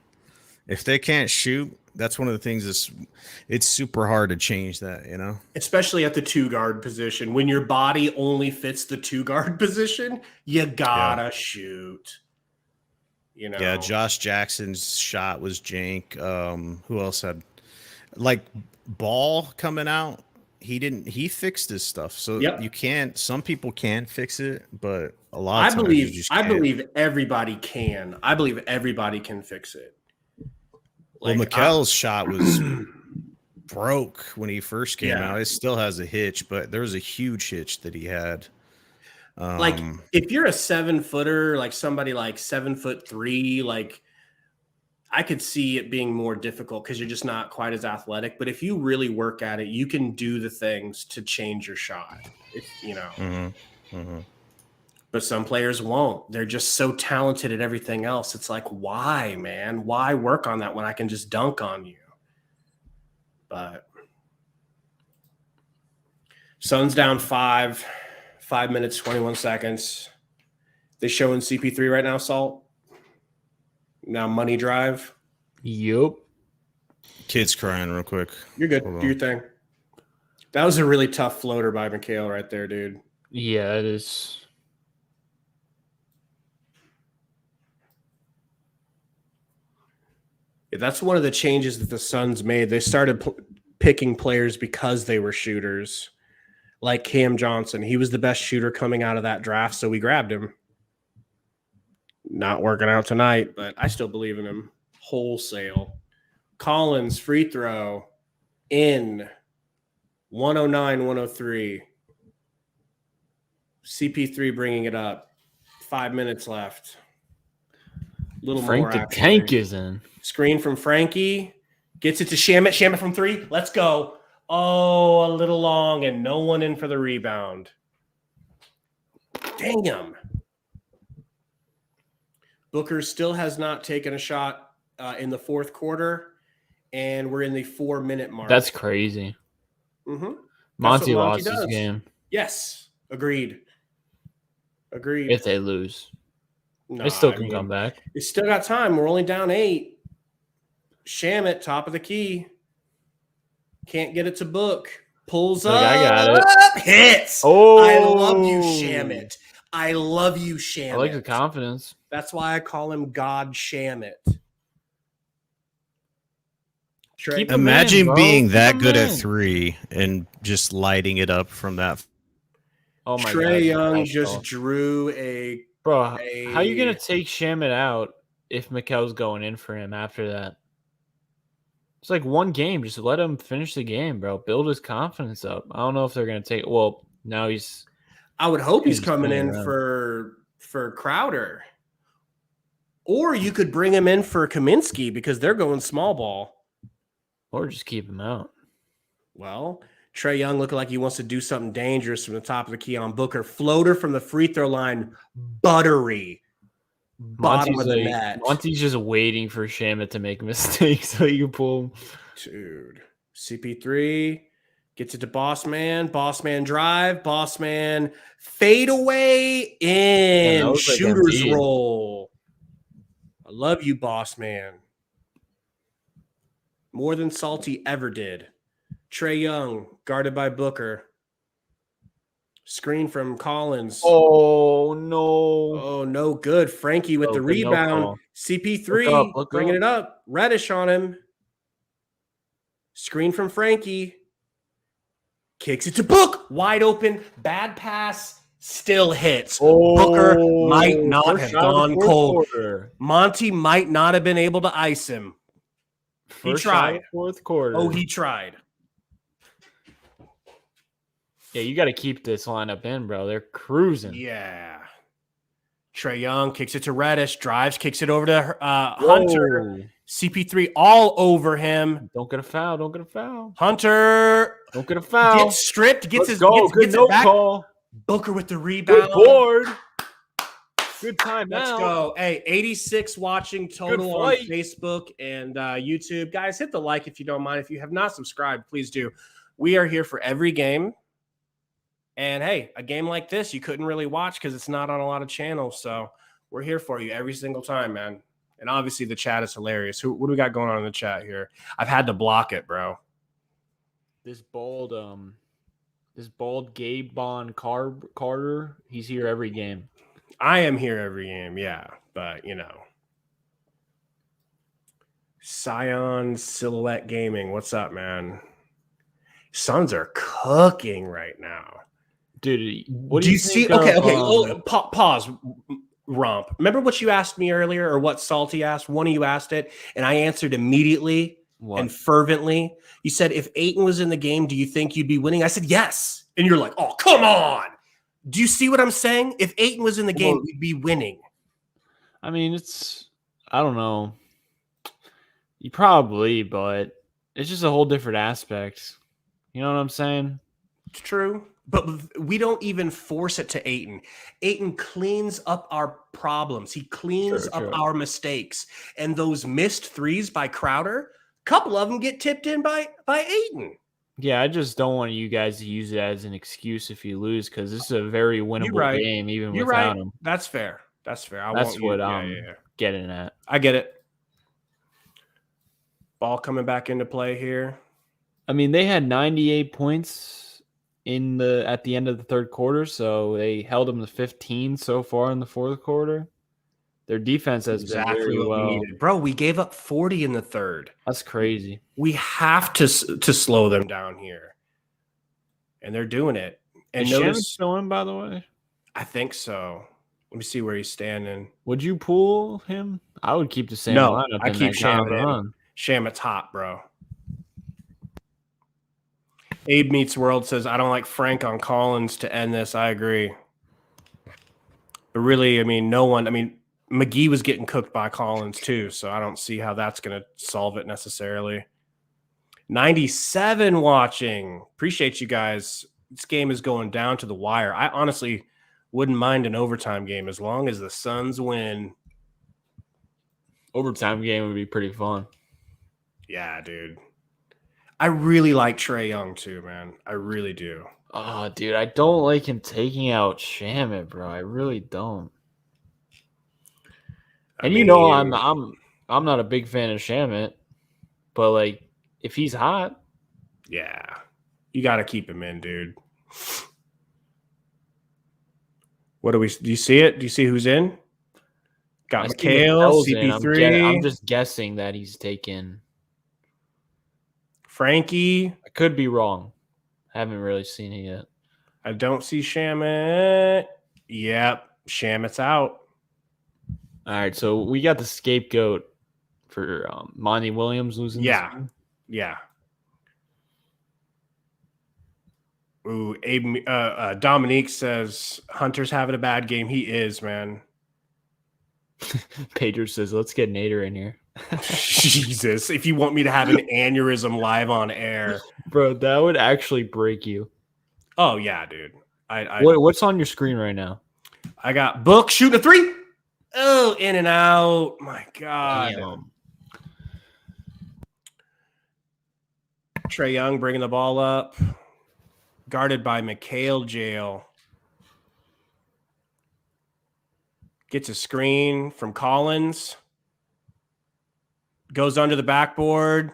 S6: If they can't shoot, that's one of the things it's super hard to change that, you know?
S1: Especially at the 2-guard position. When your body only fits the 2-guard position, you gotta shoot. You know?
S6: Yeah, Josh Jackson's shot was jank. Who else had like Ball coming out? He fixed his stuff. So you can't, some people can't fix it, but a lot of times
S1: I believe everybody can. I believe everybody can fix it.
S6: Well, Mikel's shot was broke when he first came out. It still has a hitch, but there was a huge hitch that he had.
S1: Like if you're a 7-footer, like somebody like 7'3", like I could see it being more difficult because you're just not quite as athletic. But if you really work at it, you can do the things to change your shot. If you know. But some players won't. They're just so talented at everything else. It's like, why, man? Why work on that when I can just dunk on you? But Suns down 5 minutes, 21 seconds. They showing CP3 right now, Salt? Now money drive.
S2: Yup.
S6: Kid's crying real quick.
S1: You're good. Do your thing. That was a really tough floater by Mikhail right there, dude.
S2: Yeah, it is.
S1: Yeah, that's one of the changes that the Suns made. They started picking players because they were shooters, like Cam Johnson. He was the best shooter coming out of that draft, so we grabbed him. Not working out tonight, but I still believe in him wholesale. Collins, free throw, in 109-103. CP3 bringing it up. 5 minutes left. Little
S2: Frank
S1: more.
S2: the Tank is in.
S1: Screen from Frankie. Gets it to Shamit. Shamit from 3. Let's go. Oh, a little long and no one in for the rebound. Damn. Booker still has not taken a shot in the fourth quarter, and we're in the 4-minute mark.
S2: That's crazy.
S1: Mm-hmm.
S2: Monty lost this game.
S1: Yes. Agreed.
S2: If they lose.
S1: No,
S2: They still can come back.
S1: They still got time. We're only down 8. Shamit, top of the key. Can't get it to Book. Pulls up.
S2: I got it.
S1: Hits.
S2: Oh.
S1: I love you, Shamit. I love you, Shamit.
S2: I like the confidence.
S1: That's why I call him God Shamit.
S6: Imagine being that good at 3 and just lighting it up from that.
S2: Oh my God.
S1: Trey Young just drew a...
S2: Bro, how are you going to take Shamit out if Mikel's going in for him after that? It's like one game. Just let him finish the game, bro. Build his confidence up. I don't know if they're going to take... Well, now he's...
S1: I would hope he's coming in for Crowder. Or you could bring him in for Kaminsky because they're going small ball.
S2: Or just keep him out.
S1: Well, Trey Young looking like he wants to do something dangerous from the top of the key on Booker. Floater from the free throw line. Buttery. Bottom of the net.
S2: Monty's just waiting for Shamit to make mistakes so you can pull him.
S1: Dude. CP3 gets it to Boss Man. Boss Man drive. Boss Man fade away in.
S2: Like
S1: Shooter's roll. I love you, Boss Man. More than Salty ever did. Trey Young, guarded by Booker. Screen from Collins.
S2: Oh no!
S1: Oh, no good. Frankie with the
S2: good no
S1: rebound.
S2: call.
S1: CP3
S2: Look
S1: bringing
S2: up.
S1: it up. Reddish on him. Screen from Frankie. Kicks it to Book. Wide open. Bad pass. Still hits. Booker might not
S2: first
S1: have
S2: shot of the
S1: gone
S2: fourth
S1: cold.
S2: quarter.
S1: Monty might not have been able to ice him.
S2: First shot of
S1: tried.
S2: the fourth quarter.
S1: Oh, he tried.
S2: Yeah, you got to keep this lineup in, bro. They're cruising.
S1: Yeah. Trae Young kicks it to Reddish. Drives, kicks it over to Hunter.
S2: Whoa.
S1: CP3 all over him.
S2: Don't get a foul. Don't get a foul.
S1: Hunter
S2: Don't get a foul.
S1: gets stripped. Gets
S2: Let's go. Good
S1: gets
S2: no
S1: it back.
S2: call.
S1: Booker with the rebound.
S2: Good board. Good time.
S1: Let's go. Hey, 86 watching total on Facebook and YouTube. Guys, hit the like if you don't mind. If you have not subscribed, please do. We are here for every game. And hey, a game like this, you couldn't really watch because it's not on a lot of channels. So we're here for you every single time, man. And obviously the chat is hilarious. What do we got going on in the chat here? I've had to block it, bro.
S2: This bold Gabe Bond Carter, he's here every game.
S1: I am here every game, yeah. But, Scion Silhouette Gaming, what's up, man? Suns are cooking right now.
S2: Dude, what
S1: do you see? Okay. Pause. Romp. Remember what you asked me earlier, or what Salty asked? One of you asked it, and I answered immediately and fervently. You said, if Ayton was in the game, do you think you'd be winning? I said, yes. And you're like, oh, come on. Do you see what I'm saying? If Ayton was in the game, we'd be winning.
S2: I mean, I don't know. You probably, but it's just a whole different aspect. You know what I'm saying?
S1: It's true. But we don't even force it to Ayton. Ayton cleans up our problems. He cleans up our mistakes. And those missed threes by Crowder, a couple of them get tipped in by Ayton.
S2: Yeah, I just don't want you guys to use it as an excuse if you lose, because this is a very winnable game, even without him.
S1: That's fair. That's fair.
S2: That's what I'm getting at.
S1: I get it. Ball coming back into play here.
S2: I mean, they had 98 points at the end of the third quarter, so they held them to 15 so far in the fourth quarter. Their defense has been very well.
S1: We needed. Bro, we gave up 40 in the third.
S2: That's crazy.
S1: We have to slow them down here. And they're doing it. And
S2: is Shaman still in, by the way?
S1: I think so. Let me see where he's standing.
S2: Would you pull him? I would keep the same lineup.
S1: I keep Shaman in. Shaman's hot, bro. Abe Meets World says, I don't like Frank on Collins to end this. I agree. But really, I mean, McGee was getting cooked by Collins too, so I don't see how that's going to solve it necessarily. 97 watching. Appreciate you guys. This game is going down to the wire. I honestly wouldn't mind an overtime game as long as the Suns win.
S2: Overtime game would be pretty fun.
S1: Yeah, dude. I really like Trae Young too, man. I really do.
S2: Oh, dude, I don't like him taking out Shaman, bro. I really don't. And I'm not a big fan of Shaman, but like if he's hot,
S1: yeah, you got to keep him in, dude. Do you see it? Do you see who's in? Got McHale, CP3.
S2: I'm just guessing that he's taken
S1: Frankie.
S2: I could be wrong. Haven't really seen it yet.
S1: I don't see Shamet. Yep, Shamet's out.
S2: All right, so we got the scapegoat for Monty Williams losing.
S1: Yeah. Ooh, Dominique says Hunter's having a bad game. He is, man.
S2: Pedro says, let's get Nader in here.
S1: Jesus, if you want me to have an aneurysm live on air.
S2: Bro, that would actually break you.
S1: Oh, yeah, dude.
S2: What's on your screen right now?
S1: I got Book shooting a three. Oh, in and out. My God. Damn. Trae Young bringing the ball up. Guarded by McHale Jail. Gets a screen from Collins. Goes under the backboard.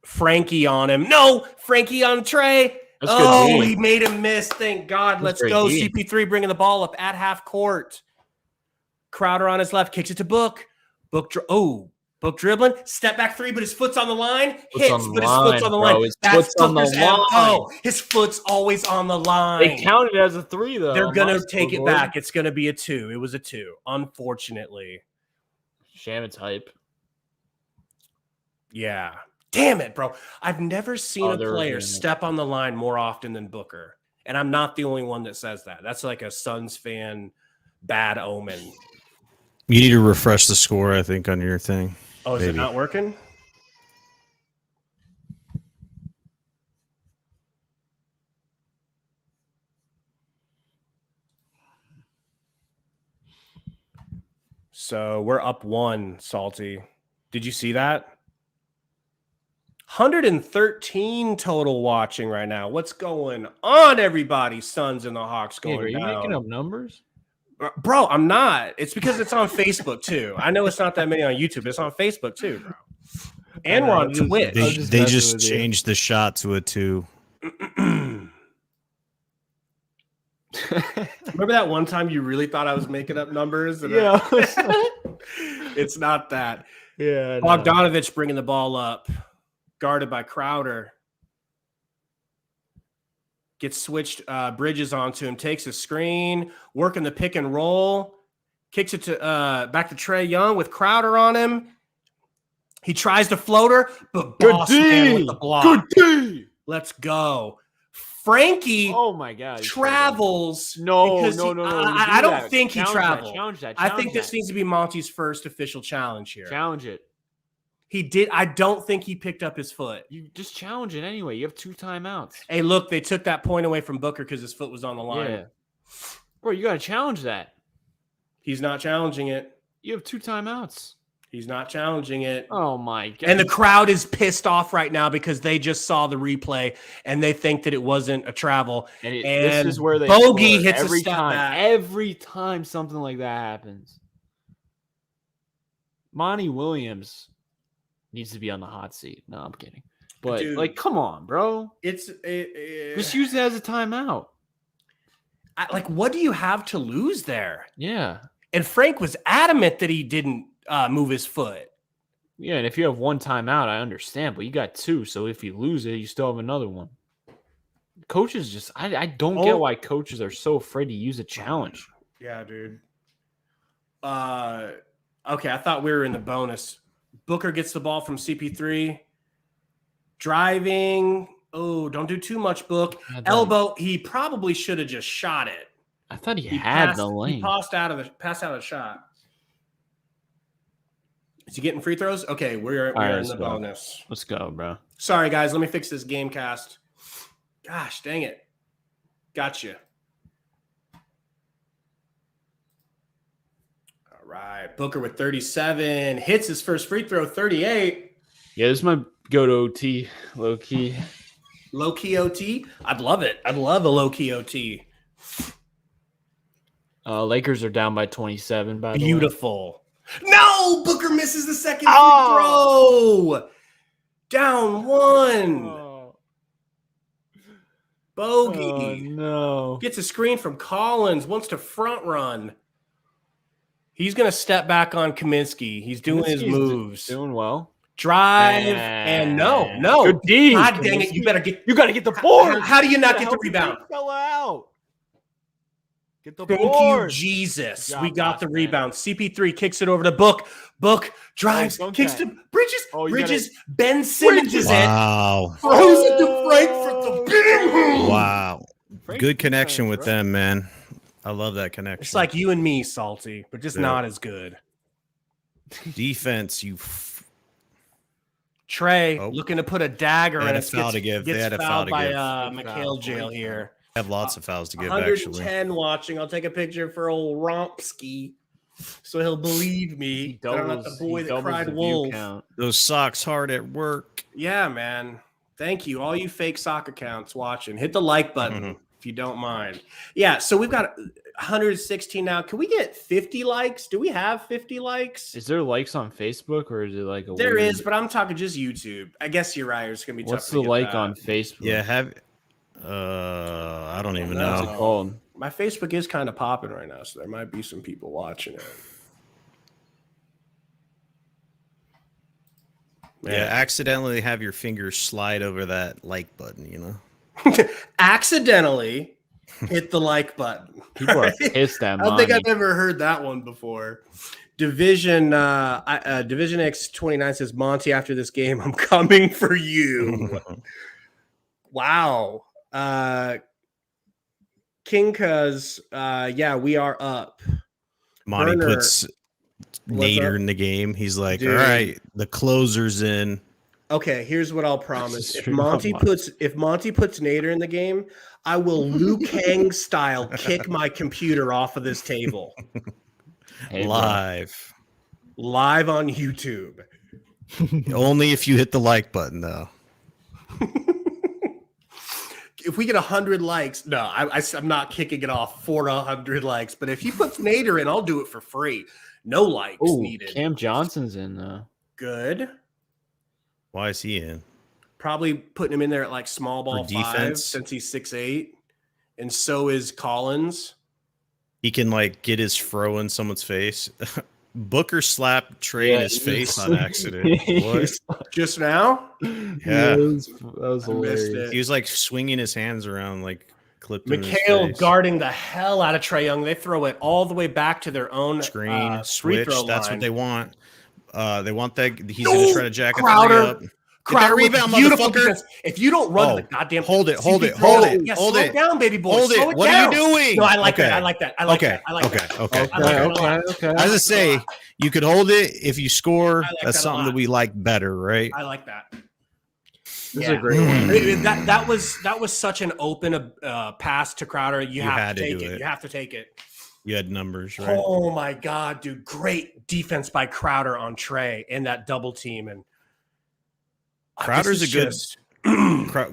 S1: Frankie on him. No! Frankie on Trae.
S2: That's good.
S1: Oh,
S2: D.
S1: he made him miss. Thank God. Let's
S2: great
S1: go.
S2: D.
S1: CP3 bringing the ball up at half court. Crowder on his left, kicks it to Book. Book dribbling. Step back three, but his foot's on the line. Hits, but his foot's on the line. That's Booker's MO. His foot's always on the line.
S2: They counted it as a 3, though.
S1: They're going to take it back. It's going to be a 2. It was a 2, unfortunately.
S2: Shaman's hype.
S1: Yeah. Damn it, bro. I've never seen a player
S2: reviewing it.
S1: step on the line more often than Booker. And I'm not the only one that says that. That's like a Suns fan bad omen.
S6: You need to refresh the score, I think, on your thing.
S1: Oh, is it not working? So we're up 1, Salty. Did you see that? 113 total watching right now. What's going on, everybody? Suns and the Hawks going
S2: Are you
S1: down.
S2: making up numbers?
S1: Bro, I'm not. It's because it's on Facebook too. I know it's not that many on YouTube. But it's on Facebook too, bro. And we're on Twitch.
S6: They just changed the shot to a 2.
S1: Remember that one time you really thought I was making up numbers?
S2: Yeah.
S1: It's not that.
S2: Yeah.
S1: Bogdanovich bringing the ball up, guarded by Crowder. Gets switched Bridges onto him, takes a screen, working the pick and roll, kicks it to back to Trey Young with Crowder on him. He tries to floater, but boss man with the block.
S2: Good D.
S1: Let's go. Frankie
S2: Oh my God.
S1: travels.
S2: No.
S1: I don't think he traveled.
S2: Challenge that.
S1: I think this needs to be Monty's first official challenge here.
S2: Challenge it.
S1: He did. I don't think he picked up his foot.
S2: You just challenge it anyway. You have 2 timeouts.
S1: Hey, look, they took that point away from Booker because his foot was on the line.
S2: Yeah. Bro, you got to challenge that.
S1: He's not challenging it.
S2: You have 2 timeouts.
S1: He's not challenging it.
S2: Oh my God.
S1: And the crowd is pissed off right now because they just saw the replay and they think that it wasn't a travel.
S2: And
S1: this
S2: is where they
S1: Bogey hits
S2: every
S1: a step
S2: time.
S1: back.
S2: Every time something like that happens. Monty Williams needs to be on the hot seat. No, I'm kidding. But
S1: Dude,
S2: come on, bro.
S1: Just
S2: use it as a timeout.
S1: What do you have to lose there?
S2: Yeah.
S1: And Frank was adamant that he didn't move his foot.
S2: Yeah, and if you have 1 timeout, I understand, but you got 2, so if you lose it, you still have another one. Coaches just I don't get why coaches are so afraid to use a challenge.
S1: Yeah, dude. Okay, I thought we were in the bonus. Booker gets the ball from CP3. Driving. Oh, don't do too much, Book. Elbow. He probably should have just shot it.
S2: I thought he had the lane.
S1: He passed out of the shot. Is he getting free throws? Okay, we're in the bonus.
S2: Let's go, bro.
S1: Sorry, guys. Let me fix this game cast. Gosh, dang it. Gotcha. All right. Booker with 37. Hits his first free throw, 38.
S2: Yeah, this might go to OT, low key.
S1: Low key OT? I'd love it. I'd love a low key OT.
S2: Lakers are down by 27, by the way.
S1: Beautiful. No! Booker misses the second free throw. Down 1. Bogey.
S2: Oh, no.
S1: Gets a screen from Collins. Wants to front run. He's going to step back on Kaminsky. He's doing his moves.
S2: Doing well.
S1: Drive and no.
S2: Good D.
S1: God dang it! You got to get
S2: the board.
S1: How do you not get the rebound?
S2: Fell out. Get the
S1: Thank
S2: board.
S1: you, Jesus.
S2: Job,
S1: We got the
S2: man.
S1: rebound. CP3 kicks it over to Book. Book drives, kicks to Bridges. Bridges. Ben Simmons is it.
S6: Wow.
S1: Throws it to Frank for the big.
S6: Wow. Good connection with them, man. I love that connection.
S1: It's like you and me, Salty, but just not as good.
S6: Defense,
S1: Trey looking to put a dagger in.
S6: They had a foul to give. They had a foul to
S1: by
S6: give.
S1: McHale jail here.
S6: I have lots of fouls to give,
S1: 110
S6: actually.
S1: watching. I'll take a picture for old Rompski so he'll believe me. That I'm not the boy that cried wolf.
S6: Those socks hard at work.
S1: Yeah, man. Thank you. All you fake sock accounts watching. Hit the like button if you don't mind. Yeah, so we've got 116 now. Can we get 50 likes? Do we have 50 likes?
S2: Is there likes on Facebook or is it like a
S1: There is, but I'm talking just YouTube. I guess you're right. It's going to be tough.
S2: What's the like on Facebook?
S6: Yeah, I don't even
S2: What's
S6: know.
S2: it called?
S1: My Facebook is kind of popping right now, so there might be some people watching it.
S6: Yeah,
S1: Man.
S6: accidentally have your fingers slide over that like button, you know?
S1: Accidentally hit the like button.
S2: People are
S1: Right?
S2: pissed at
S1: I don't think
S2: money.
S1: I've ever heard that one before. Division X 29 says, Monty, after this game, I'm coming for you. Wow. King Cuz, yeah, we are up.
S6: Monty
S1: Burner,
S6: puts Nader in the game. He's like,
S1: Dude.
S6: all right, the closer's in.
S1: Okay, here's what I'll promise. If
S2: Stream
S1: Monty
S2: on
S1: puts Nader in the game, I will Liu Kang style kick my computer off of this table.
S2: Hey, bro.
S1: Live on YouTube.
S6: Only if you hit the like button, though.
S1: If we get 100 likes, no, I'm not kicking it off for 100 likes. But if he puts Nader in, I'll do it for free. No likes
S2: Ooh,
S1: needed.
S2: Cam Johnson's in though.
S1: Good.
S6: Why is he in?
S1: Probably putting him in there at like small ball
S6: For
S1: 5
S6: defense?
S1: since he's 6'8". And so is Collins.
S6: He can like get his fro in someone's face. Booker slapped Trey in his face on accident. What?
S1: Just now?
S6: Yeah.
S2: That was
S1: I missed
S2: hilarious.
S1: it.
S6: He was like swinging his hands around, like clipped him in his
S1: Mikhail
S6: face.
S1: guarding the hell out of Trae Young. They throw it all the way back to their own
S6: Screen,
S1: free
S6: switch.
S1: throw
S6: That's
S1: line.
S6: what they want. They want that. He's
S1: No,
S6: going to try to jack
S1: Crowder.
S6: a 3 up.
S1: Crowder with
S6: rebound,
S1: beautiful
S6: motherfucker.
S1: defense. If you don't run
S6: Oh,
S1: the goddamn
S6: hold it, hold it,
S1: CP3,
S6: hold it,
S1: yeah,
S6: hold
S1: slow
S6: it.
S1: down, baby boy.
S6: Hold
S1: Slow
S6: it.
S1: it
S6: What
S1: down.
S6: are you doing?
S1: No, I like
S6: Okay.
S1: that. I like that. I like
S6: Okay.
S1: that. I like
S6: Okay.
S1: that.
S6: Okay.
S1: I like that a lot.
S2: Okay.
S6: I was to say, you could hold it if you score.
S1: I like
S6: That's
S1: that a
S6: something
S1: lot.
S6: that we like better, right?
S1: I like that.
S2: This is a great one.
S1: That was such an open pass to Crowder. You have
S6: had
S1: to
S6: to
S1: take
S6: do
S1: it.
S6: it.
S1: You have to take it.
S6: You had numbers, right?
S1: Oh my god, dude! Great defense by Crowder on Trey in that double team, and
S6: Crowder's
S1: this
S6: a good
S1: is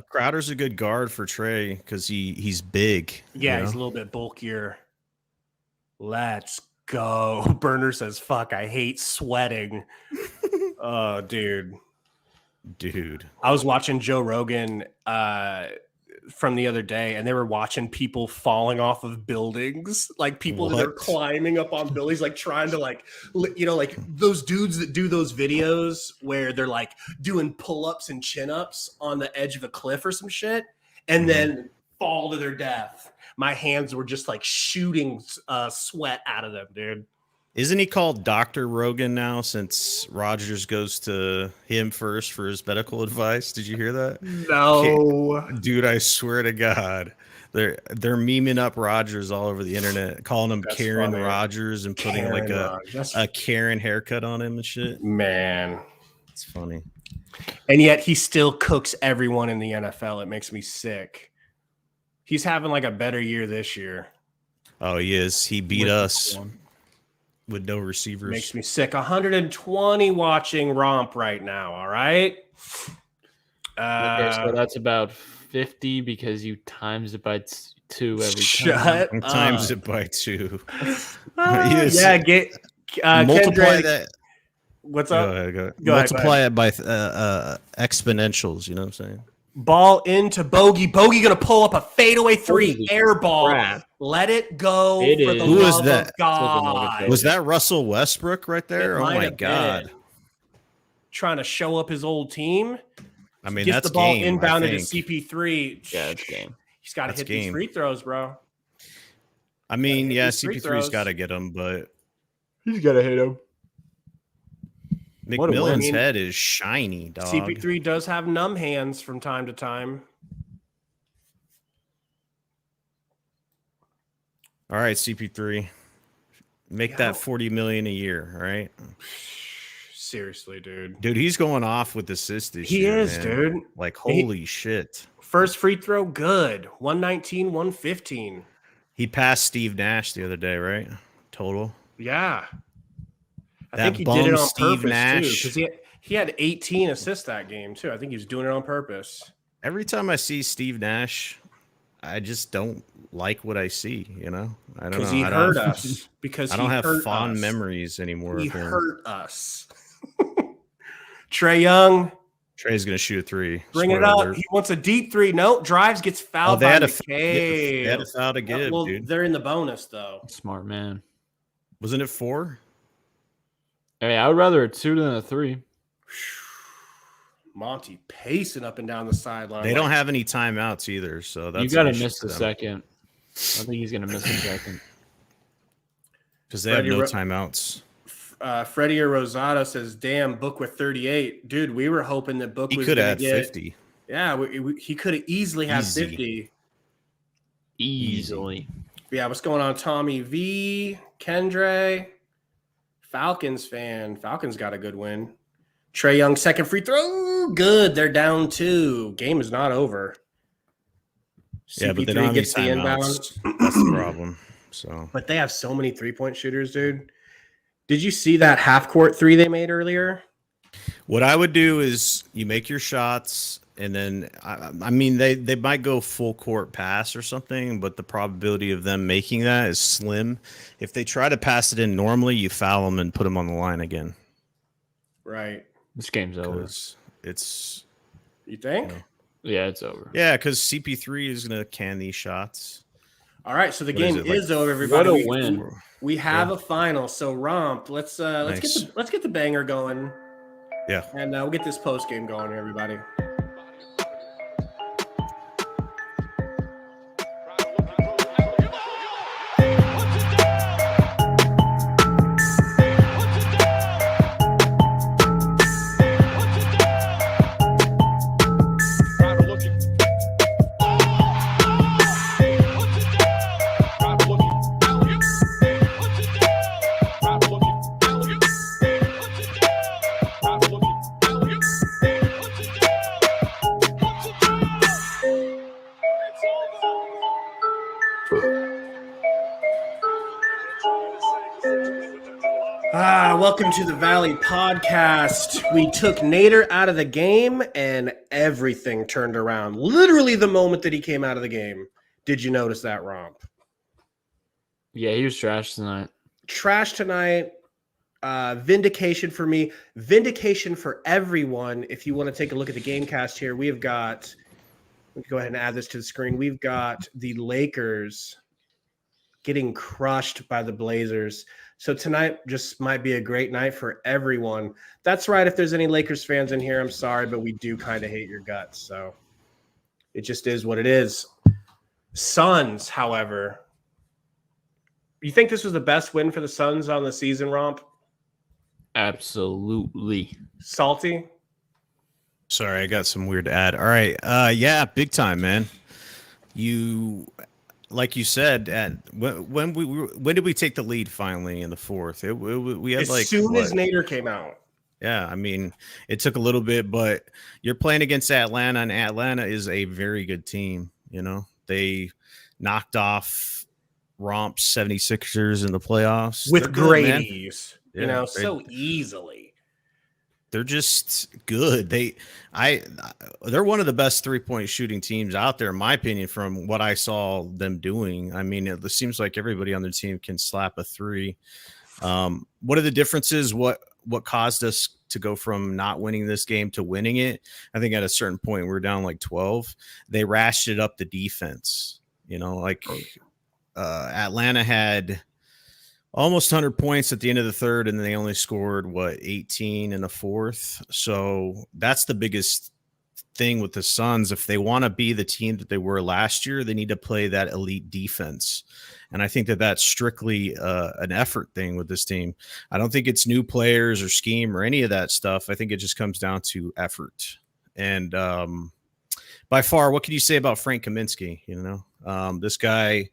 S6: Crowder's a good guard for Trey because he's big.
S1: yeah,
S6: you
S1: he's a
S6: know?
S1: little bit bulkier. Let's go. Burner says, "Fuck, I hate sweating." Oh, dude. I was watching Joe Rogan from the other day, and they were watching people falling off of buildings, like people that are
S6: What?
S1: climbing up on buildings, like trying to like those dudes that do those videos where they're like doing pull-ups and chin-ups on the edge of a cliff or some shit, and then fall to their death. My hands were just like shooting sweat out of them, dude.
S6: Isn't he called Dr. Rogan now since Rogers goes to him first for his medical advice? Did you hear that?
S1: No.
S6: Dude, I swear to God. They're memeing up Rogers all over the internet, calling him
S1: That's
S6: Karen
S1: funny.
S6: Rogers and putting
S1: Karen
S6: like
S1: Rogers.
S6: a Karen haircut on him and shit.
S1: Man.
S6: It's funny.
S1: And yet he still cooks everyone in the NFL. It makes me sick. He's having like a better year this year.
S6: Oh, he is. He beat us with no receivers.
S1: Makes me sick. 120 watching Romp right now. All right.
S2: Okay, so that's about 50 because you times it by 2 every time.
S1: Shut
S6: And
S1: up.
S6: times it by 2.
S1: Yeah, get
S6: Multiply
S1: Kendrick,
S6: that.
S1: what's
S6: Go
S1: up?
S6: ahead,
S1: Go ahead,
S6: Multiply it by exponentials. You know what I'm saying?
S1: Ball into Bogey. Bogey gonna pull up a fadeaway three,
S2: Holy
S1: air ball.
S2: crap.
S1: Let it go
S2: It
S1: for
S2: is.
S1: the
S6: Who is
S1: love
S6: that?
S1: of God.
S6: Was that Russell Westbrook right there?
S1: It
S6: Oh
S1: might
S6: my
S1: have
S6: God!
S1: been. Trying to show up his old team.
S6: I mean,
S1: Gets
S6: that's
S1: the ball
S6: game.
S1: inbounded
S6: I
S1: to
S6: think.
S1: CP3.
S2: Yeah, it's game.
S1: He's got to
S6: That's
S1: hit these
S6: game.
S1: free throws, bro.
S6: I mean,
S1: hit
S6: yeah,
S1: these free
S6: CP3's
S1: throws.
S6: got to get him, but
S2: He's got to hit him. What a
S6: McMillan's
S1: win.
S6: head is shiny, dog.
S1: CP3 does have numb hands from time to time.
S6: All right, CP3, make
S1: Yeah.
S6: that 40 million a year. All right,
S1: Seriously, dude.
S6: dude, he's going off with assists this
S1: He
S6: year.
S1: is,
S6: man.
S1: dude.
S6: Like, holy shit.
S1: First free throw, good. 119, 115.
S6: He passed Steve Nash the other day, right? Total.
S1: Yeah. I
S6: That
S1: think he did it
S6: bum
S1: on
S6: Steve
S1: purpose,
S6: Nash.
S1: too. Because he had 18 assists that game, too. I think he was doing it on purpose.
S6: Every time I see Steve Nash, I just don't like what I see. You know, I don't know.
S1: Because he
S6: I
S1: hurt
S6: don't-
S1: us. Because
S6: I don't
S1: he
S6: have
S1: hurt
S6: fond
S1: us.
S6: memories anymore.
S1: He
S6: of him.
S1: hurt us. Trae Young.
S6: Trey's gonna shoot a 3.
S1: Bring it
S6: Spoiler
S1: up.
S6: alert.
S1: He wants a deep 3. No, drives, gets fouled
S6: they
S1: by
S6: had a
S1: McCabe.
S6: they had a foul to give,
S1: well,
S6: dude.
S1: they're in the bonus though.
S2: Smart man.
S6: Wasn't it 4?
S2: Hey, I would rather a 2 than a 3.
S1: Monty pacing up and down the sideline.
S6: They don't have any timeouts either, so that's
S2: You got to
S6: an issue
S2: miss
S6: for
S2: the
S6: them.
S2: second. I think he's going to miss the second.
S6: Because they have no
S1: Freddie
S6: timeouts.
S1: Freddie or Rosado says, "Damn, Book with 38, dude. We were hoping that Book
S6: He
S1: was
S6: could
S1: going
S6: have
S1: to
S6: had
S1: get
S6: 50.
S1: Yeah, he could have easily had
S6: Easy.
S1: 50.
S2: Easily.
S1: Yeah, what's going on, Tommy V, Kendre, Falcons fan. Falcons got a good win. Trey Young second free throw, good. They're down 2. Game is not over.
S6: Yeah, but they
S1: CP3
S6: don't have any
S1: gets the inbound.
S6: timeouts. That's the problem. So
S1: But they have so many 3-point shooters, dude. Did you see that half court 3 they made earlier?
S6: what I would do is you make your shots, and then I mean they might go full court pass or something, but the probability of them making that is slim. If they try to pass it in normally, you foul them and put them on the line again.
S1: Right.
S2: This game's over.
S6: Because it's
S1: You think?
S6: Yeah.
S2: Yeah, it's over.
S6: yeah, because CP3 is gonna can these shots.
S1: All right, so the
S6: What
S1: game
S6: is it, like,
S1: is over, everybody.
S2: What a win.
S1: We have a final. So Romp, let's
S6: Nice.
S1: get the banger going.
S6: Yeah.
S1: And we'll get this post game going, everybody. Welcome to the Valley Podcast. We took Nader out of the game and everything turned around. Literally the moment that he came out of the game. Did you notice that, Romp?
S2: Yeah, he was trash tonight.
S1: Trash tonight. Vindication for me. Vindication for everyone. If you want to take a look at the game cast here, we've got, let me go ahead and add this to the screen. We've got the Lakers getting crushed by the Blazers. So tonight just might be a great night for everyone. That's right. If there's any Lakers fans in here, I'm sorry, but we do kind of hate your guts. So it just is what it is. Suns, however, you think this was the best win for the Suns on the season, Romp?
S2: Absolutely.
S1: Salty?
S6: Sorry, I got some weird ad. All right. Yeah, big time, man. You, like you said, when did we take the lead finally in the fourth? We had
S1: as soon as Nader came out.
S6: Yeah, I mean, it took a little bit, but you're playing against Atlanta, and Atlanta is a very good team. You know, they knocked off Romp's 76ers in the playoffs
S1: With
S6: They're
S1: great
S6: good, man.
S1: ease.
S6: Yeah,
S1: you know,
S6: they-
S1: so easily.
S6: They're just good. They're one of the best 3-point shooting teams out there, in my opinion, from what I saw them doing. I mean, it seems like everybody on their team can slap a 3. What are the differences? What caused us to go from not winning this game to winning it? I think at a certain point we were down like 12. They ratcheted up the defense. You know, like Atlanta had almost 100 points at the end of the third, and they only scored 18 in the fourth. So that's the biggest thing with the Suns. If they want to be the team that they were last year, they need to play that elite defense. And I think that that's strictly an effort thing with this team. I don't think it's new players or scheme or any of that stuff. I think it just comes down to effort. And by far, what can you say about Frank Kaminsky? You know, this guy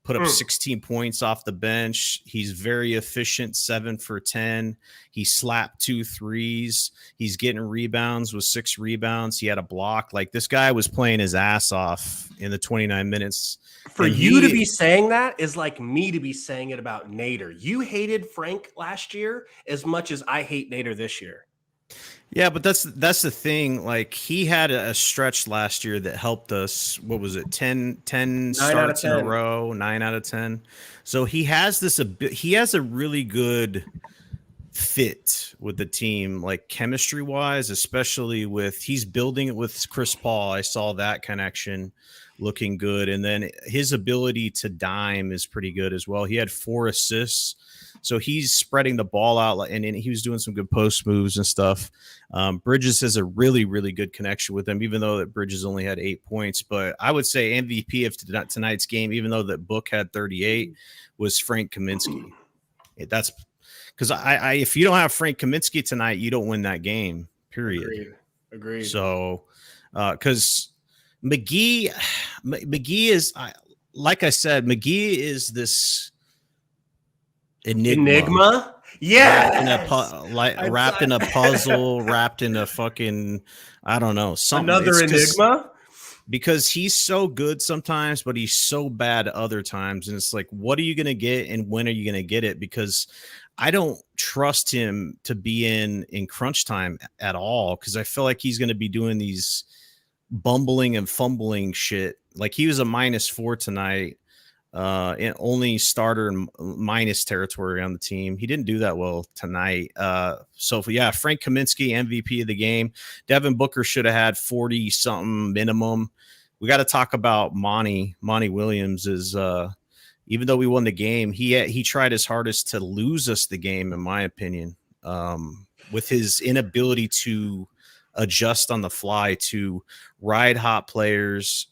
S6: put up 16 points off the bench. He's very efficient, 7 for 10. He slapped 2 threes. He's getting rebounds with 6 rebounds. He had a block. Like, this guy was playing his ass off in the 29 minutes.
S1: For
S6: And
S1: you to be saying that is like me to be saying it about Nader. You hated Frank last year as much as I hate Nader this year.
S6: Yeah, but that's the thing. Like, he had a stretch last year that helped us. What was it? 10 starts in a row, 9 out of 10. So he has a really good fit with the team, like chemistry wise, especially with he's building it with Chris Paul. I saw that connection looking good. And then his ability to dime is pretty good as well. He had 4 assists. So he's spreading the ball out, and he was doing some good post moves and stuff. Bridges has a really, really good connection with him, even though that Bridges only had 8 points. But I would say MVP of tonight's game, even though that Book had 38, was Frank Kaminsky. That's because I if you don't have Frank Kaminsky tonight, you don't win that game, period.
S1: Agreed.
S6: So because McGee is, like I said, McGee is this enigma.
S1: Yeah,
S6: wrapped in a puzzle, wrapped in a fucking, I don't know, something.
S1: Another enigma.
S6: Because he's so good sometimes, but he's so bad other times. And it's like, what are you going to get and when are you going to get it? Because I don't trust him to be in crunch time at all, because I feel like he's going to be doing these bumbling and fumbling shit. Like he was a -4 tonight. And only starter in minus territory on the team. He didn't do that well tonight. So yeah, Frank Kaminsky, MVP of the game. Devin Booker should have had 40 something minimum. We got to talk about Monty Williams. Is even though we won the game, he tried his hardest to lose us the game, in my opinion, with his inability to adjust on the fly, to ride hot players.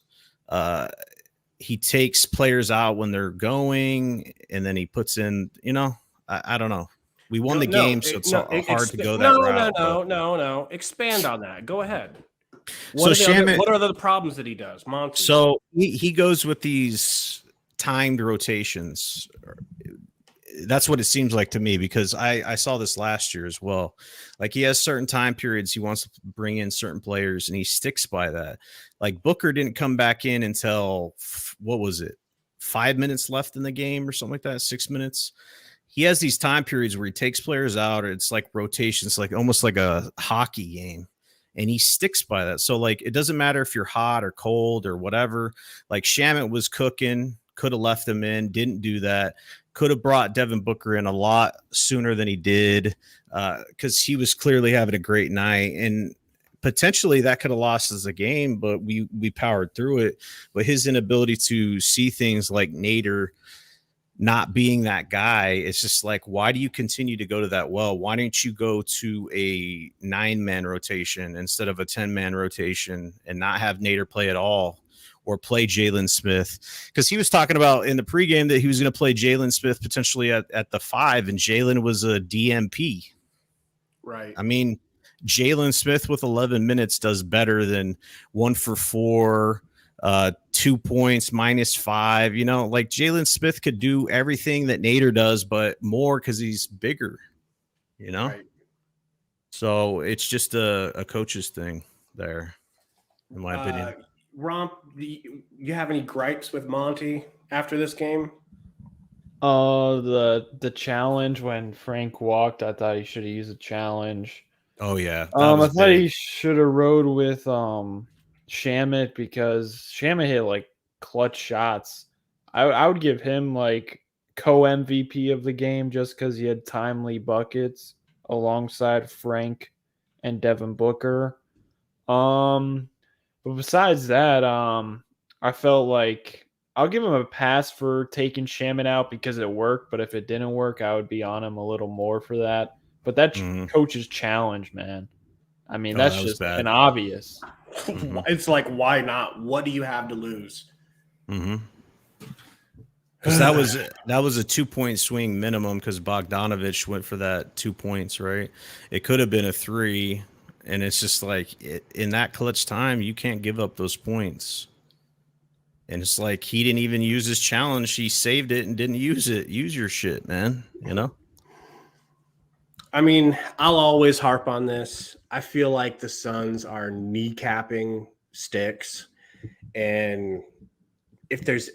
S6: He takes players out when they're going, and then he puts in, I don't know. We won the game, so it's hard to go that route.
S1: No. Expand on that. Go ahead.
S6: What
S1: are the problems that he does, Monty?
S6: So he goes with these timed rotations. That's what it seems like to me, because I saw this last year as well. Like he has certain time periods he wants to bring in certain players, and he sticks by that. Like Booker didn't come back in until, what was it, 5 minutes left in the game or something like that, 6 minutes. He has these time periods where he takes players out, or it's like rotations, like almost like a hockey game, and he sticks by that. So like it doesn't matter if you're hot or cold or whatever. Like Shamet was cooking, could have left him in, didn't do that. Could have brought Devin Booker in a lot sooner than he did, because he was clearly having a great night, and potentially that could have lost us a game, but we powered through it. But his inability to see things like Nader not being that guy, it's just like, why do you continue to go to that well? Why don't you go to a 9-man rotation instead of a 10-man rotation and not have Nader play at all? Or play Jalen Smith, because he was talking about in the pregame that he was going to play Jalen Smith potentially at the 5, and Jalen was a DMP.
S1: Right.
S6: I mean, Jalen Smith with 11 minutes does better than 1 for 4, 2 points, -5. Like Jalen Smith could do everything that Nader does, but more because he's bigger. Right. So it's just a coach's thing there, in my opinion.
S1: Romp, you have any gripes with Monty after this game?
S2: The challenge when Frank walked, I thought he should have used a challenge.
S6: Oh yeah.
S2: I thought he should have rode with Shamet, because Shamet hit like clutch shots. I would give him like co-MVP of the game just because he had timely buckets alongside Frank and Devin Booker. But besides that, I felt like I'll give him a pass for taking Shaman out because it worked. But if it didn't work, I would be on him a little more for that. But that coach's challenge, man. I mean, that's just an obvious.
S1: It's like, why not? What do you have to lose?
S6: Because that was a 2-point swing minimum, because Bogdanovich went for that 2 points, right? It could have been a 3. And it's just like, in that clutch time, you can't give up those points. And it's like, he didn't even use his challenge. He saved it and didn't use it. Use your shit, man.
S1: I mean, I'll always harp on this. I feel like the Suns are kneecapping sticks. And if there's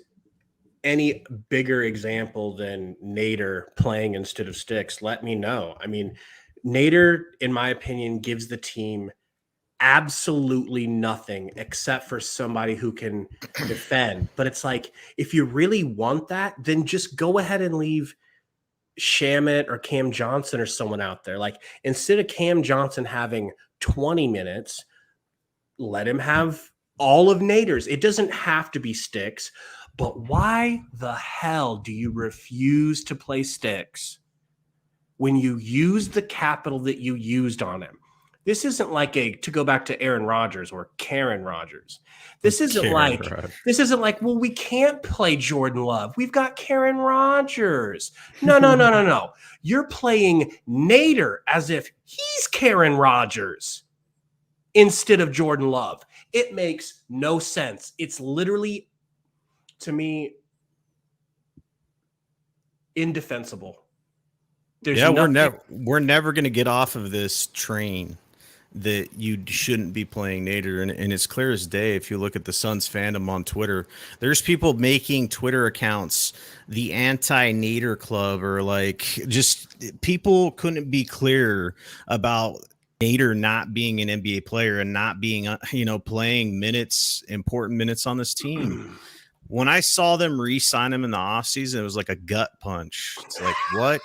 S1: any bigger example than Nader playing instead of sticks, let me know. I mean, Nader, in my opinion, gives the team absolutely nothing except for somebody who can defend. But it's like, if you really want that, then just go ahead and leave Shamit or Cam Johnson or someone out there. Like, instead of Cam Johnson having 20 minutes, let him have all of Nader's. It doesn't have to be Sticks, but why the hell do you refuse to play Sticks when you use the capital that you used on him? This isn't like to go back to Aaron Rodgers or Karen Rodgers. This isn't like, well, we can't play Jordan Love. We've got Karen Rodgers. No. You're playing Nader as if he's Karen Rodgers instead of Jordan Love. It makes no sense. It's literally, to me, indefensible.
S6: We're never going to get off of this train that you shouldn't be playing Nader, and it's clear as day. If you look at the Suns fandom on Twitter, there's people making Twitter accounts the anti-Nader club, or like, just people couldn't be clearer about Nader not being an NBA player and not being, playing important minutes on this team. When I saw them re-sign him in the offseason, it was like a gut punch. It's like, what?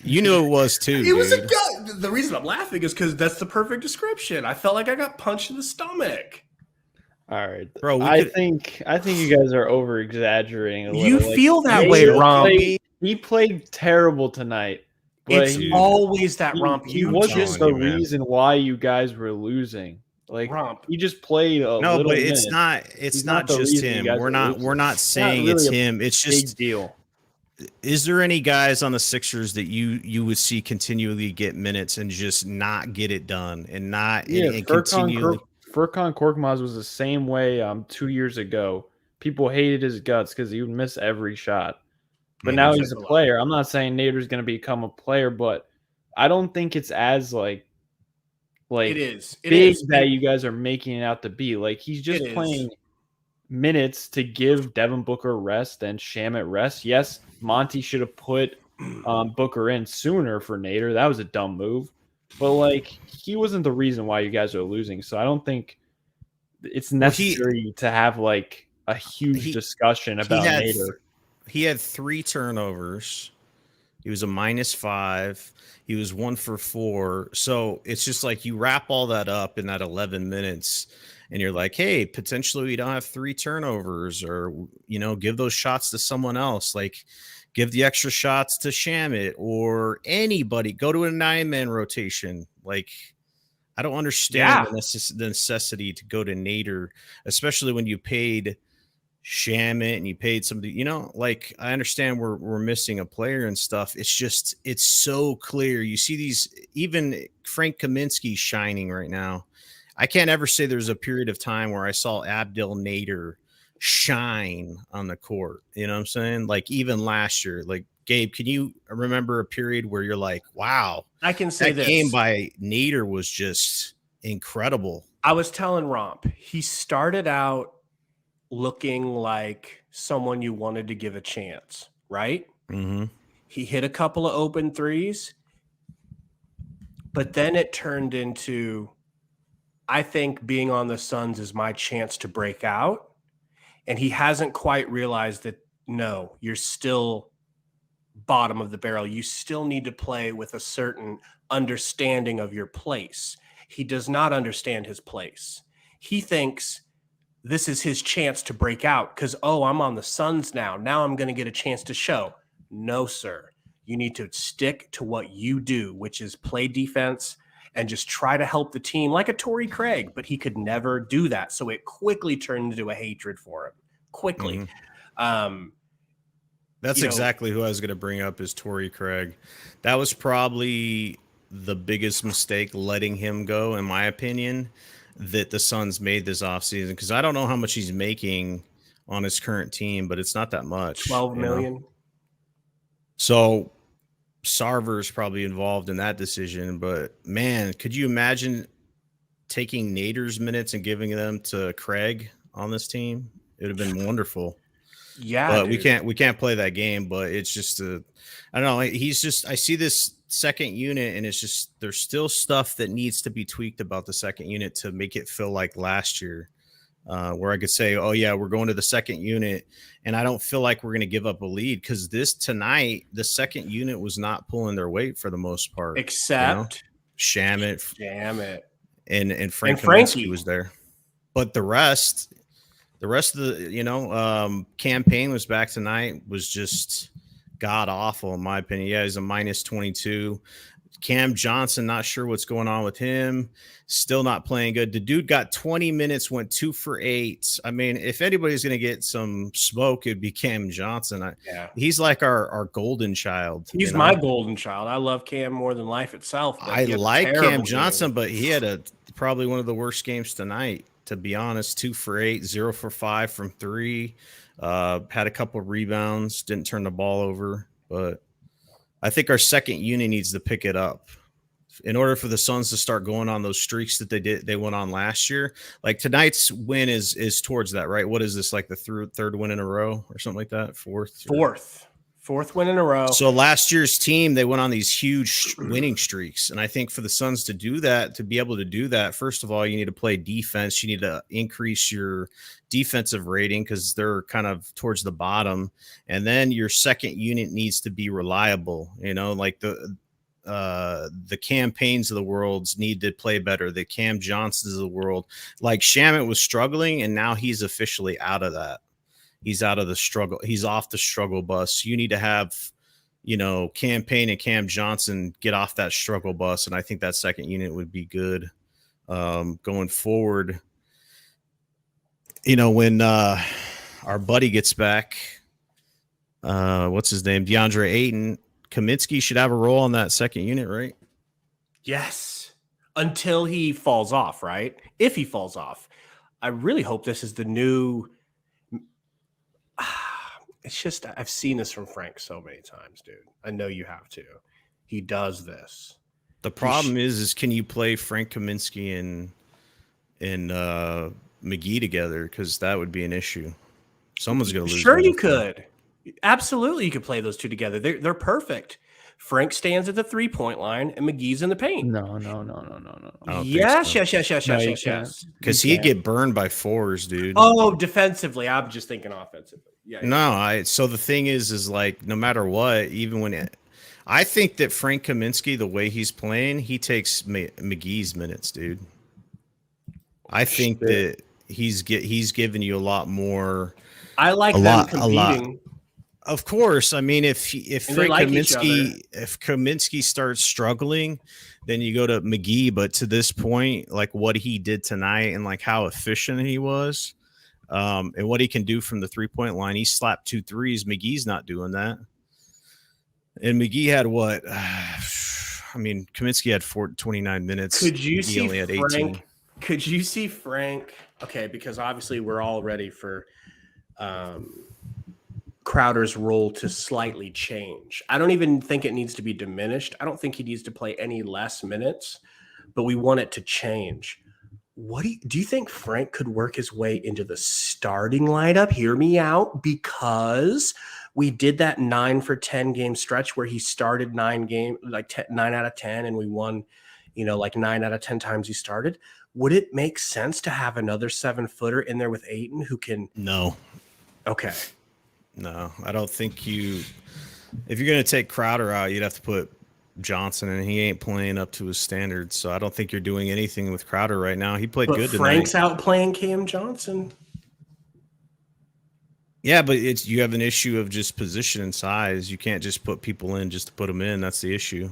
S6: You knew it was too.
S1: It was a gut. The reason I'm laughing is because that's the perfect description. I felt like I got punched in the stomach.
S2: All right,
S6: bro.
S2: I think you guys are over exaggerating.
S1: You feel that way, Romp.
S2: He played terrible tonight. But
S1: it's always that Romp.
S2: He wasn't the reason why you guys were losing. Like,
S1: Romp.
S2: He just played a little
S6: but
S2: minute.
S6: it's not just him. We're not saying it's him. It's just
S2: big deal.
S6: Is there any guys on the Sixers that you would see continually get minutes and just not get it done and not
S2: Furkan Korkmaz was the same way 2 years ago. People hated his guts because he would miss every shot. But now he's a player. I'm not saying Nader's going to become a player, but I don't think it's as like
S1: it is
S2: that you guys are making it out to be. Like, he's just playing minutes to give Devin Booker rest and Shamit rest. Yes, Monty should have put Booker in sooner for Nader. That was a dumb move. But, like, he wasn't the reason why you guys are losing. So I don't think it's necessary to have, like, a huge discussion about Nader.
S6: He had 3 turnovers. He was a -5. He was 1 for 4. So it's just like you wrap all that up in that 11 minutes and you're like, hey, potentially we don't have 3 turnovers, or, give those shots to someone else. Like, give the extra shots to Shamit or anybody. Go to a 9-man rotation. Like, I don't understand the necessity to go to Nader, especially when you paid Shamit and you paid somebody, like, I understand we're missing a player and stuff. It's just, it's so clear. You see these, even Frank Kaminsky shining right now. I can't ever say there's a period of time where I saw Abdel Nader shine on the court. You know what I'm saying? Like, even last year, like, Gabe, can you remember a period where you're like, wow,
S1: I can say
S6: that game by Nader was just incredible.
S1: I was telling Romp, he started out looking like someone you wanted to give a chance, right?
S6: Mm-hmm.
S1: He hit a couple of open threes, but then it turned into, I think being on the Suns is my chance to break out. And he hasn't quite realized that, no, you're still bottom of the barrel. You still need to play with a certain understanding of your place. He does not understand his place. He thinks this is his chance to break out because, I'm on the Suns now. Now I'm going to get a chance to show. No, sir. You need to stick to what you do, which is play defense and just try to help the team like a Torrey Craig, but he could never do that. So it quickly turned into a hatred for him. Quickly.
S6: Mm-hmm. That's exactly who I was going to bring up is Torrey Craig. That was probably the biggest mistake, letting him go, in my opinion, that the Suns made this offseason, because I don't know how much he's making on his current team, but it's not that much.
S1: 12 million.
S6: So Sarver's probably involved in that decision, but man, could you imagine taking Nader's minutes and giving them to Craig on this team? It would have been wonderful.
S1: Yeah,
S6: but dude. we can't play that game, but it's just I don't know. I see this second unit and it's just, there's still stuff that needs to be tweaked about the second unit to make it feel like last year. where I could say, oh yeah, we're going to the second unit, and I don't feel like we're going to give up a lead, because this tonight, the second unit was not pulling their weight for the most part,
S1: Except
S6: Shamit, and Frank
S1: Frankie
S6: Kaminsky was there, but the rest of the campaign was back tonight, was just god awful in my opinion. Yeah, he's a -22. Cam Johnson, not sure what's going on with him. Still not playing good. The dude got 20 minutes, went 2 for 8. I mean, if anybody's going to get some smoke, it'd be Cam Johnson. He's like our golden child.
S1: He's my golden child. I love Cam more than life itself.
S6: I like Cam Johnson, but he had probably one of the worst games tonight, to be honest. 2 for 8, 0 for 5 from 3. Had a couple of rebounds, didn't turn the ball over, but I think our second unit needs to pick it up in order for the Suns to start going on those streaks that they went on last year. Like tonight's win is towards that, right? What is this, like the third win in a row or something like that?
S1: Fourth win in a row.
S6: So last year's team, they went on these huge winning streaks. And I think for the Suns to do that, to be able to do that, first of all, you need to play defense. You need to increase your defensive rating because they're kind of towards the bottom. And then your second unit needs to be reliable. Like the campaigns of the world need to play better. The Cam Johnsons of the world, like Shamit was struggling, and now he's officially out of that. He's out of the struggle. He's off the struggle bus. You need to have, Campaign and Cam Johnson get off that struggle bus. And I think that second unit would be good going forward. When our buddy gets back, what's his name? DeAndre Ayton, Kaminsky should have a role on that second unit, right?
S1: Yes. Until he falls off, right? If he falls off. I really hope this is the new... It's just, I've seen this from Frank so many times, dude. I know you have to. He does this.
S6: The problem is can you play Frank Kaminsky and McGee together? Because that would be an issue. Someone's going to lose.
S1: Sure, you could. Absolutely, you could play those two together. They're perfect. Frank stands at the 3-point line and McGee's in the paint.
S2: No.
S1: Yes.
S6: Because he'd get burned by 4s, dude.
S1: Oh, defensively. I'm just thinking offensively. Yeah.
S6: No, so the thing is like, no matter what, even when I think that Frank Kaminsky, the way he's playing, he takes McGee's minutes, dude. I think that he's giving you a lot more.
S1: I like them competing.
S6: Of course. I mean, if Frank Kaminsky, if Kaminsky starts struggling, then you go to McGee. But to this point, like what he did tonight and like how efficient he was, and what he can do from the 3-point line, he slapped 2 threes. McGee's not doing that. And McGee had what? I mean, Kaminsky had 29 minutes.
S1: Could you see
S6: only had 18.
S1: Frank? Could you see Frank? Okay, because obviously we're all ready for Crowder's role to slightly change. I don't even think it needs to be diminished. I don't think he needs to play any less minutes, but we want it to change. What do you think Frank could work his way into the starting lineup? Hear me out, because we did that 9 for 10 game stretch where he started 9 out of 10, and we won, like 9 out of 10 times he started. Would it make sense to have another 7-footer in there with Ayton who can?
S6: No.
S1: Okay.
S6: No, I don't think if you're going to take Crowder out, you'd have to put Johnson, and he ain't playing up to his standards. So I don't think you're doing anything with Crowder right now. He played good tonight.
S1: Frank's out playing Cam Johnson.
S6: Yeah, but you have an issue of just position and size. You can't just put people in just to put them in. That's the issue.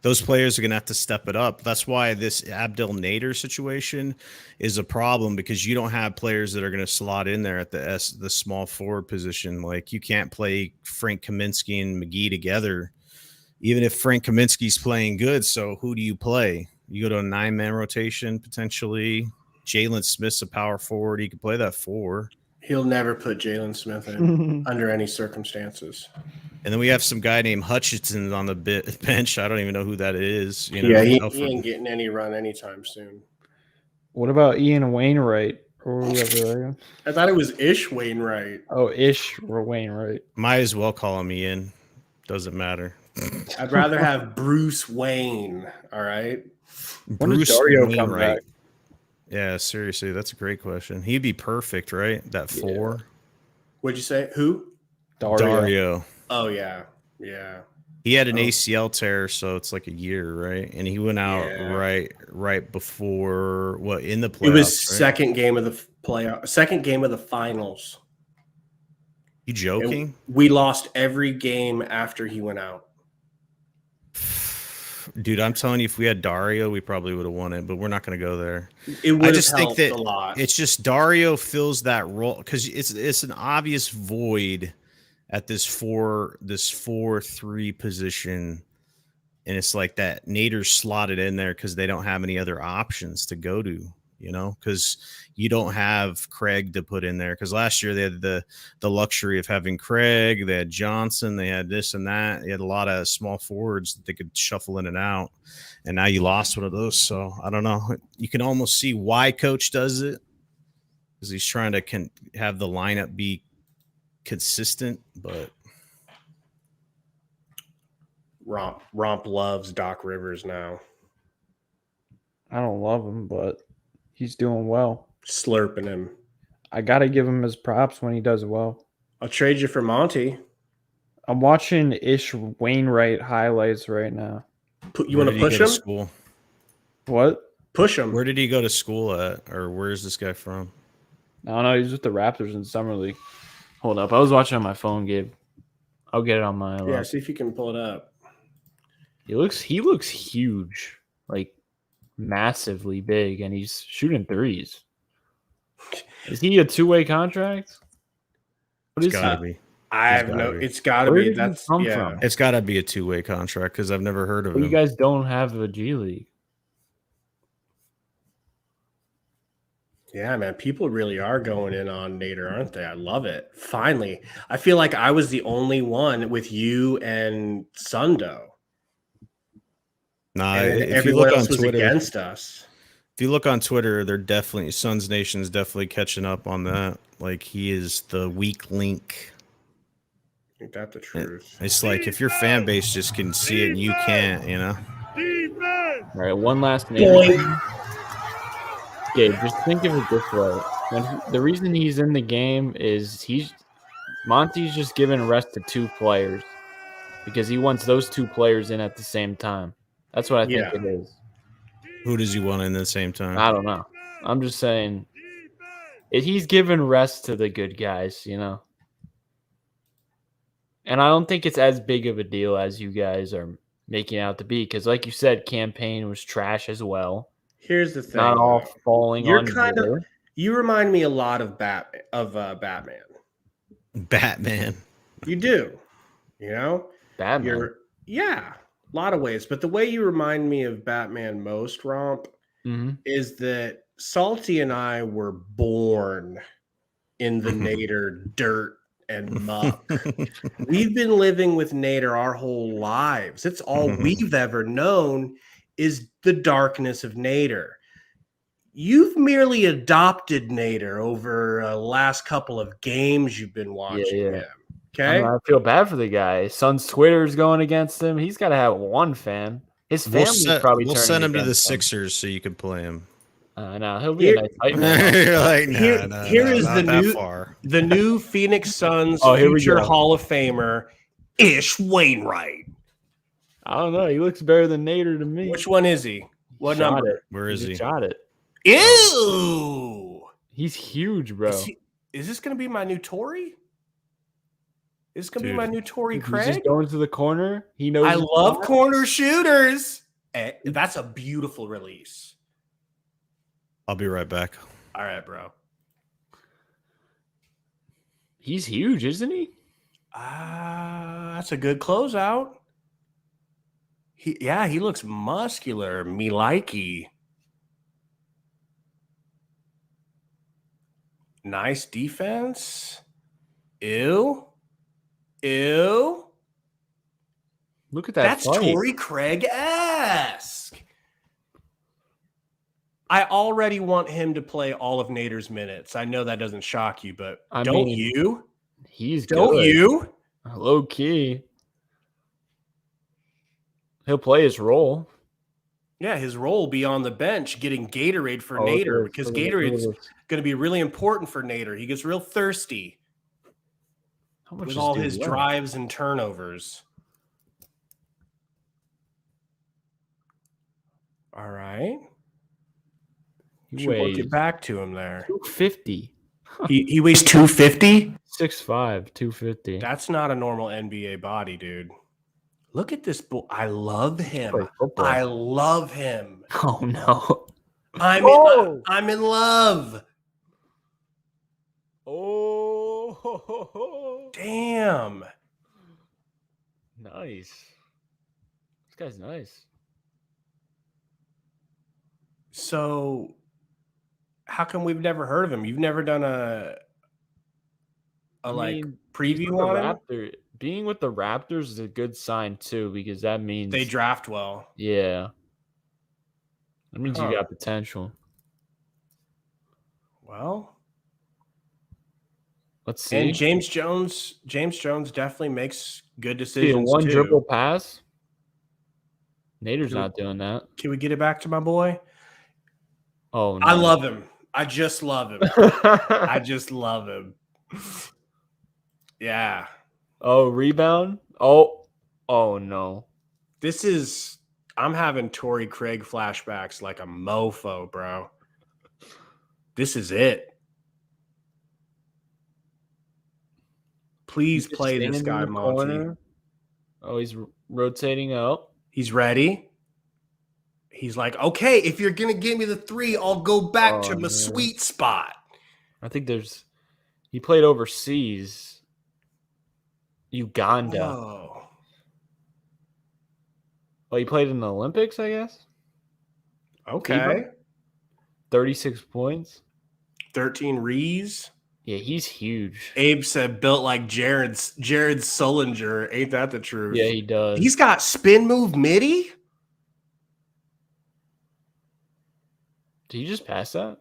S6: Those players are going to have to step it up. That's why this Abdel Nader situation is a problem, because you don't have players that are going to slot in there at the small forward position. Like, you can't play Frank Kaminsky and McGee together, even if Frank Kaminsky's playing good. So who do you play? You go to a 9-man rotation potentially. Jalen Smith's a power forward. He could play that 4.
S1: He'll never put Jalen Smith in under any circumstances.
S6: And then we have some guy named Hutchinson on the bench. I don't even know who that is.
S1: He ain't getting any run anytime soon.
S2: What about Ian Wainwright? Or whatever?
S1: I thought it was Ish Wainwright.
S2: Oh, Ish or Wainwright.
S6: Might as well call him Ian. Doesn't matter.
S1: I'd rather have Bruce Wayne. All right.
S2: When does Dario come back?
S6: Yeah, seriously, that's a great question. He'd be perfect, right? That
S2: Yeah.
S6: 4.
S1: What'd you say? Who?
S6: Dario.
S1: Oh yeah, yeah.
S6: He had an ACL tear, so it's like a year, right? And he went out right before in the playoffs.
S1: It was
S6: right?
S1: second game of the playoff, second game of the finals.
S6: You joking?
S1: We lost every game after he went out.
S6: Dude, I'm telling you, if we had Dario, we probably would have won it, but we're not going to go there.
S1: It would
S6: I
S1: have
S6: just think
S1: helped
S6: that
S1: a lot.
S6: it's just Dario fills that role because it's an obvious void at this 4-3 position, and it's like that Nader's slotted in there because they don't have any other options to go to. Because you don't have Craig to put in there. Because last year they had the luxury of having Craig, they had Johnson, they had this and that. They had a lot of small forwards that they could shuffle in and out. And now you lost one of those. So I don't know. You can almost see why coach does it, because he's trying to have the lineup be consistent. But
S1: Romp loves Doc Rivers now.
S2: I don't love him, but he's doing well.
S1: Slurping him.
S2: I got to give him his props when he does well.
S1: I'll trade you for Monty.
S2: I'm watching Ish Wainwright highlights right now.
S1: You want to push him?
S6: School?
S2: What?
S1: Push him.
S6: Where did he go to school at? Or where is this guy from?
S2: I don't know. He's with the Raptors in Summer League. Hold up. I was watching on my phone, Gabe. I'll get it on my
S1: Yeah, see if you can pull it up.
S2: He looks huge. Like, massively big, and he's shooting threes. Is he a two-way contract? What is
S6: gotta be?
S1: I have no. It's got to be. That's
S2: from?
S6: It's got to be a two-way contract because I've never heard of
S2: But
S6: him.
S2: you guys don't have a G League.
S1: Yeah, man. People really are going in on Nader, aren't they? I love it. Finally, I feel like I was the only one with you and Sundo.
S6: Nah,
S1: And
S6: if you
S1: everyone
S6: look on
S1: else was
S6: Twitter,
S1: against us.
S6: if you look on Twitter, they're definitely Suns Nation's definitely catching up on that. Like he is the weak link.
S1: Ain't that the truth?
S6: It's like if your fan base just can see it, and you can't.
S2: All right, one last name. Gabe, just think of it this way. The reason he's in the game is Monty's just giving rest to two players because he wants those two players in at the same time. That's what I think it is.
S6: Who does he want in the same time?
S2: I don't know. I'm just saying he's giving rest to the good guys, And I don't think it's as big of a deal as you guys are making out to be because, like you said, campaign was trash as well.
S1: Here's the thing.
S2: Not all falling
S1: You're
S2: on
S1: kind of. You remind me a lot of Batman.
S6: Batman.
S1: You do.
S2: Batman.
S1: A lot of ways. But the way you remind me of Batman most, Romp, is that Salty and I were born in the Nader dirt and muck. We've been living with Nader our whole lives. It's all we've ever known is the darkness of Nader. You've merely adopted Nader over the last couple of games you've been watching him. Okay,
S2: I feel bad for the guy. Son's Twitter's going against him. He's got to have one fan. His family's probably.
S6: We'll send him to the Sixers so you can play him.
S2: No, he'll be a nice height.
S6: You're like,
S1: here is the new Phoenix Suns future Hall of Famer, Ish Wainwright.
S2: I don't know. He looks better than Nader to me.
S1: Which one is he? What number?
S6: Where is he?
S2: Shot it.
S1: Ew!
S2: He's huge, bro.
S1: Is this going to be my new Tory? Is this going to be my new Tory Craig?
S2: He's just going to the corner. He knows.
S1: I love corner shooters. That's a beautiful release.
S6: I'll be right back.
S1: All right, bro.
S2: He's huge, isn't he?
S1: That's a good closeout. He looks muscular. Me likey. Nice defense. Ew.
S2: Look at that.
S1: That's Torrey Craig-esque. I already want him to play all of Nader's minutes. I know that doesn't shock you, but don't you?
S2: Don't
S1: you?
S2: Low key. He'll play his role.
S1: Yeah, his role will be on the bench getting Gatorade for
S2: Oh,
S1: Nader
S2: okay,
S1: because
S2: look at this,
S1: Gatorade's
S2: look at this.
S1: going to be really important for Nader. He gets real thirsty
S2: How much
S1: with
S2: is
S1: all
S2: dude
S1: his
S2: left?
S1: drives and turnovers. All right.
S2: He
S1: Should work
S2: weighs
S1: it back to him there.
S2: 250.
S1: He weighs 250?
S2: 6'5", 250.
S1: That's not a normal NBA body, dude. Look at this boy. I love him.
S2: Play football.
S1: I love him.
S2: Oh no.
S1: I'm in love.
S2: Oh,
S1: Damn.
S2: nice. This guy's nice.
S1: So how come we've never heard of him? You've never done a preview on him?
S2: Being with the Raptors is a good sign too, because that means
S1: They draft well.
S2: Yeah. That means you
S1: Huh.
S2: got potential.
S1: Well,
S2: Let's see.
S1: and James Jones definitely makes good
S2: See,
S1: decisions
S2: one
S1: too.
S2: dribble pass. Nader's not doing that.
S1: Can we get it back to my boy?
S2: Oh no.
S1: I love him. I just love him. I just love him. Yeah.
S2: Oh, rebound. Oh no.
S1: I'm having Torrey Craig flashbacks like a mofo, bro. This is it. Please play this guy, Monty.
S2: Oh, he's rotating out.
S1: He's ready. He's like, okay, if you're going to give me the 3, I'll go back to my sweet spot.
S2: I think he played overseas. Uganda.
S1: Oh.
S2: Well, he played in the Olympics, I guess.
S1: Okay.
S2: 36 points.
S1: 13 Rees.
S2: Yeah, he's huge.
S1: Abe said built like Jared Sullinger. Ain't that the truth?
S2: Yeah, he does.
S1: He's got spin move midi.
S2: Did you just pass that?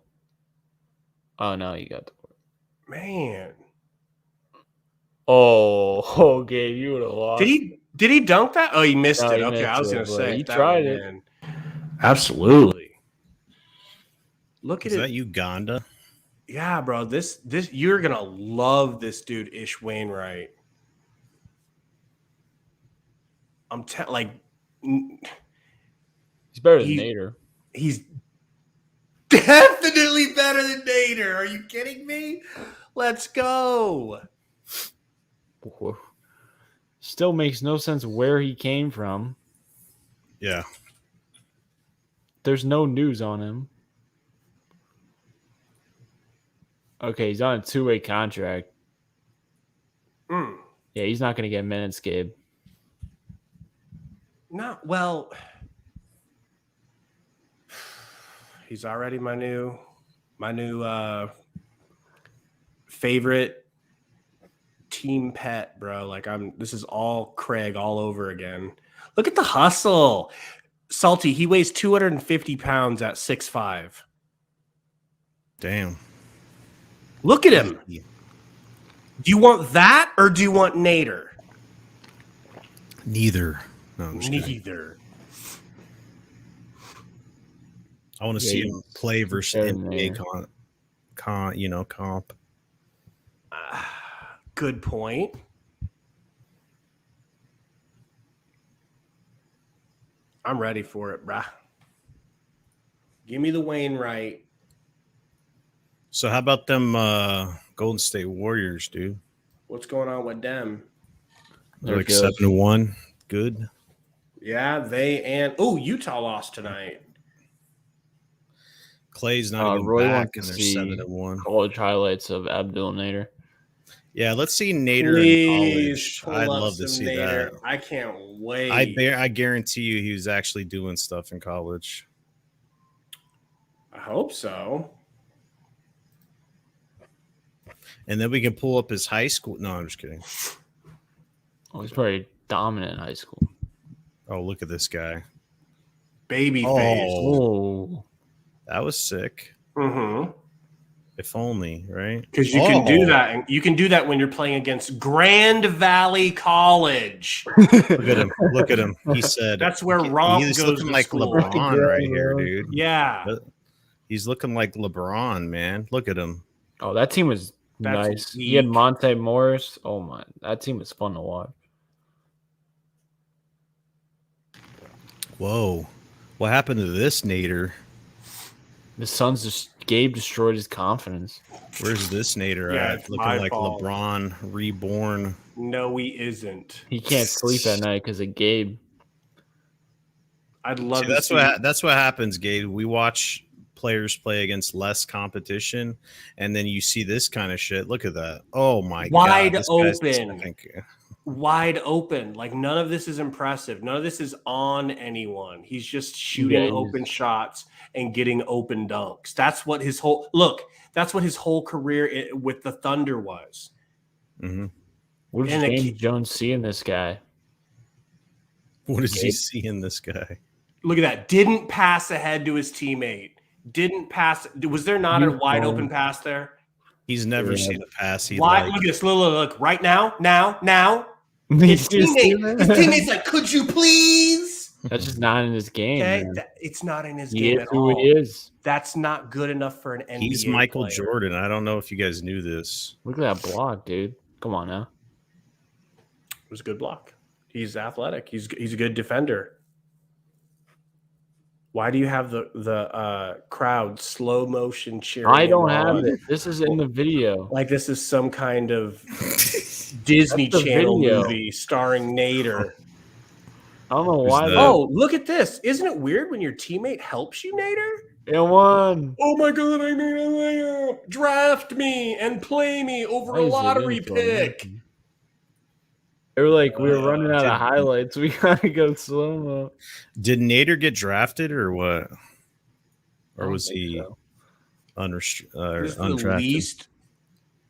S2: Oh no, you got the
S1: Man.
S2: Oh, Gabe, you would have lost.
S1: Did he dunk that? Oh, he missed
S2: No,
S1: it.
S2: he
S1: Okay,
S2: missed
S1: I was
S2: it,
S1: gonna
S2: but
S1: say
S2: he
S1: that
S2: tried
S1: went
S2: it.
S1: in. Absolutely. Look at
S6: Is
S1: it.
S6: that Uganda?
S1: Yeah, bro. This you're gonna love this dude, Ish Wainwright. He's
S2: better than Nader.
S1: He's definitely better than Nader. Are you kidding me? Let's go.
S2: Still makes no sense where he came from.
S6: Yeah.
S2: There's no news on him. Okay, he's on a 2-way contract. Yeah, he's not going to get minutes, Gabe.
S1: No, well, he's already my new favorite team pet, bro. Like this is all Craig all over again. Look at the hustle. Salty, he weighs 250 pounds at 6'5".
S6: Damn.
S1: Look at him. Do you want that or do you want Nader?
S6: Neither. No, I'm just kidding.
S1: Neither.
S6: I want to see him play versus NBA comp.
S1: Good point. I'm ready for it, brah. Give me the Wainwright.
S6: So how about them Golden State Warriors, dude?
S1: What's going on with them?
S6: They're like 7-1. Good.
S1: Yeah, Utah lost tonight.
S6: Clay's not even
S2: Roy
S6: back,
S2: wants
S6: and
S2: to
S6: they're
S2: see
S6: 7-1.
S2: college highlights of Abdul Nader.
S6: Yeah, let's see Nader
S1: Please
S6: in college. I'd love to see
S1: Nader.
S6: that.
S1: I can't wait.
S6: I guarantee you he was actually doing stuff in college.
S1: I hope so.
S6: And then we can pull up his high school. No, I'm just kidding.
S2: Oh, he's probably dominant in high school.
S6: Oh, look at this guy.
S1: Baby face.
S6: Oh, that was sick.
S1: Mm-hmm.
S6: If only, right?
S1: Because you can do that, and you can do that when you're playing against Grand Valley College.
S6: Look at him. Look at him. He said
S1: That's where Romp
S6: he's
S1: goes
S6: looking
S1: to
S6: like
S1: school.
S6: LeBron right here, dude.
S1: Yeah,
S6: He's looking like LeBron, man. Look at him.
S2: Oh, that team was
S1: That's
S2: nice. He had
S1: weak.
S2: Monte Morris. Oh my, that team was fun to watch.
S6: Whoa. What happened to this Nader?
S2: The Suns just Gabe destroyed his confidence.
S6: Where's this Nader
S1: Yeah,
S6: at?
S1: it's
S6: Looking
S1: my
S6: like
S1: fault.
S6: LeBron reborn.
S1: No, he isn't.
S2: He can't sleep at night because of Gabe.
S1: I'd love
S6: See,
S1: to
S6: that's
S1: see.
S6: that's what happens, Gabe. We watch players play against less competition, and then you see this kind of shit. Look at that. Oh my
S1: Wide
S6: god. This guy's
S1: open.
S6: second-
S1: Wide open. Like, none of this is impressive. None of this is on anyone. He's just shooting
S2: Yeah,
S1: open shots and getting open dunks. That's what his whole That's what his whole career with the Thunder was.
S6: Mhm.
S2: What does
S1: And the
S2: James
S1: key-
S2: Jones see in this guy?
S6: What does he
S2: Gabe.
S6: see in this guy?
S1: Look at that. Didn't pass ahead to his teammate. Didn't pass. Was there not a wide open pass there?
S6: He's never
S2: Yeah.
S6: seen a pass. He
S1: Why?
S6: like,
S1: Look at this. Look. Right now.
S2: Did
S1: His
S2: you see
S1: teammate's like, could you please?
S2: That's just not in his game.
S1: Okay,
S2: man.
S1: it's not in his
S2: He
S1: game
S2: is
S1: at
S2: who
S1: all.
S2: he is.
S1: That's not good enough for an NBA
S6: he's Michael
S1: player.
S6: Jordan. I don't know if you guys knew this.
S2: Look at that block, dude. Come on now.
S1: It was a good block. He's athletic. He's a good defender. Why do you have the crowd slow motion cheering?
S2: I don't
S1: him
S2: have
S1: on?
S2: it. This is in the video.
S1: Like this is some kind of Disney
S2: That's the
S1: Channel
S2: video.
S1: movie starring Nader.
S2: I don't know
S6: Who's
S2: why.
S6: that?
S1: Oh, look at this. Isn't it weird when your teammate helps you, Nader?
S2: It won.
S1: Oh my god, I made a layup. Draft me and play me over
S2: Why
S1: a
S2: is it
S1: lottery
S2: in slow
S1: pick.
S2: motion? They were like, we were running out
S6: did-
S2: of highlights. We gotta go slow mo.
S6: Did Nader get drafted or what?
S2: I
S6: Or
S2: don't
S6: was
S2: think
S6: he
S2: so.
S1: This is the
S6: undrafted?
S1: least,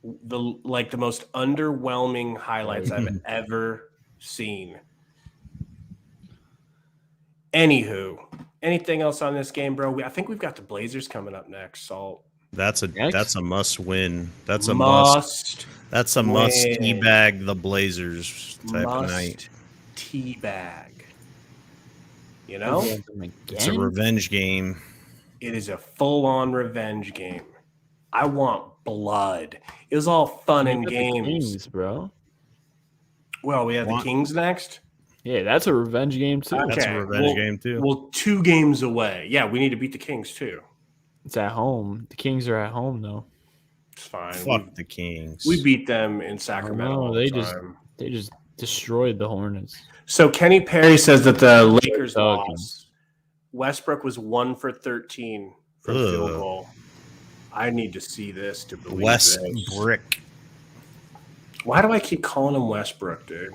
S1: the most underwhelming highlights I've ever seen. Anywho, anything else on this game, bro? I think we've got the Blazers coming up next. So
S6: That's
S2: Next?
S6: a must win. That's a must.
S1: must
S6: That's a must
S1: win.
S6: teabag the Blazers type of night.
S1: teabag. You know,
S6: It's a revenge game.
S1: it is a full-on revenge game. I want blood. It was all fun and games.
S2: Kings, bro.
S1: Well, we have the
S6: Want-
S1: Kings next.
S2: Yeah, that's a revenge game too.
S1: Okay.
S6: That's a revenge game too.
S1: Well, 2 games away. Yeah, we need to beat the Kings too.
S2: It's at home. The Kings are at home though.
S1: It's fine.
S6: Fuck the Kings.
S1: We beat them in Sacramento.
S2: know,
S1: all
S2: they
S1: the
S2: just-
S1: time.
S2: They just destroyed the Hornets.
S1: So Kenny Perry says that the Lakers
S2: Dog.
S1: lost. Westbrook was 1 for 13 from field
S6: Ugh.
S1: goal. I need to see this to believe this.
S6: Westbrook.
S1: Why do I keep calling him Westbrook, dude?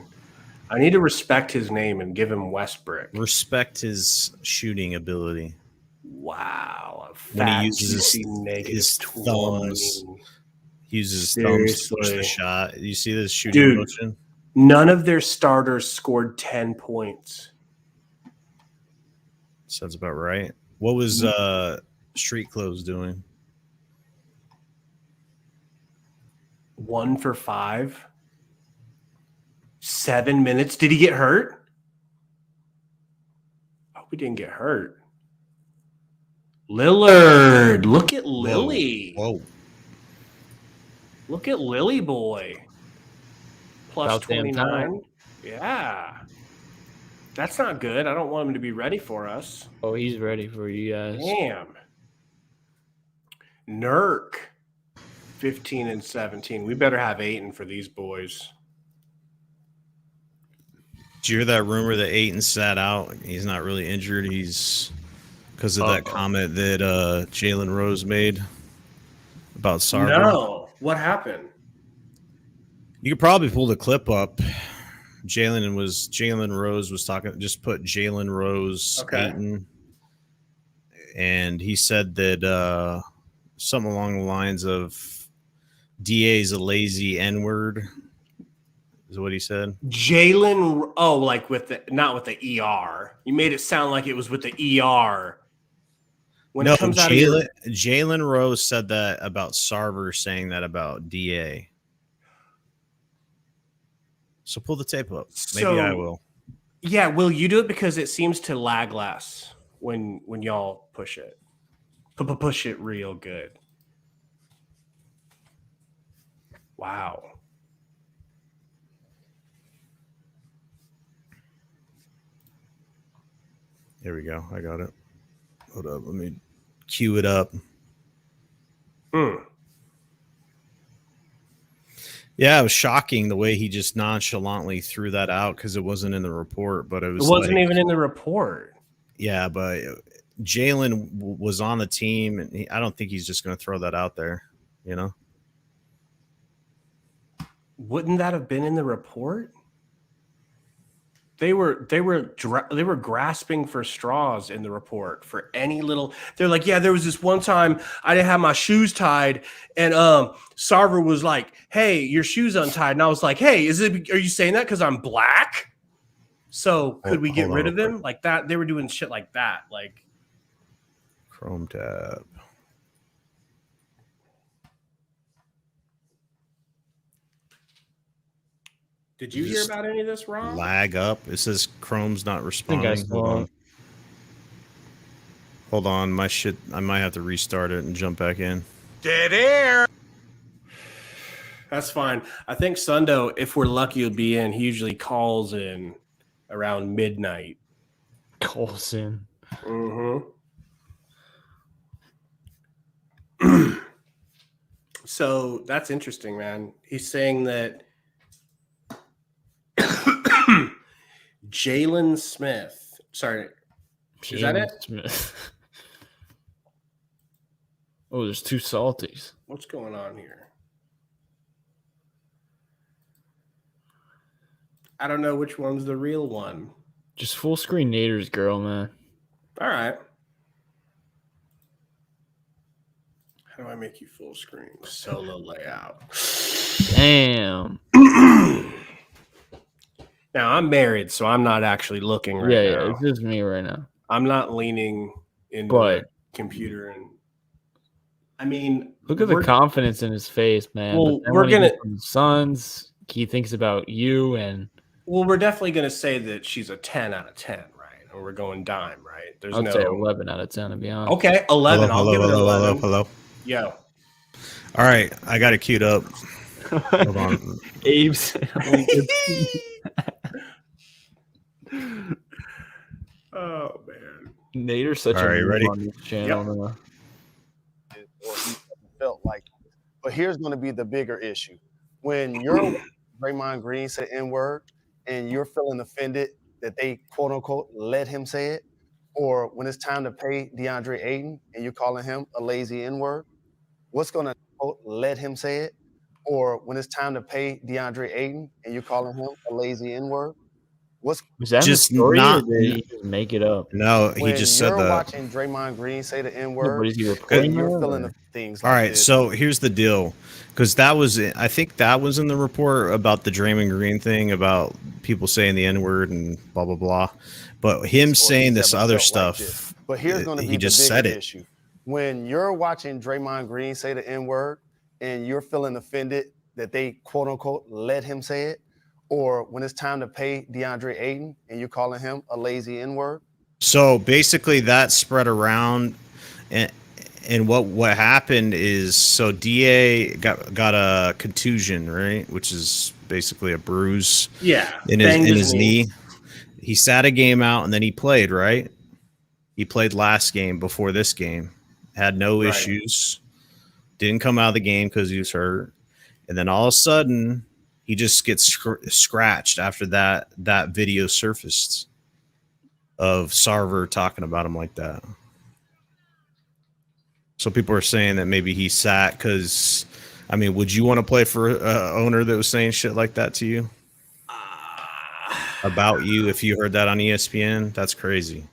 S1: I need to respect his name and give him Westbrook.
S6: Respect his shooting ability.
S1: Wow. A
S6: When he
S1: fat,
S6: uses
S1: juicy negative
S6: his
S1: 20.
S6: thumbs. He uses his thumbs to push
S1: Seriously.
S6: the shot. You see this shooting
S1: Dude.
S6: motion?
S1: None of their starters scored 10 points.
S6: Sounds about right. What was Street Clothes doing?
S1: 1 for 5. 7 minutes. Did he get hurt? Oh, we didn't get hurt. Lillard. Look at Lily.
S6: Whoa.
S1: Look at Lily boy. Plus
S2: About damn
S1: 29. Yeah. That's not good. I don't want him to be ready for us.
S2: Oh, he's ready for you guys.
S1: Damn. Nurk. 15 and 17. We better have Ayton for these boys.
S6: Did you hear that rumor that Ayton sat out? He's not really injured. He's because of that comment that Jalen Rose made about Sarver.
S1: No. What happened?
S6: You could probably pull the clip up. Jalen Rose was talking. Just put Jalen Rose
S1: Okay.
S6: Ayton, and he said that something along the lines of "Da is a lazy N-word." Is what he said.
S1: Jalen, like with the not with the ER. You made it sound like it was with the ER. When it comes out of your,
S6: Jalen Rose said that about Sarver saying that about DA. So pull the tape up. Maybe I will.
S1: Yeah, will you do it? Because it seems to lag less when y'all push it. Push it real good. Wow.
S6: Here we go. I got it. Hold up. Let me cue it up. Yeah, it was shocking the way he just nonchalantly threw that out because it wasn't in the report, but it
S1: wasn't even in the report.
S6: Yeah, but Jalen was on the team, and I don't think he's just going to throw that out there, you know?
S1: Wouldn't that have been in the report? They were grasping for straws in the report for any little. They're like, yeah, there was this one time I didn't have my shoes tied, and Sarver was like, "Hey, your shoes untied," and I was like, "Hey, are you saying that because I'm black? So could we get rid of him like that?" They were doing shit like that, like
S6: Chrome tab.
S1: Did you hear about any of this, Ron?
S6: Lag up. It says Chrome's not responding. Hold on. My shit. I might have to restart it and jump back in.
S1: Dead air. That's fine. I think Sundo, if we're lucky, will be in. He usually calls in around midnight.
S2: Calls in.
S1: So that's interesting, man. He's saying that Jalen Smith. Sorry. Is that it?
S2: Smith. Oh, there's two salties.
S1: What's going on here? I don't know which one's the real one.
S2: Just full screen Nader's girl, man.
S1: All right. How do I make you full screen? Solo layout.
S2: Damn.
S1: Now, I'm married, so I'm not actually looking right now.
S2: Yeah, it's just me right now.
S1: I'm not leaning into the computer. And I mean,
S2: look at the confidence in his face, man.
S1: Well, we're going to
S2: – Sons, he thinks about you and –
S1: well, we're definitely going to say that she's a 10 out of 10, right? And we're going dime, right? There's
S2: I'd say 11 out of 10, to be honest.
S1: Okay, 11. I'll give it 11.
S6: Hello.
S1: Yo.
S6: All right, I got it queued up. Hold on.
S2: Abe's.
S1: Oh man,
S2: Nader's such a
S6: ready
S2: on this channel.
S7: Or he felt like, but here's going to be the bigger issue: when you're Draymond Green said the N-word, and you're feeling offended that they quote unquote let him say it, or when it's time to pay DeAndre Ayton and you're calling him a lazy N-word, what's going to quote let him say it, or when it's time to pay DeAndre Ayton and you're calling him a lazy N-word?
S2: Was that
S6: just
S2: the story,
S6: not?
S2: Or did he just make it up?
S6: No, he just said that.
S7: When you're watching Draymond Green say the N-word,
S2: you're
S7: feeling the things.
S6: All
S7: like
S6: right,
S7: this.
S6: so here's the deal, because I think that was in the report about the Draymond Green thing about people saying the N-word and blah blah blah, but him saying this other stuff.
S7: Like this. But here's going to be
S6: he just said it.
S7: Issue. When you're watching Draymond Green say the N-word and you're feeling offended that they quote unquote let him say it, or when it's time to pay DeAndre Ayton and you're calling him a lazy N-word.
S6: So basically that spread around, and what happened is, so DA got a contusion, right? Which is basically a bruise in his knee. He sat a game out and then he played, right? He played last game before this game. Had no issues. Didn't come out of the game because he was hurt. And then all of a sudden he just gets scratched after that video surfaced of Sarver talking about him like that. So people are saying that maybe he sat because, I mean, would you want to play for an owner that was saying shit like that to you? About you, if you heard that on ESPN? That's crazy.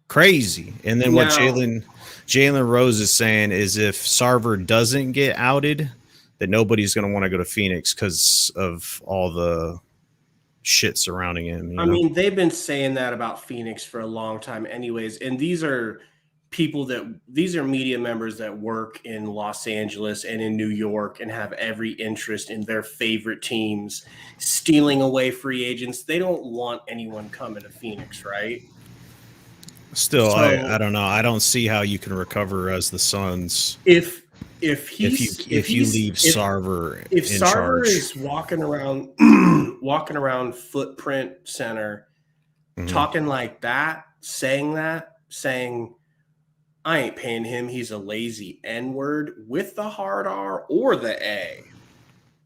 S6: Crazy. And then what Jalen Rose is saying is if Sarver doesn't get outed, that nobody's going to want to go to Phoenix because of all the shit surrounding him.
S1: I mean, they've been saying that about Phoenix for a long time anyways, and these are these are media members that work in Los Angeles and in New York and have every interest in their favorite teams stealing away free agents. They don't want anyone coming to Phoenix, right?
S6: Still,
S1: So,
S6: I don't know. I don't see how you can recover as the Suns
S1: if
S6: you leave Sarver
S1: if
S6: in
S1: Sarver
S6: charge.
S1: is walking around Footprint Center, talking like that, saying I ain't paying him, he's a lazy N-word with the hard R or the A.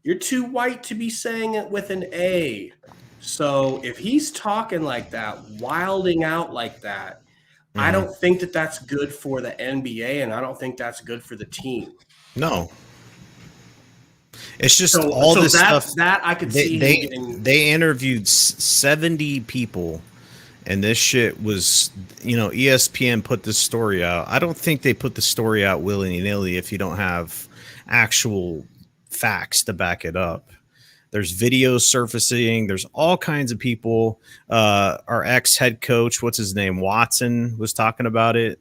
S1: You're too white to be saying it with an A. So if he's talking like that, wilding out like that, I don't think that that's good for the NBA, and I don't think that's good for the team.
S6: No. It's just this stuff
S1: that I could see him getting.
S6: They interviewed 70 people, and this shit was, ESPN put this story out. I don't think they put the story out willy-nilly if you don't have actual facts to back it up. There's videos surfacing. There's all kinds of people. Our ex-head coach, what's his name, Watson, was talking about it.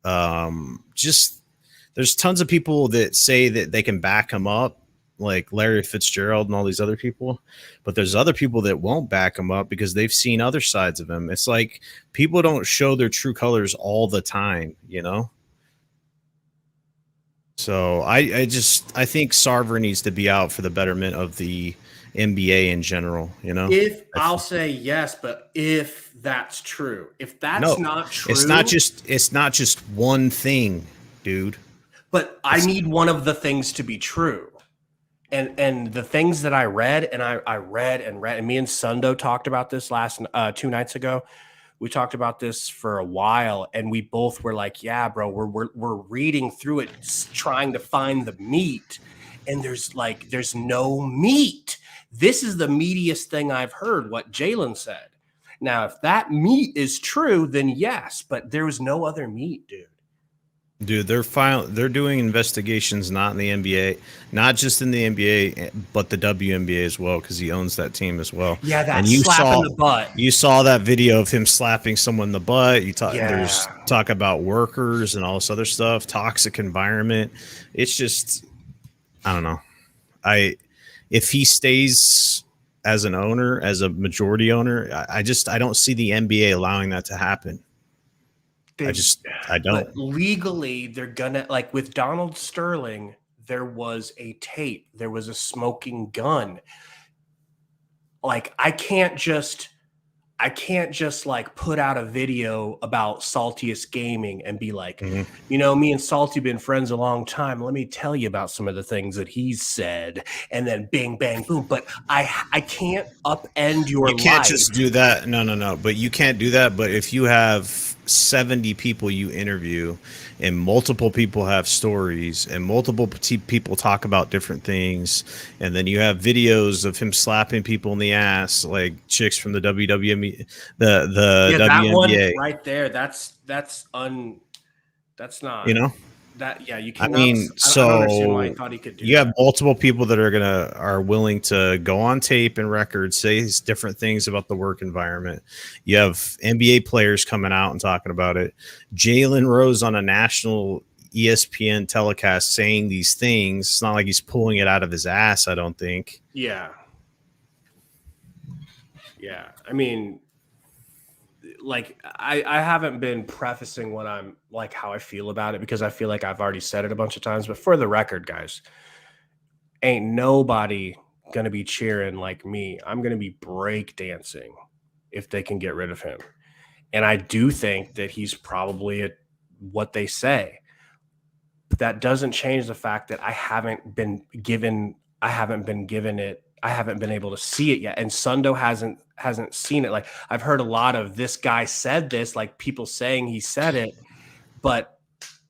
S6: There's tons of people that say that they can back him up, like Larry Fitzgerald and all these other people. But there's other people that won't back him up because they've seen other sides of him. It's like people don't show their true colors all the time, So I think Sarver needs to be out for the betterment of the NBA in general,
S1: If I'll say yes, but if that's true, if that's not true,
S6: it's not just one thing, dude.
S1: But I need one of the things to be true. And the things that I read, and I read, and me and Sundo talked about this 2 nights ago. We talked about this for a while, and we both were like, yeah, bro, we're reading through it, trying to find the meat, and there's no meat. This is the meatiest thing I've heard, what Jalen said. Now, if that meat is true, then yes, but there was no other meat, dude.
S6: Dude, they're doing investigations not in the NBA, not just in the NBA, but the WNBA as well, because he owns that team as well.
S1: Yeah, that slap in the butt.
S6: You saw that video of him slapping someone in the butt. There's talk about workers and all this other stuff, toxic environment. It's just, I don't know. If he stays as an owner, as a majority owner, I don't see the NBA allowing that to happen. I don't.
S1: But legally, they're gonna, like with Donald Sterling, there was a tape, there was a smoking gun. Like I can't just like put out a video about Saltiest Gaming and be like, me and Salty been friends a long time. Let me tell you about some of the things that he's said, and then bing, bang, boom. But I can't upend your life.
S6: You can't just do that. No. But you can't do that. But if you have 70 people you interview and multiple people have stories and multiple people talk about different things, and then you have videos of him slapping people in the ass like chicks from the WWE, the WNBA.
S1: That one right there, that's not, that, you can.
S6: I mean,
S1: I don't understand why he thought he could do
S6: you have multiple people that are willing to go on tape and record, say different things about the work environment. You have NBA players coming out and talking about it. Jalen Rose on a national ESPN telecast saying these things. It's not like he's pulling it out of his ass, I don't think.
S1: Yeah. I mean, like I haven't been prefacing what I'm like, how I feel about it, because I feel like I've already said it a bunch of times. But for the record, guys, ain't nobody gonna be cheering like me. I'm gonna be breakdancing if they can get rid of him. And I do think that he's probably what they say. But that doesn't change the fact that I haven't been able to see it yet. And Sundo hasn't seen it. Like I've heard a lot of this guy said this, like people saying he said it, but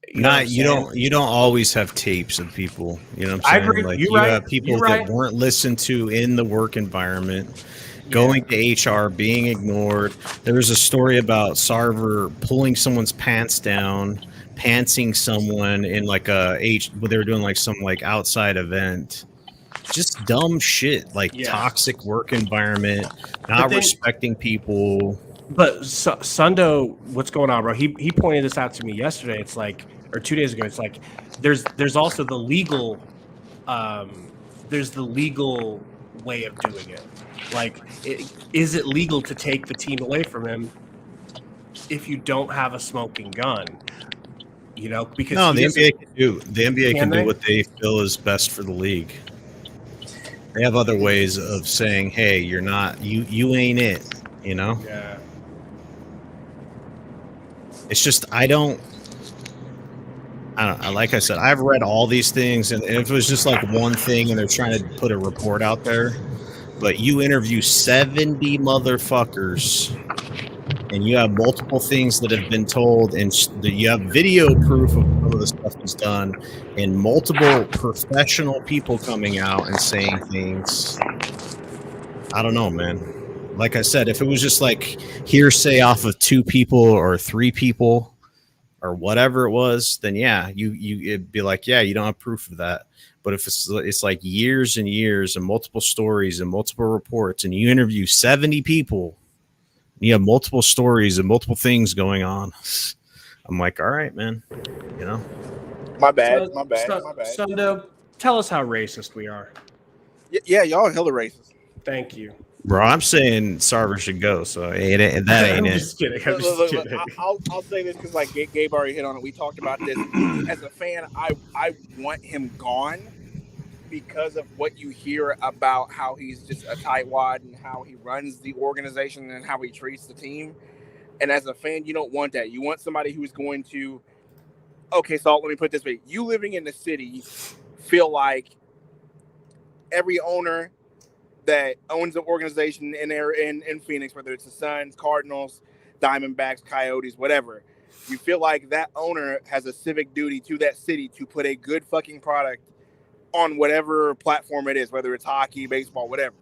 S1: you don't always have tapes of people. You know what I'm saying? Agree.
S6: Like
S1: you
S6: have people that weren't listened to in the work environment, going to HR, being ignored. There was a story about Sarver pulling someone's pants down, pantsing someone in like they were doing like some like outside event. Just dumb shit, like toxic work environment, not respecting people.
S1: But Sundo, what's going on, bro? He pointed this out to me yesterday. It's like, or 2 days ago. It's like there's also the legal there's the legal way of doing it. Like, is it legal to take the team away from him if you don't have a smoking gun? You know, because
S6: no, the NBA can do. The NBA can
S1: they?
S6: do what they feel is best for the league. They have other ways of saying, "Hey, you're not. You ain't it." You know.
S1: Yeah.
S6: It's just I don't. Like I said, I've read all these things, and if it was just like one thing, and they're trying to put a report out there, but you interview 70 motherfuckers, and you have multiple things that have been told, and you have video proof of some of the stuff that's done, and multiple professional people coming out and saying things. I don't know, man. Like I said, if it was just like hearsay off of 2 people or 3 people, or whatever it was, then yeah, it'd be like, yeah, you don't have proof of that. But if it's like years and years and multiple stories and multiple reports, and you interview 70 people, you have multiple stories and multiple things going on, I'm like, all right, man, you know.
S8: My bad.
S1: Sundo, tell us how racist we are.
S8: Yeah, y'all hella racist.
S1: Thank you.
S6: Bro, I'm saying Sarver should go, so that ain't
S1: I'm
S6: it.
S1: just kidding. I'm just
S8: Look,
S1: kidding.
S8: I'll say this because like Gabe already hit on it. We talked about this. As a fan, I want him gone because of what you hear about how he's just a tightwad and how he runs the organization and how he treats the team. And as a fan, you don't want that. You want somebody who's going to, okay, so let me put it this way. You living in the city feel like every owner that owns the organization in Phoenix, whether it's the Suns, Cardinals, Diamondbacks, Coyotes, whatever, you feel like that owner has a civic duty to that city to put a good fucking product on whatever platform it is, whether it's hockey, baseball, whatever.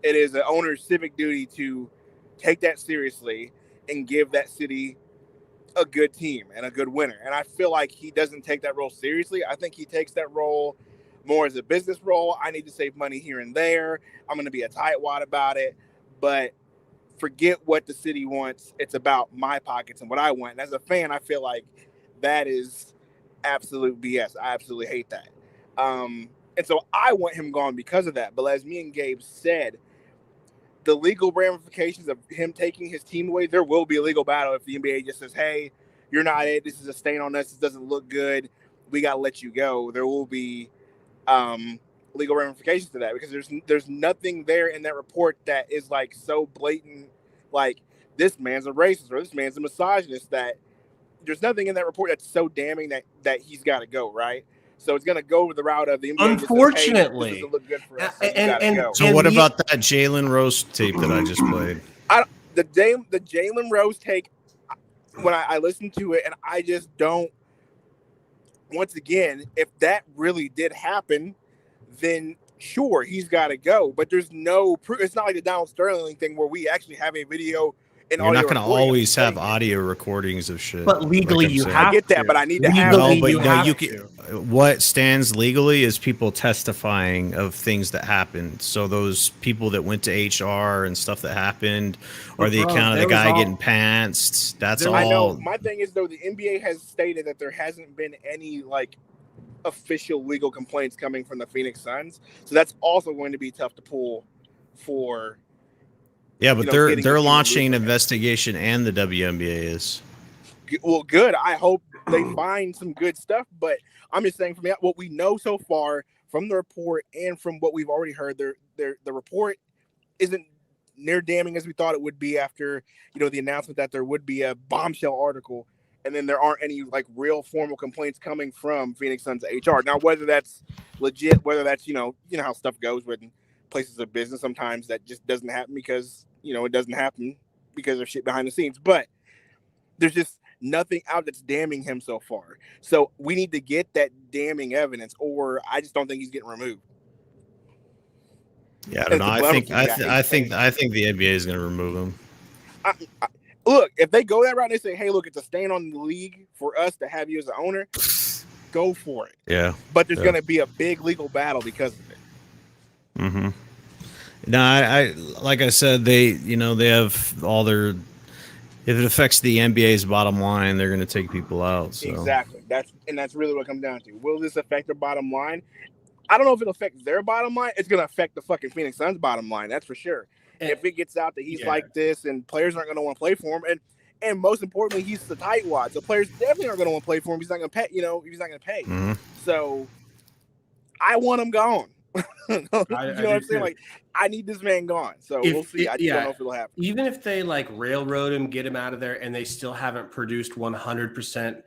S8: It is an owner's civic duty to take that seriously and give that city a good team and a good winner. And I feel like he doesn't take that role seriously. I think he takes that role more as a business role. I need to save money here and there. I'm going to be a tightwad about it, but forget what the city wants. It's about my pockets and what I want. And as a fan, I feel like that is absolute BS. I absolutely hate that. And so I want him gone because of that. But as me and Gabe said, the legal ramifications of him taking his team away, there will be a legal battle if the NBA just says, hey, you're not it. This is a stain on us. This doesn't look good. We got to let you go. There will be legal ramifications to that because there's nothing there in that report that is like so blatant, like this man's a racist or this man's a misogynist, that there's nothing in that report that's so damning that he's got to go, right? So it's going to go the route of the NBA.
S1: Unfortunately.
S8: This doesn't look good for us, so go.
S6: So what about that Jalen Rose tape that I just played?
S8: The Jalen Rose take, when I listened to it, and I just don't. Once again, if that really did happen, then sure, he's got to go. But there's no proof. It's not like the Donald Sterling thing where we actually have a video.
S6: You're not going to always have audio recordings of shit.
S1: But legally,
S6: like
S1: you
S6: saying.
S1: have
S8: I get that,
S1: to.
S8: but I need to have.
S6: You can. What stands legally is people testifying of things that happened. So those people that went to HR and stuff that happened, or the account of the guy getting pantsed. That's all.
S8: I know. My thing is though, the NBA has stated that there hasn't been any like official legal complaints coming from the Phoenix Suns. So that's also going to be tough to pull for.
S6: Yeah, but they're launching an investigation, and the WNBA is.
S8: Well, good. I hope they find some good stuff. But I'm just saying, from what we know so far from the report and from what we've already heard, the report isn't near damning as we thought it would be after the announcement that there would be a bombshell article, and then there aren't any like real formal complaints coming from Phoenix Suns HR. Now, whether that's legit, whether that's you know how stuff goes with places of business, sometimes that just doesn't happen because it doesn't happen because of shit behind the scenes. But there's just nothing out that's damning him so far. So we need to get that damning evidence, or I just don't think he's getting removed.
S6: Yeah, I don't know. I think the NBA is going to remove him.
S8: Look, if they go that route, and they say, "Hey, look, it's a stain on the league for us to have you as an owner." Go for it.
S6: Yeah,
S8: but there's going to be a big legal battle because of it.
S6: Mm-hmm. No, I like I said, they have all their If it affects the NBA's bottom line, they're going to take people out. So.
S8: Exactly. That's really what it comes down to. Will this affect their bottom line? I don't know if it'll affect their bottom line. It's going to affect the fucking Phoenix Suns' bottom line. That's for sure. And if it gets out that he's like this and players aren't going to want to play for him, and most importantly, he's the tightwad, so players definitely aren't going to want to play for him. He's not going to pay. You know, he's not going to pay.
S6: Mm-hmm.
S8: So I want him gone. You know what I'm saying? Like, I need this man gone. So we'll see. I just don't know if it'll happen.
S1: Even if they like railroad him, get him out of there, and they still haven't produced 100%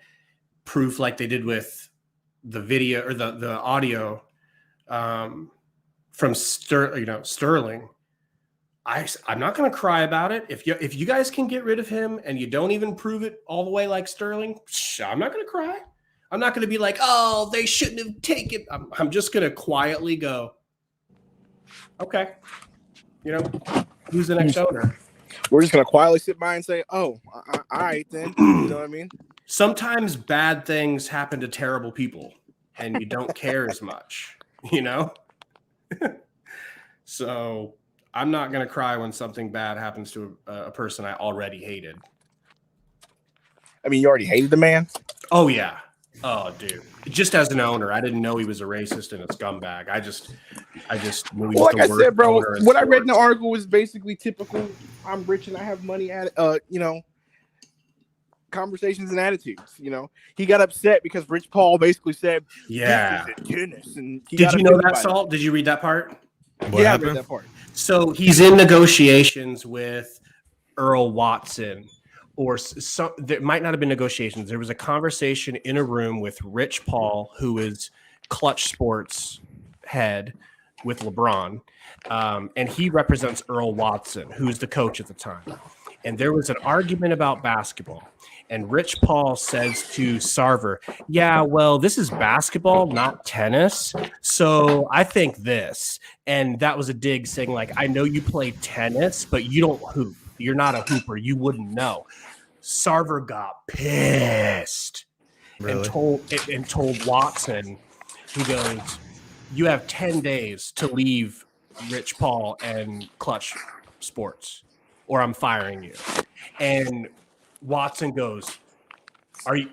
S1: proof like they did with the video or the audio from Sterling. I'm not going to cry about it. If you guys can get rid of him and you don't even prove it all the way like Sterling, I'm not going to cry. I'm not going to be like, oh, they shouldn't have taken. I'm just going to quietly go, okay, you know, who's the next owner?
S8: We're just going to quietly sit by and say, oh, all right then. You know what I mean?
S1: Sometimes bad things happen to terrible people and you don't care as much, you know? So I'm not going to cry when something bad happens to a person I already hated.
S8: I mean, you already hated the man?
S1: Oh, yeah. Oh, dude. Just as an owner, I didn't know he was a racist and a scumbag. I just knew he was
S8: like
S1: the
S8: I said, bro,
S1: owner in
S8: what I read in the
S1: sports.
S8: article was basically typical. I'm rich and I have money at conversations and attitudes. You know, he got upset because Rich Paul basically said,
S1: Yeah.
S8: "This isn't tennis." And
S1: Did you know that, Salt? Did you read that part?
S6: What
S8: I
S6: happened?
S8: read that part.
S1: So he's in negotiations with Earl Watson, or some. There might not have been negotiations. There was a conversation in a room with Rich Paul, who is Clutch Sports head with LeBron, and he represents Earl Watson, who's the coach at the time. And there was an argument about basketball. And Rich Paul says to Sarver, yeah, well, this is basketball, not tennis. So I think this. And that was a dig saying, like, I know you play tennis, but you don't hoop. You're not a hooper. You wouldn't know. Sarver got pissed and told Watson, he goes, you have 10 days to leave Rich Paul and Clutch Sports, or I'm firing you. And Watson goes, are you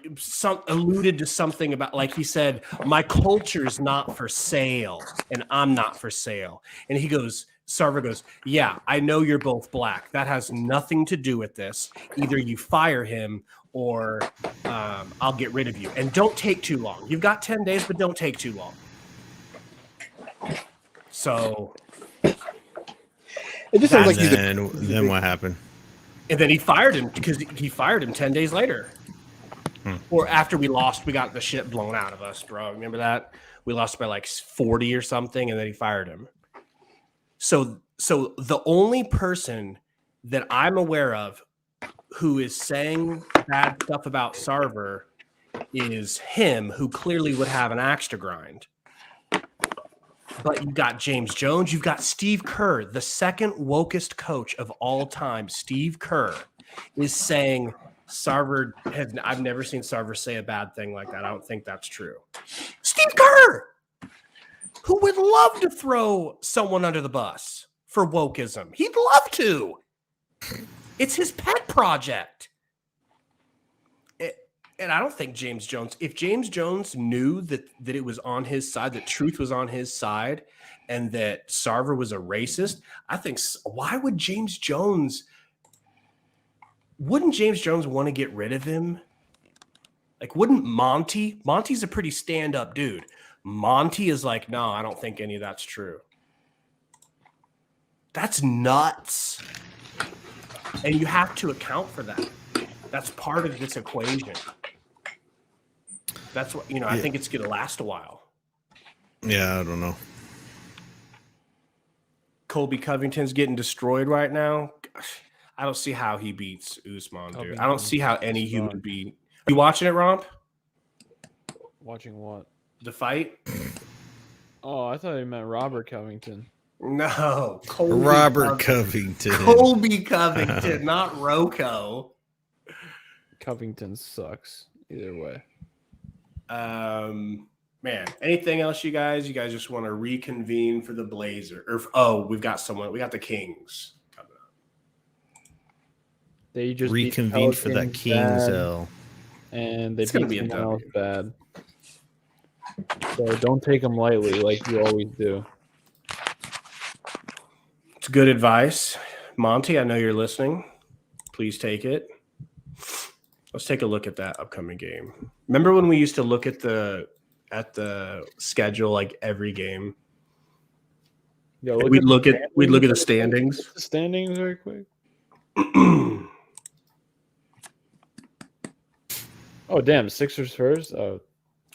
S1: alluded to something about, like he said, my culture's not for sale and I'm not for sale. And he goes, Sarver goes, yeah, I know you're both black. That has nothing to do with this. Either you fire him or I'll get rid of you. And don't take too long. You've got 10 days, but don't take too long. So
S8: it just sounds like
S6: then what happened?
S1: And then he fired him because he fired him 10 days later. Or after we lost, we got the shit blown out of us, bro. Remember that? We lost by like 40 or something, and then he fired him. So the only person that I'm aware of who is saying bad stuff about Sarver is him, who clearly would have an axe to grind. But you've got James Jones. You've got Steve Kerr, the second wokest coach of all time. Steve Kerr is saying Sarver I've never seen Sarver say a bad thing like that. I don't think that's true. Steve Kerr, who would love to throw someone under the bus for wokeism. He'd love to. It's his pet project. And I don't think James Jones, if James Jones knew that it was on his side, that truth was on his side, and that Sarver was a racist, I think, why would James Jones, wouldn't James Jones want to get rid of him? Like, wouldn't Monty's a pretty stand-up dude. Monty is like, no, I don't think any of that's true. That's nuts. And you have to account for that. That's part of this equation. That's what, I think it's going to last a while.
S6: Yeah, I don't know.
S1: Colby Covington's getting destroyed right now. Gosh, I don't see how he beats Usman, dude. I don't see how any human being. You watching it, Romp?
S2: Watching what?
S1: The fight?
S2: Oh, I thought he meant Robert Covington.
S1: No.
S6: Robert Covington.
S1: Colby Covington, not Rocco.
S2: Covington sucks either way.
S1: Man, anything else, you guys? You guys just want to reconvene for the Blazer? We've got someone. We got the Kings coming up.
S2: They just beat
S6: reconvened for that
S2: Pelicans
S6: Kings
S2: bad,
S6: L.
S2: and they
S1: It's gonna
S2: beat
S1: be a
S2: someone else
S1: W.
S2: bad. So don't take them lightly, like you always do.
S1: It's good advice. Monty, I know you're listening. Please take it. Let's take a look at that upcoming game. Remember when we used to look at the schedule like every game?
S2: Yo,
S1: We'd look at the standings.
S2: The standings very quick. Oh damn, Sixers first. Oh,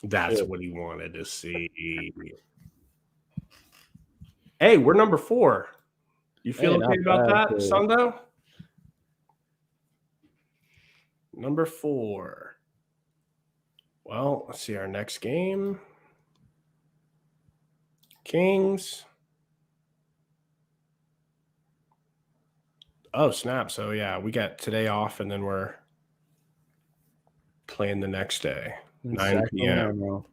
S1: That's
S2: shit.
S1: what he wanted to see. Hey, we're number 4. You feel
S2: Hey,
S1: okay
S2: not
S1: about
S2: bad,
S1: that,
S2: too.
S1: Sundo? Number 4. Well, let's see our next game. Kings. Oh, snap. So, yeah, we got today off, and then we're playing the next day,
S2: In
S1: 9 p.m.
S2: Sacramento.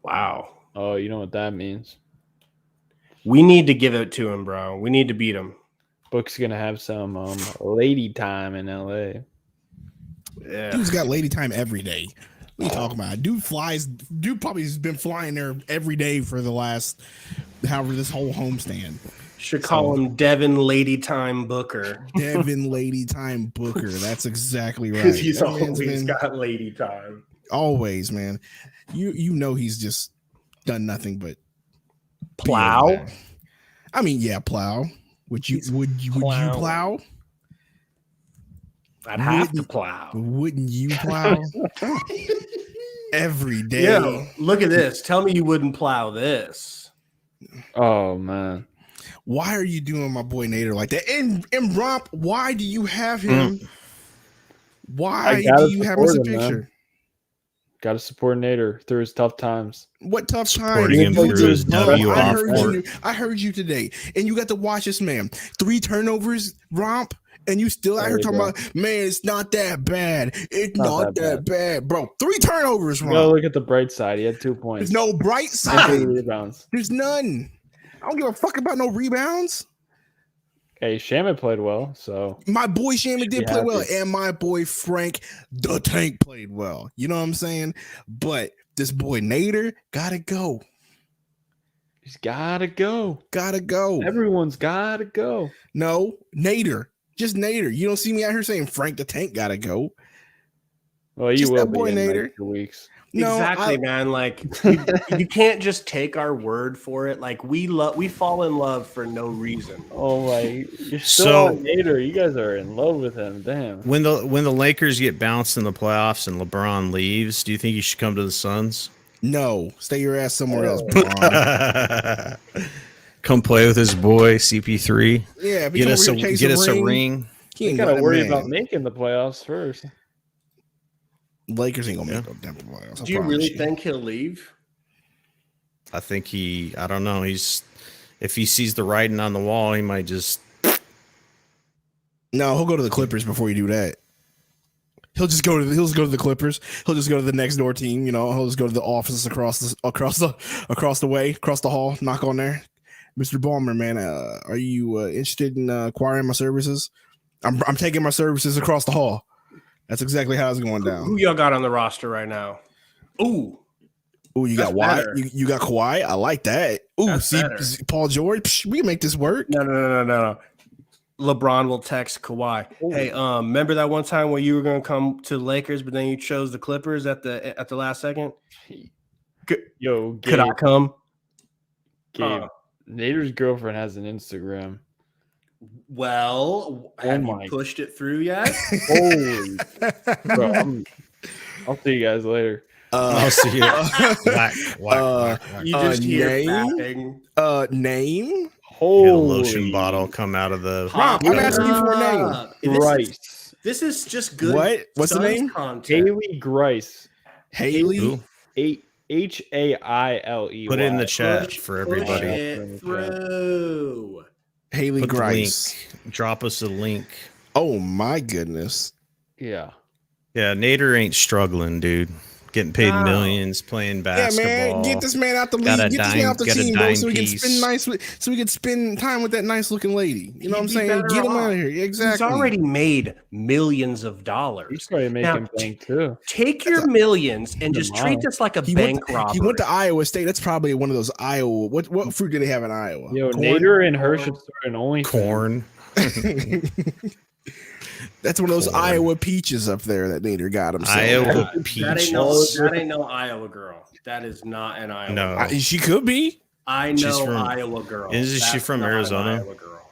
S1: Wow.
S2: Oh, you know what that means.
S1: We need to give it to him, bro. We need to beat him.
S2: Book's gonna have some lady time in LA.
S1: Yeah.
S9: Dude's got lady time every day. What are you talking about? Dude probably has been flying there every day for the last, however, this whole homestand.
S1: Should call him Devin Lady Time Booker.
S9: Devin Lady Time Booker. That's exactly right.
S1: Because he's
S9: That man's
S1: always
S9: been-
S1: got lady time.
S9: always, man. You know he's just done nothing but
S1: Plow?
S9: man. I mean, yeah, plow. Would you plow?
S1: I'd have to plow.
S9: Wouldn't you plow? Every day.
S1: Yo, look at this. Tell me you wouldn't plow this.
S2: Oh man.
S9: Why are you doing my boy Nader like that? And Romp, why do you have him? Why do you have him as a picture?
S2: Got to support Nader through his tough times.
S9: What tough time?
S6: Supporting him through his W off court.
S9: I heard you today, and you got to watch this man. 3 turnovers, Romp, and you still out here talking about, man, it's not that bad. It's not that bad. Bro. 3 turnovers, Romp.
S2: No, look at the bright side. He had 2 points.
S9: There's no bright
S2: And
S9: side.
S2: 3 rebounds.
S9: There's none. I don't give a fuck about no rebounds.
S2: Hey, Shaman played well, so
S9: My boy Shaman did
S2: be
S9: play well,
S2: happy.
S9: and my boy Frank the Tank played well. You know what I'm saying? But this boy Nader gotta go.
S2: he's gotta go.
S9: Gotta go.
S2: Everyone's gotta go.
S9: No, Nader. Just Nader. You don't see me out here saying Frank the Tank gotta go.
S2: Well, you
S9: Just
S2: will
S9: that
S2: be
S9: boy
S2: in like
S9: Nader.
S2: 2 weeks.
S9: No,
S1: Exactly, man. Like you can't just take our word for it. Like we fall in love for no reason.
S2: Oh my! You're still
S6: So-
S2: on Nader. You guys are in love with him. Damn.
S6: When the Lakers get bounced in the playoffs and LeBron leaves, do you think you should come to the Suns?
S9: No, stay your ass somewhere else. Bron.
S6: Come play with his boy CP3.
S9: Yeah,
S6: Get us a ring.
S9: He
S2: You
S9: ain't
S2: gotta
S9: got
S2: worry
S9: man.
S2: about making the playoffs first.
S9: Lakers ain't gonna make no damn playoffs. I
S1: Do you
S9: promise
S1: really think he'll leave?
S6: I think I don't know. If he sees the writing on the wall, he might just.
S9: No, he'll go to the Clippers before you do that. He'll just go to the Clippers. He'll just go to the next door team. You know, he'll just go to the office across the way, across the hall. Knock on there, Mr. Ballmer, man. Are you interested in acquiring my services? I'm taking my services across the hall. That's exactly how it's going down.
S1: Who y'all got on the roster right now? Ooh,
S9: Ooh, you got
S1: That's
S9: Kawhi.
S1: better.
S9: You got Kawhi. I like that. Ooh,
S1: That's
S9: see
S1: better.
S9: Paul George. Psh, we can make this work.
S1: no. LeBron will text Kawhi. Hey, remember that one time when you were gonna come to the Lakers, but then you chose the Clippers at the last second?
S2: Yo, Gabe,
S1: Could I come?
S2: Gabe, Nader's girlfriend has an Instagram.
S1: Well, have
S2: my-
S1: you pushed it through yet?
S2: Holy, bro! I'll see you guys later.
S6: I'll see you. Whack.
S1: You just hear
S9: name?
S1: fapping.
S9: Name?
S6: Get a
S2: Holy
S6: lotion bottle come out of the.
S9: Romp, I'm asking you for a name.
S2: Grice.
S1: This is just good.
S9: What? What's the
S1: Suns
S9: name?
S1: content.
S2: Haley Grice.
S9: Haley.
S6: Ooh,
S2: Haile.
S6: put it in the chat
S1: Push-
S6: for
S1: push
S6: everybody.
S1: it through.
S9: Haley
S6: Put the
S9: Grice.
S6: link. Drop us a link.
S9: Oh my goodness.
S2: Yeah.
S6: Yeah, Nader ain't struggling, dude. getting paid millions, playing basketball.
S9: Yeah, man, get this man out the league, get this man out the team, bro, so we can spend time with that nice looking lady. You know what I'm saying? Get him out of here. Exactly.
S1: He's already made millions of dollars.
S2: He's probably making bank too.
S1: Take your millions and just treat this like a bank robbery.
S9: He went to Iowa State. That's probably one of those Iowa. What fruit do they have in Iowa?
S2: Yo, Nader and her should start an OnlyFans.
S6: Corn.
S9: That's one of those Iowa peaches up there that Nader got him.
S6: Iowa peach.
S1: That ain't no Iowa girl. That is not an Iowa girl.
S9: She could be.
S1: I know Iowa girl.
S6: Isn't she from Arizona?
S1: Iowa girl.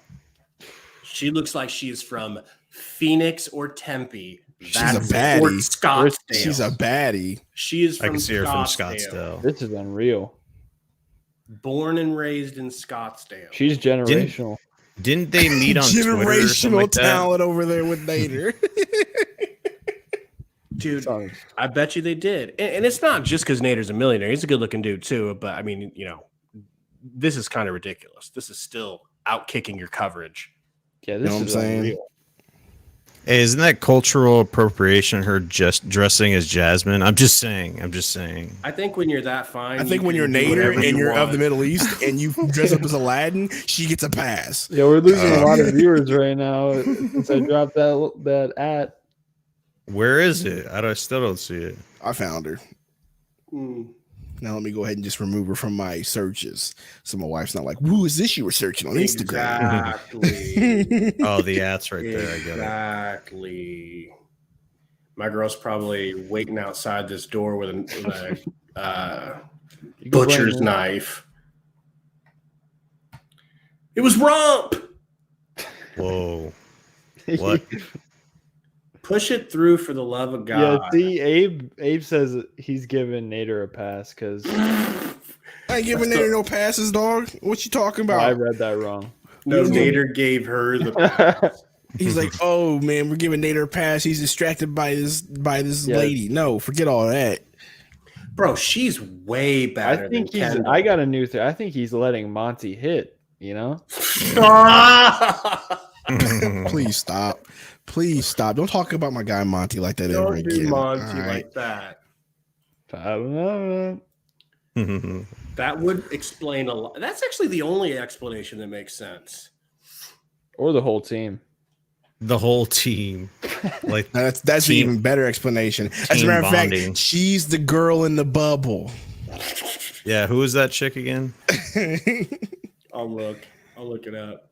S1: She looks like she's from Phoenix or Tempe.
S9: She's a baddie.
S1: Or Scottsdale.
S9: She's a baddie.
S1: She is from
S6: I can see her from Scottsdale.
S2: This is unreal.
S1: Born and raised in Scottsdale.
S2: She's generational.
S6: Didn't they meet on Twitter or something like that?
S9: Talent over there with Nader.
S1: Dude, I bet you they did. And it's not just because Nader's a millionaire. He's a good looking dude too. But I mean, this is kind of ridiculous. This is still out kicking your coverage.
S2: Yeah, this is unreal.
S6: Hey, isn't that cultural appropriation? Her just dressing as Jasmine. I'm just saying.
S1: I think when you're that fine,
S9: I think when you're Nader and you're of the Middle East and you dress up as Aladdin, she gets a pass.
S2: Yeah, we're losing a lot of viewers right now since I dropped that at.
S6: Where is it? I still don't see it.
S9: I found her. Now let me go ahead and just remove her from my searches, so my wife's not like, "Who is this you were searching on Instagram?"
S1: Exactly.
S6: Oh, the at's right there. I get it.
S1: Exactly. My girl's probably waiting outside this door with a butcher's knife. It was Romp.
S6: Whoa. What?
S1: Push it through for the love of God.
S2: Yeah, see, Abe says he's giving Nader a pass because
S9: I ain't giving Nader no passes, dog. What you talking about?
S2: I read that wrong.
S1: No, Nader gave her the pass.
S9: He's like, oh man, we're giving Nader a pass. He's distracted by this lady. No, forget all that.
S1: Bro, she's way better.
S2: I got a new thing. I think he's letting Monty hit,
S9: Please stop. Please stop. Don't talk about my guy Monty like that ever again.
S1: Don't do Monty like that.
S2: I don't know.
S1: That would explain a lot. That's actually the only explanation that makes sense.
S2: Or the whole team.
S6: The whole team. Like
S9: that's an even better explanation. As a matter of fact, she's the girl in the bubble.
S6: Yeah, who is that chick again?
S1: I'll look it up.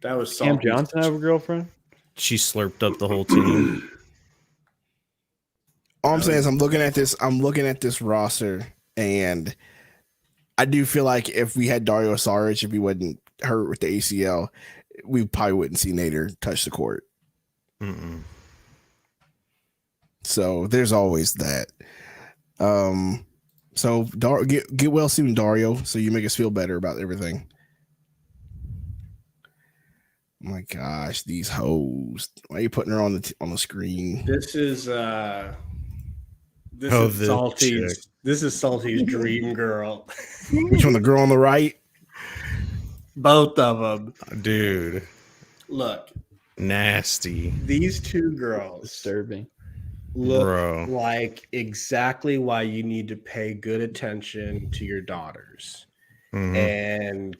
S1: That was
S2: Cam Johnson have a girlfriend?
S6: She slurped up the whole team.
S9: All I'm saying is I'm looking at this roster, and I do feel like if we had Dario Saric, if he wasn't hurt with the ACL, we probably wouldn't see Nader touch the court. So there's always that. So get well soon, Dario, so you make us feel better about everything. Oh my gosh, these hoes! Why are you putting her on the screen?
S1: This is Salty's. This is Salty's dream girl.
S9: Which one? The girl on the right?
S1: Both of them,
S6: dude.
S1: Look,
S6: nasty.
S1: These two girls,
S2: disturbing.
S1: Look like exactly why you need to pay good attention to your daughters, and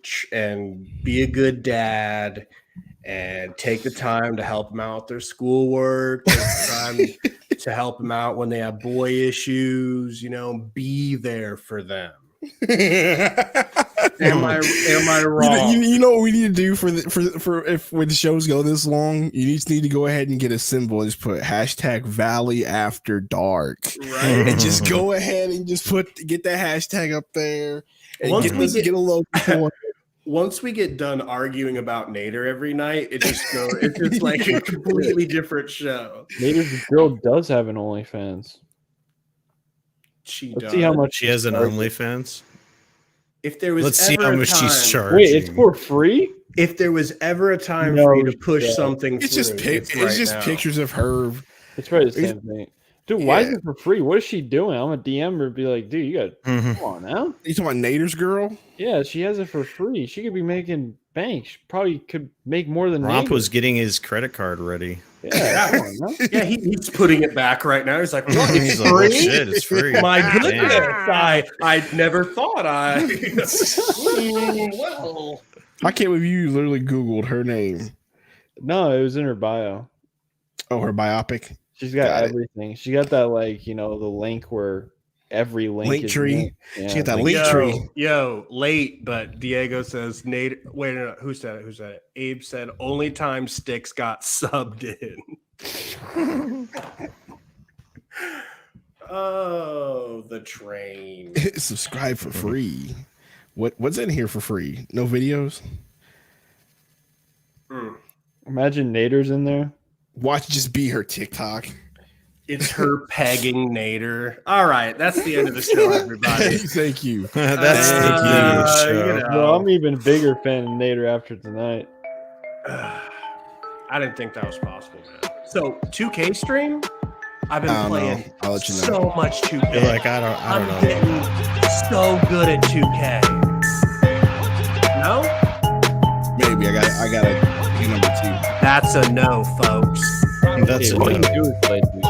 S1: be a good dad. And take the time to help them out with their schoolwork, take the time to help them out when they have boy issues, be there for them. Am I wrong?
S9: You know what we need to do for if when the shows go this long, you just need to go ahead and get a symbol and just put #Valley After Dark.
S1: Right.
S9: And just go ahead and just get that hashtag up there and get a logo for it.
S1: Once we get done arguing about Nader every night, it's just like a completely different show.
S2: Nader's girl does have an OnlyFans.
S1: Let's
S2: see how much
S6: she has an OnlyFans.
S1: If there was,
S6: let's see how much she's charging.
S2: Wait, it's for free.
S1: If there was ever a time for you to push something,
S9: it's just pictures of her.
S2: It's probably the same thing. Dude, why is it for free? What is she doing? I'm gonna DM her and be like, dude, you got come on now.
S9: You talking about Nader's girl?
S2: Yeah, she has it for free. She could be making bank. She probably could make more than
S6: Romp
S2: Nader.
S6: was getting his credit card ready.
S2: Yeah, come on, now.
S1: Yeah, he's putting it back right now. He's like, what,
S6: He's
S1: it's
S6: like, oh,
S1: free?
S6: shit, it's free.
S1: My
S6: Damn.
S1: goodness, I never thought I. Well,
S9: I can't believe you literally Googled her name.
S2: No, it was in her bio.
S9: Oh, her biopic.
S2: She's got
S9: Got it.
S2: everything. She got that the link where every link
S9: Link
S2: is
S9: tree.
S2: linked. Yeah,
S9: She got that
S2: link-
S9: link tree.
S1: yo, late, but Diego says Nate. Wait, no, who said it? Who said it? Abe said only time Sticks got subbed in. Oh, the train.
S9: Subscribe for free. What's in here for free? No videos.
S2: Imagine Nader's in there.
S9: Watch just be her TikTok.
S1: It's her pegging Nader. All right, that's the end of the show, everybody.
S9: Thank you.
S6: That's the key to the show.
S1: you know.
S2: Bro, I'm even bigger fan of Nader after tonight.
S1: I didn't think that was possible, man. So 2K stream, I've been
S9: I don't
S1: playing
S9: know. I'll let you know.
S1: so much 2K.
S6: You're like, I don't
S1: I'm
S6: know.
S1: getting so good at 2K. No,
S9: Maybe I got a key number 2.
S1: that's a no, folks.
S6: That's
S2: Hey,
S6: a
S2: all you
S6: no.
S2: do is play 2K.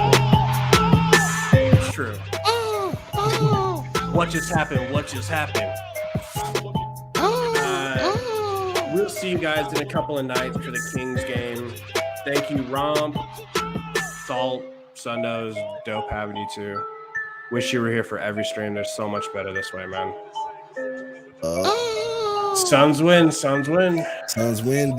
S1: It's true. What just happened? What just happened? We'll see you guys in a couple of nights for the Kings game. Thank you, Romp, Salt, Sundoes, dope having you too. Wish you were here for every stream. There's so much better this way, man. Suns win. Suns win.
S9: Suns win.